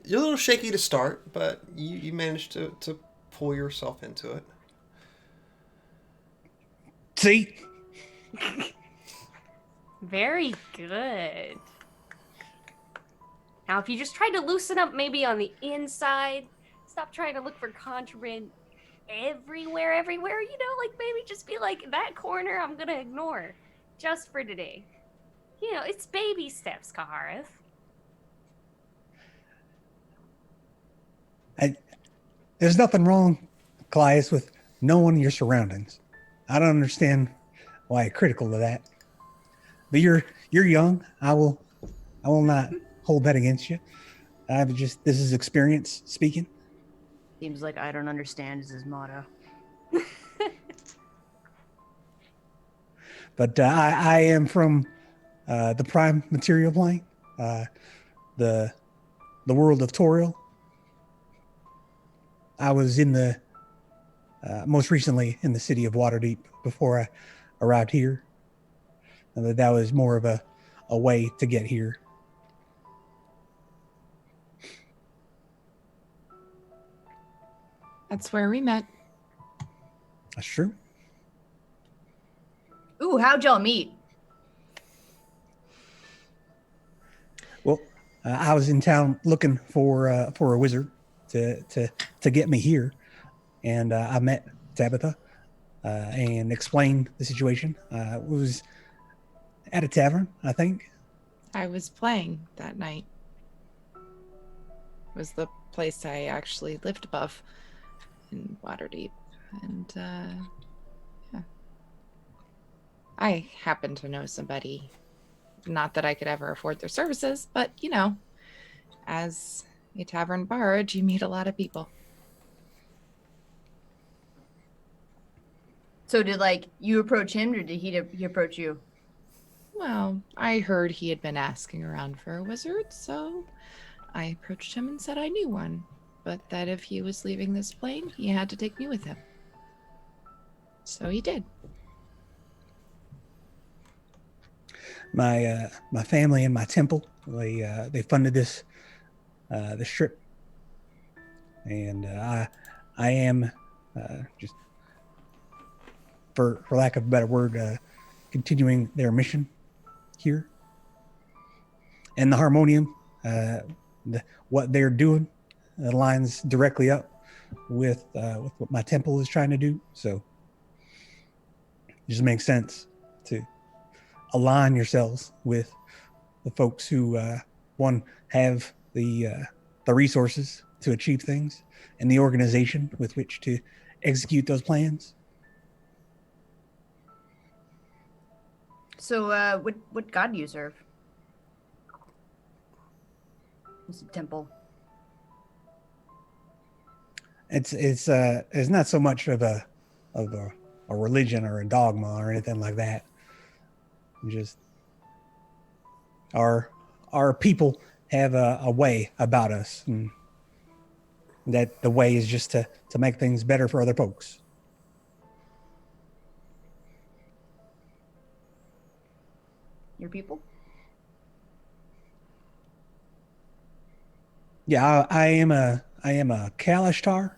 You're a little shaky to start, but you managed to pull yourself into it. See? Very good. Now, if you just try to loosen up maybe on the inside, stop trying to look for contraband everywhere, like maybe just be like, that corner I'm gonna ignore just for today. It's baby steps, Kahareth. There's nothing wrong, Colias, with knowing your surroundings. I don't understand why you're critical of that. But you're young. I will not hold that against you. This is experience speaking. Seems like I don't understand is his motto. But I am from the prime material plane, the world of Toriel. I was in the most recently in the city of Waterdeep before I arrived here. And that was more of a way to get here. That's where we met. That's true. Ooh, how'd y'all meet? Well, I was in town looking for a wizard to get me here, and I met Tabitha and explained the situation. It was at a tavern, I think. I was playing that night. It was the place I actually lived above in Waterdeep. And, yeah. I happen to know somebody. Not that I could ever afford their services, but, you know, as a tavern bard, you meet a lot of people. So did like you approach him, or did he approach you? Well, I heard he had been asking around for a wizard, so I approached him and said I knew one, but that if he was leaving this plane, he had to take me with him. So he did. My family and my temple, they funded this trip, and I am just for lack of a better word, continuing their mission here. And the harmonium, what they're doing aligns directly up with what my temple is trying to do. So it just makes sense to align yourselves with the folks who one have the resources to achieve things and the organization with which to execute those plans. So, what god do you serve? It's a temple. It's not so much of a religion or a dogma or anything like that. Just our people have a way about us, and that the way is just to make things better for other folks. Your people? Yeah, I am a Kalishtar.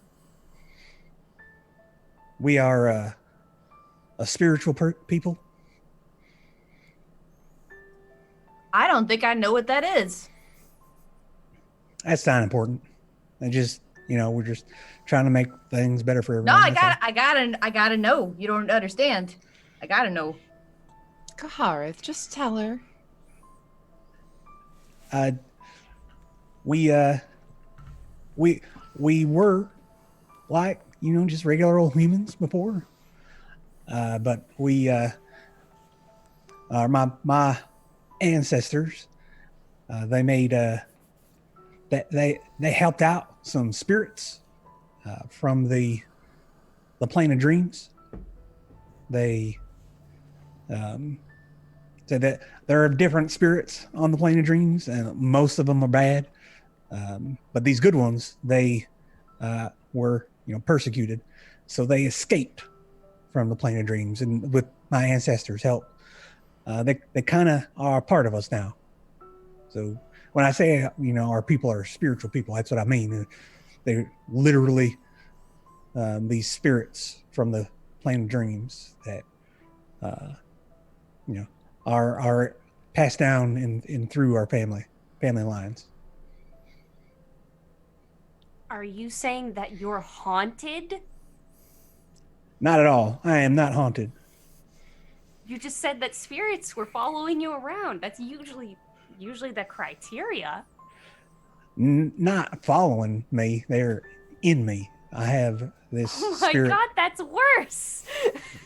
We are a spiritual people. I don't think I know what that is. That's not important. I just, we're just trying to make things better for No, everyone. I gotta know. You don't understand. I gotta know. Kahareth, just tell her. We were like, just regular old humans before. But we, my ancestors, they made, that they helped out some spirits, from the plane of dreams. They, said that there are different spirits on the plane of dreams, and most of them are bad. But these good ones, they were, persecuted. So they escaped from the plane of dreams. And with my ancestors' help, they kind of are a part of us now. So when I say, our people are spiritual people, that's what I mean. They're literally these spirits from the plane of dreams that, are passed down in through our family lines. Are you saying that you're haunted? Not at all. I am not haunted. You just said that spirits were following you around. That's usually the criteria. Not following me. They're in me. I have this spirit. Oh my god, that's worse.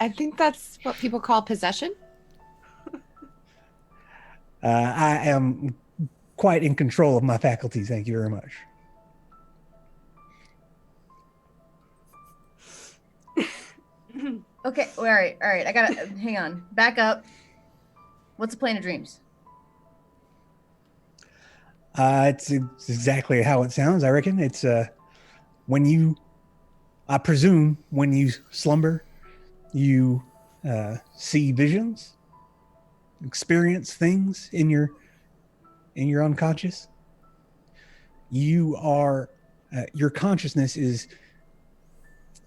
I think that's what people call possession. I am quite in control of my faculties. Thank you very much. Okay, all right. I gotta hang on. Back up. What's a plane of dreams? It's exactly how it sounds. I reckon it's I presume when you slumber, you see visions, experience things in your unconscious. You are your consciousness is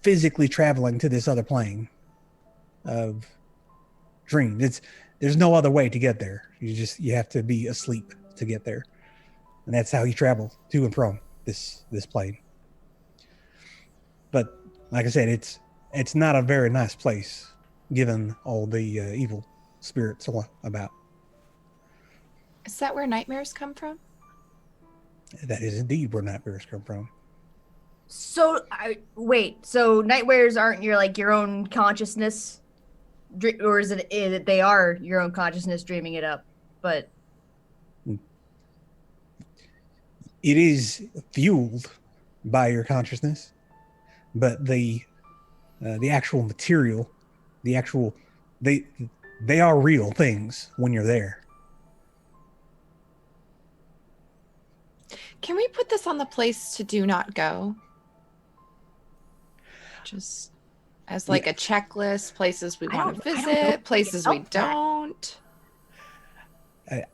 physically traveling to this other plane of dreams. There's no other way to get there. You have to be asleep to get there. and that's how he traveled to and from this plane. But like I said, it's not a very nice place, given all the evil spirits about. Is that where nightmares come from? That is indeed where nightmares come from. So, wait. So nightmares aren't your own consciousness, or is it they are your own consciousness dreaming it up? But it is fueled by your consciousness, but the actual material, they are real things when you're there. Can we put this on the place to do not go? Just as like a checklist, places we want to visit, places we don't.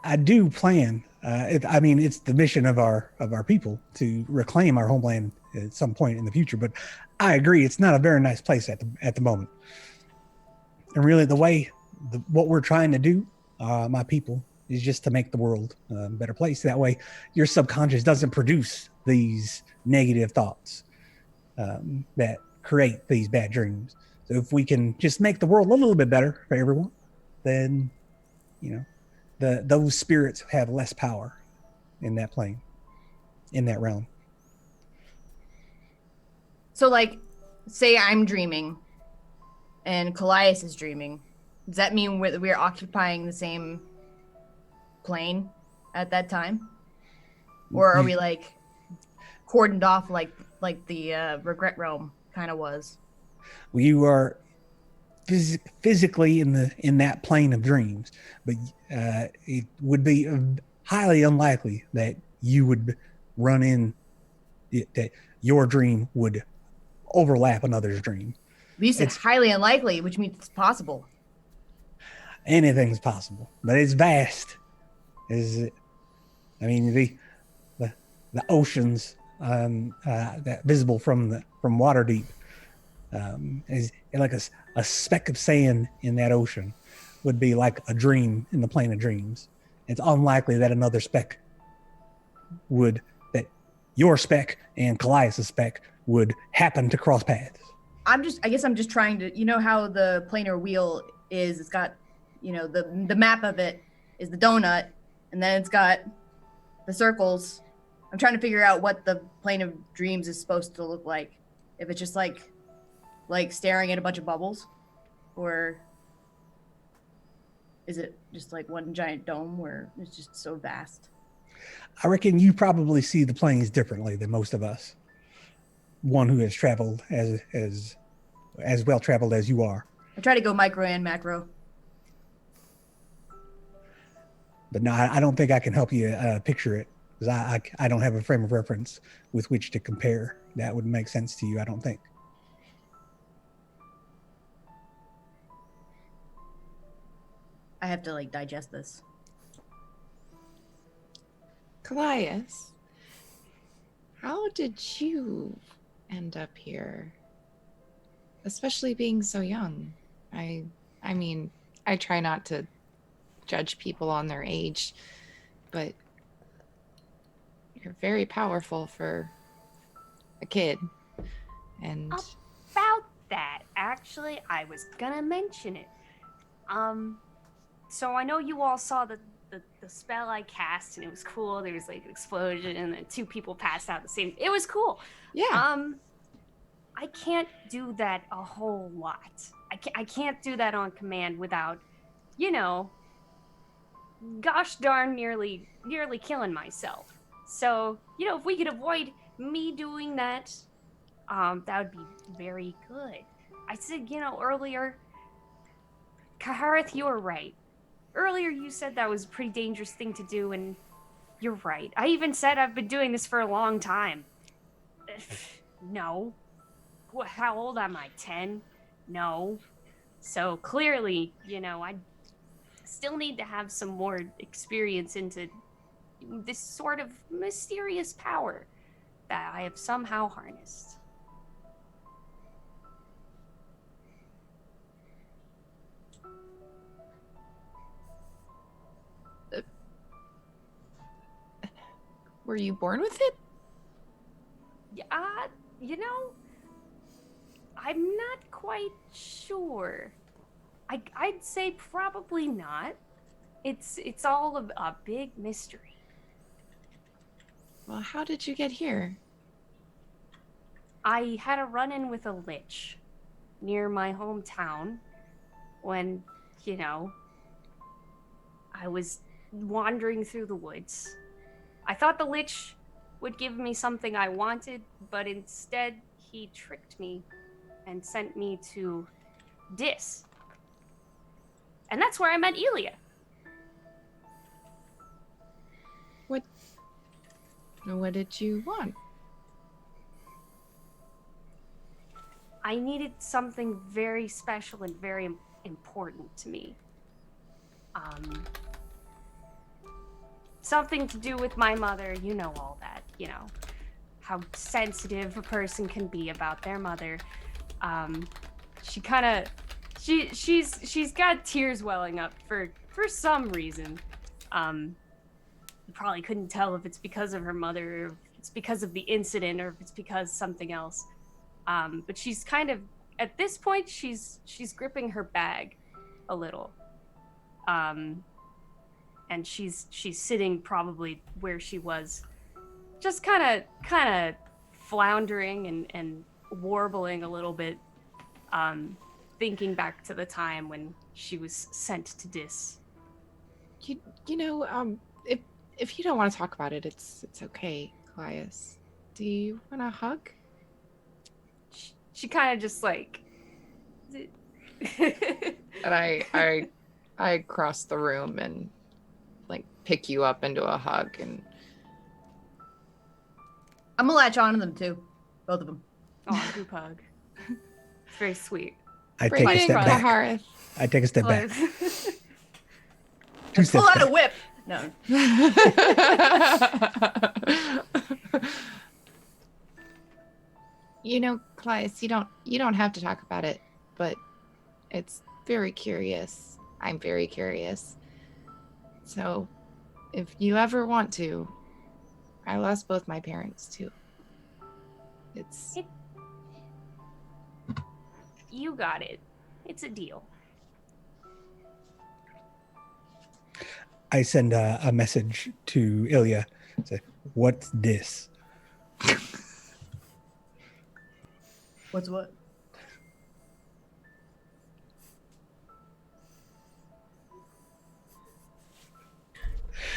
I do plan. It's the mission of our people to reclaim our homeland at some point in the future. But I agree, it's not a very nice place at the moment. And really, what we're trying to do, my people, is just to make the world a better place. That way, your subconscious doesn't produce these negative thoughts that create these bad dreams. So if we can just make the world a little bit better for everyone, then those spirits have less power in that plane, in that realm. So, like, say I'm dreaming and Colias is dreaming. Does that mean we're occupying the same plane at that time? Or are we, like, cordoned off like the Regret Realm kind of was? Well, you are physically in that plane of dreams, but it would be highly unlikely that you would run in that your dream would overlap another's dream. But you said it's highly unlikely, which means it's possible. Anything's possible, but it's vast. The oceans that visible from Waterdeep is like a speck of sand in that ocean would be like a dream in the plane of dreams. It's unlikely that another speck that your speck and Colias' speck would happen to cross paths. I guess I'm just trying to, how the planar wheel is, it's got, the map of it is the donut, and then it's got the circles. I'm trying to figure out what the plane of dreams is supposed to look like. If it's just like staring at a bunch of bubbles, or is it just like one giant dome where it's just so vast? I reckon you probably see the planes differently than most of us. One who has traveled as well traveled as you are. I try to go micro and macro. But no, I don't think I can help you picture it, because I don't have a frame of reference with which to compare. That would make sense to you, I don't think. I have to digest this. Colias, how did you end up here? Especially being so young. I mean, I try not to judge people on their age, but you're very powerful for a kid. And about that, actually, I was gonna mention it. So I know you all saw the spell I cast, and it was cool. There was like an explosion, and then 2 people passed out the same. It was cool. yeah. I can't do that a whole lot. I can't do that on command without, gosh darn nearly killing myself. So, if we could avoid me doing that, that would be very good. I said, earlier, Kahareth, you were right. Earlier you said that was a pretty dangerous thing to do, and you're right. I even said I've been doing this for a long time. No. How old am I? 10? No. So clearly, I still need to have some more experience into this sort of mysterious power that I have somehow harnessed. Were you born with it? You know, I'm not quite sure. I'd say probably not. It's all a big mystery. Well, how did you get here? I had a run-in with a lich near my hometown when, you know, I was wandering through the woods. I thought the lich would give me something I wanted, but instead he tricked me and sent me to Dis. And that's where I met Elia. What did you want? I needed something very special and very important to me. Something to do with my mother, you know all that, you know. How sensitive a person can be about their mother. She's got tears welling up for some reason. You probably couldn't tell if it's because of her mother, or if it's because of the incident, or if it's because something else. But she's kind of, at this point, she's gripping her bag a little. And she's sitting probably where she was, just kind of floundering and warbling a little bit, thinking back to the time when she was sent to Dis. You know, if you don't want to talk about it, it's okay, Colias. Do you want a hug? She kind of just like... And I cross the room and like pick you up into a hug, and I'm gonna latch on to them too, both of them. Oh, group hug. It's very sweet. I take a step back. Kahareth. I take a step back. Pull out a whip. No. You know, Colias, you don't have to talk about it, but it's very curious. I'm very curious. So, if you ever want to, I lost both my parents too. You got it. It's a deal. I send a message to Ilya. Say, what's this? What's what?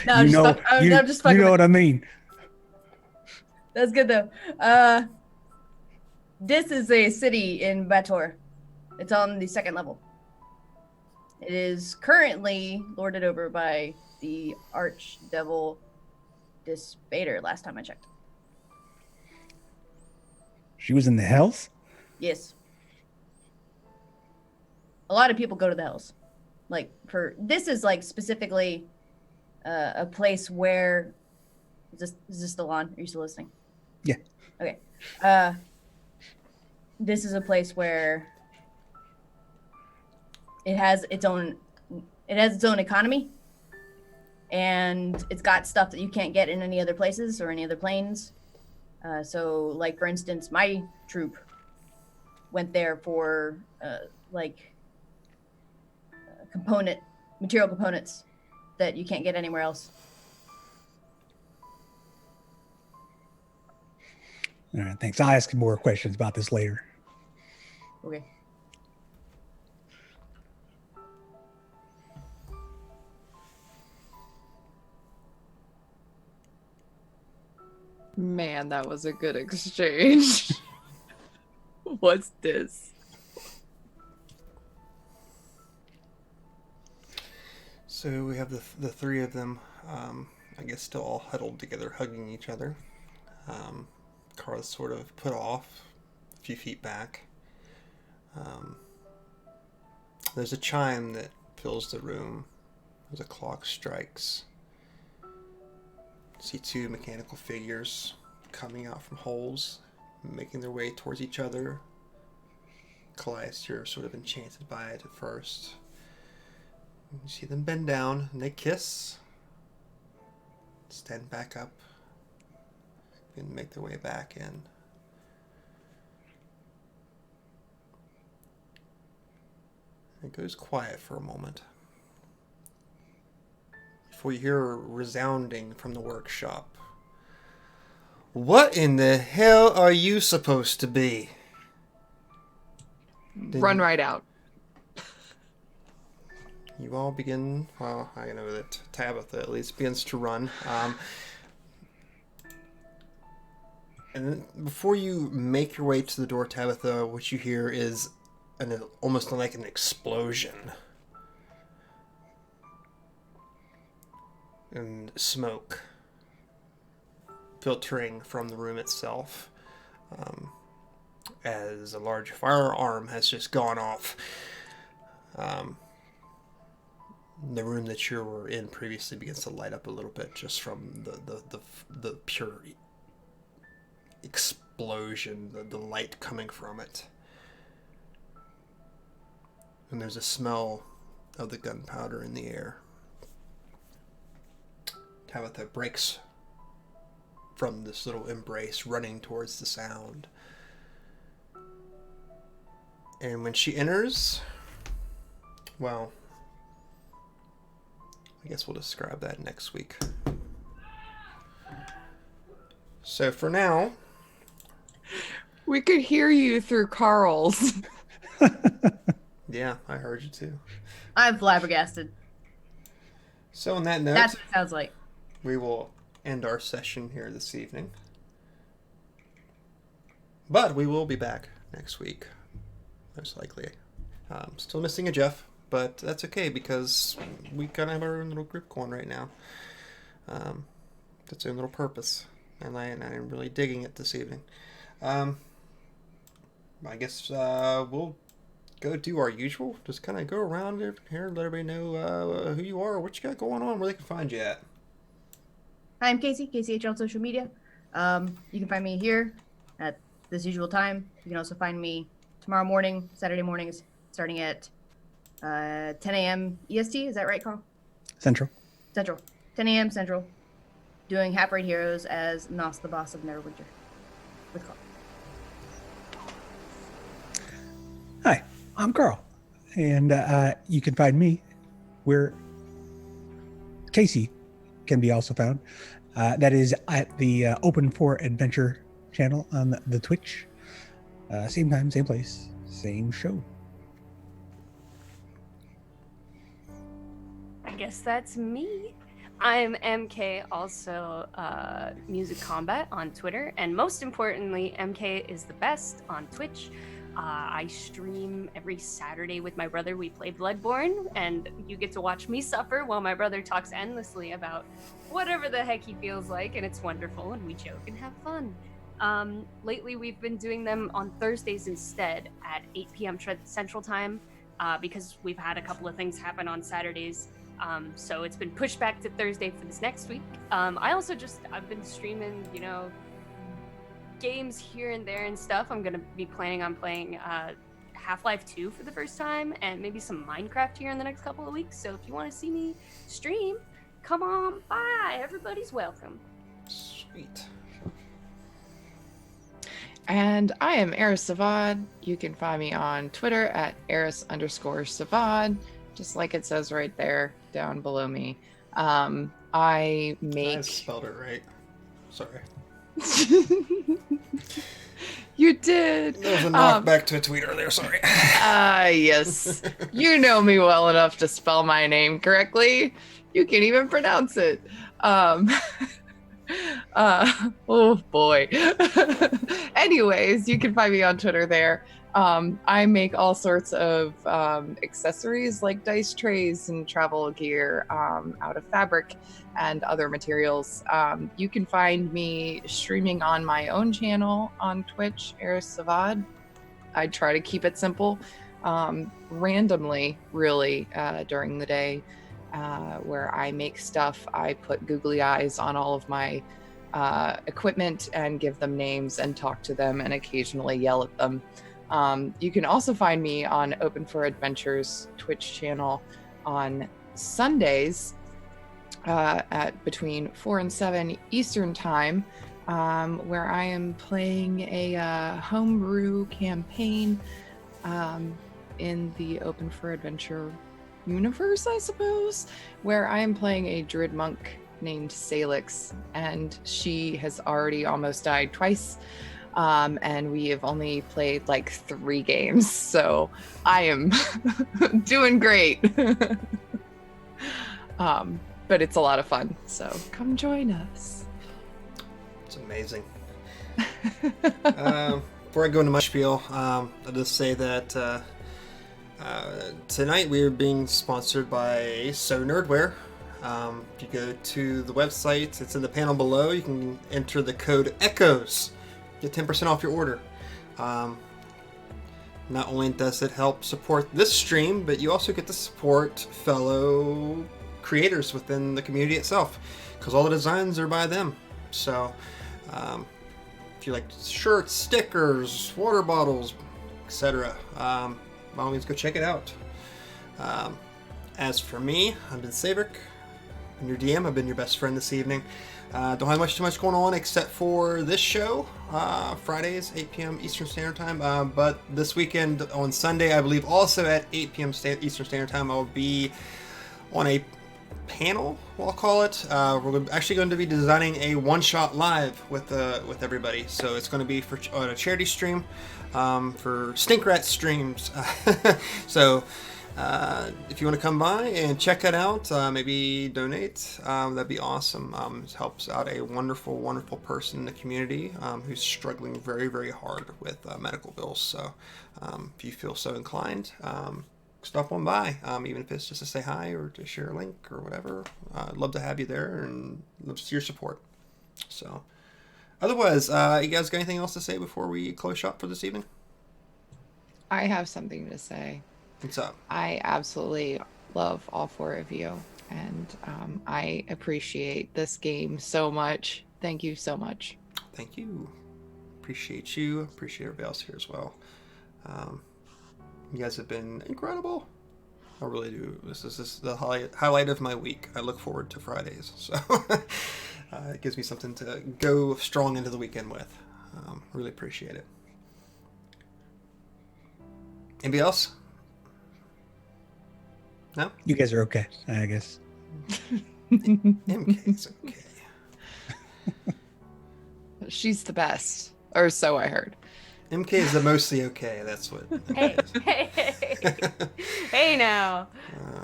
No, I'm just fucking. You know what I mean. That's good though. This is a city in Bator. It's on the 2nd level. It is currently lorded over by the Archdevil Dispater, last time I checked. She was in the Hells? Yes. A lot of people go to the Hells. Like, this is like specifically a place where... Is this still on? Are you still listening? Yeah. Okay. This is a place where it has its own economy, and it's got stuff that you can't get in any other places or any other planes. So, like, for instance, my troop went there for material components that you can't get anywhere else. All right, thanks. I'll ask more questions about this later. Okay. Man, that was a good exchange. What's this? So we have the three of them, I guess, still all huddled together, hugging each other. Karl's sort of put off a few feet back. There's a chime that fills the room as a clock strikes. See two mechanical figures coming out from holes, making their way towards each other. Colias, you're sort of enchanted by it at first. You see them bend down and they kiss, stand back up, and make their way back in. It goes quiet for a moment before you hear resounding from the workshop. What in the hell are you supposed to be? Run right out. You all begin, well, I know that Tabitha at least begins to run. And then before you make your way to the door, Tabitha, what you hear is almost like an explosion. And smoke filtering from the room itself, as a large firearm has just gone off. The room that you were in previously begins to light up a little bit just from the pure explosion, the light coming from it. And there's a smell of the gunpowder in the air. Tabitha breaks from this little embrace, running towards the sound. And when she enters, well, I guess we'll describe that next week. So for now, We could hear you through Karl's. yeah, I heard you too. I'm flabbergasted. So on that note, That's what it sounds like. we will end our session here this evening. But we will be back next week, most likely. Still missing a Jeff, but that's okay because we kind of have our own little group going right now. That's our own little purpose, and I'm really digging it this evening. I guess we'll go do our usual. Just kind of go around here, let everybody know who you are, what you got going on, where they can find you at. Hi, I'm Casey H on social media. You can find me here at this usual time. You can also find me tomorrow morning, Saturday mornings, starting at 10 a.m. EST. Is that right, Karl? Central. 10 a.m. Central. Doing Half Rate Heroes as Nos, the boss of Neverwinter. With Karl. Hi, I'm Karl, and you can find me where Casey can be also found. That is at the Open for Adventure channel on the Twitch. Same time, same place, same show. I guess that's me. I'm MK, also Music Combat on Twitter, and most importantly, MK is the best on Twitch. I stream every Saturday with my brother. We play Bloodborne, and you get to watch me suffer while my brother talks endlessly about whatever the heck he feels like, and it's wonderful, and we joke and have fun. Lately, we've been doing them on Thursdays instead at 8 p.m. Central Time, because we've had a couple of things happen on Saturdays. So it's been pushed back to Thursday for this next week. I've been streaming, games here and there and stuff. I'm gonna be planning on playing Half-Life 2 for the first time, and maybe some Minecraft here in the next couple of weeks. So if you want to see me stream, come on by. Everybody's welcome. Sweet. And I am Aras Savad. You can find me on Twitter at Aras_Savad, just like it says right there down below me. I make... I spelled it right. Sorry. You did. There was a knockback to a tweet earlier, sorry. Yes. You know me well enough to spell my name correctly. You can't even pronounce it. Oh boy. Anyways, you can find me on Twitter there. I make all sorts of accessories like dice trays and travel gear out of fabric and other materials. You can find me streaming on my own channel on Twitch, Aras Savad. I try to keep it simple, randomly, really, during the day, where I make stuff. I put googly eyes on all of my equipment and give them names and talk to them and occasionally yell at them. You can also find me on Open for Adventure's Twitch channel on Sundays at between 4 and 7 Eastern time. where I am playing a homebrew campaign in the Open for Adventure universe, I suppose, where I am playing a druid monk named Salix, and she has already almost died twice. And we have only played like 3 games, so I am doing great. But it's a lot of fun, so come join us. It's amazing. Before I go into my spiel, I'll just say that tonight we are being sponsored by So Nerdware. If you go to the website, it's in the panel below. You can enter the code ECHOES. Get 10% off your order. Not only does it help support this stream, but you also get to support fellow creators within the community itself, because all the designs are by them. So if you like shirts, stickers, water bottles, etc., by all means go check it out. As for me, I've been Saevrick. I'm your DM. I've been your best friend this evening. Don't have too much going on except for this show, Fridays, 8 p.m. Eastern Standard Time. But this weekend on Sunday, I believe also at 8 p.m. Eastern Standard Time, I'll be on a panel, I'll call it. We're actually going to be designing a one-shot live with everybody. So it's going to be on a charity stream for Stinkrat Streams. So if you want to come by and check it out, maybe donate, that'd be awesome. It helps out a wonderful, wonderful person in the community who's struggling very, very hard with medical bills. So if you feel so inclined, stop on by, even if it's just to say hi or to share a link or whatever. I'd love to have you there and love to see your support. So otherwise, you guys got anything else to say before we close shop for this evening? I have something to say. What's up? I absolutely love all 4 of you, and I appreciate this game so much. Thank you so much. Thank you. Appreciate you. Appreciate everybody else here as well. You guys have been incredible. I really do. This is the highlight of my week. I look forward to Fridays, so it gives me something to go strong into the weekend with. Really appreciate it. Anybody else? No? You guys are okay, I guess. MK's okay. She's the best, or so I heard. MK is the mostly okay. That's what. Hey, hey now.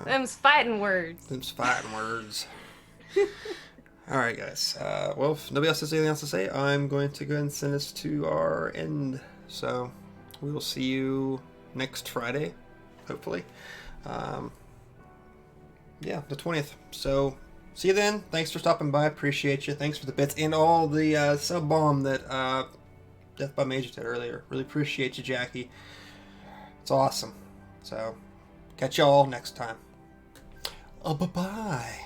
Them's fighting words. Them's fighting words. All right, guys. Well, if nobody else has anything else to say, I'm going to go ahead and send this to our end. So we will see you next Friday, hopefully. Yeah, the 20th. So see you then. Thanks for stopping by. Appreciate you. Thanks for the bits and all the sub bomb that Death by Major did earlier. Really appreciate you, Jackie. It's awesome. So catch y'all next time. Oh, bye-bye.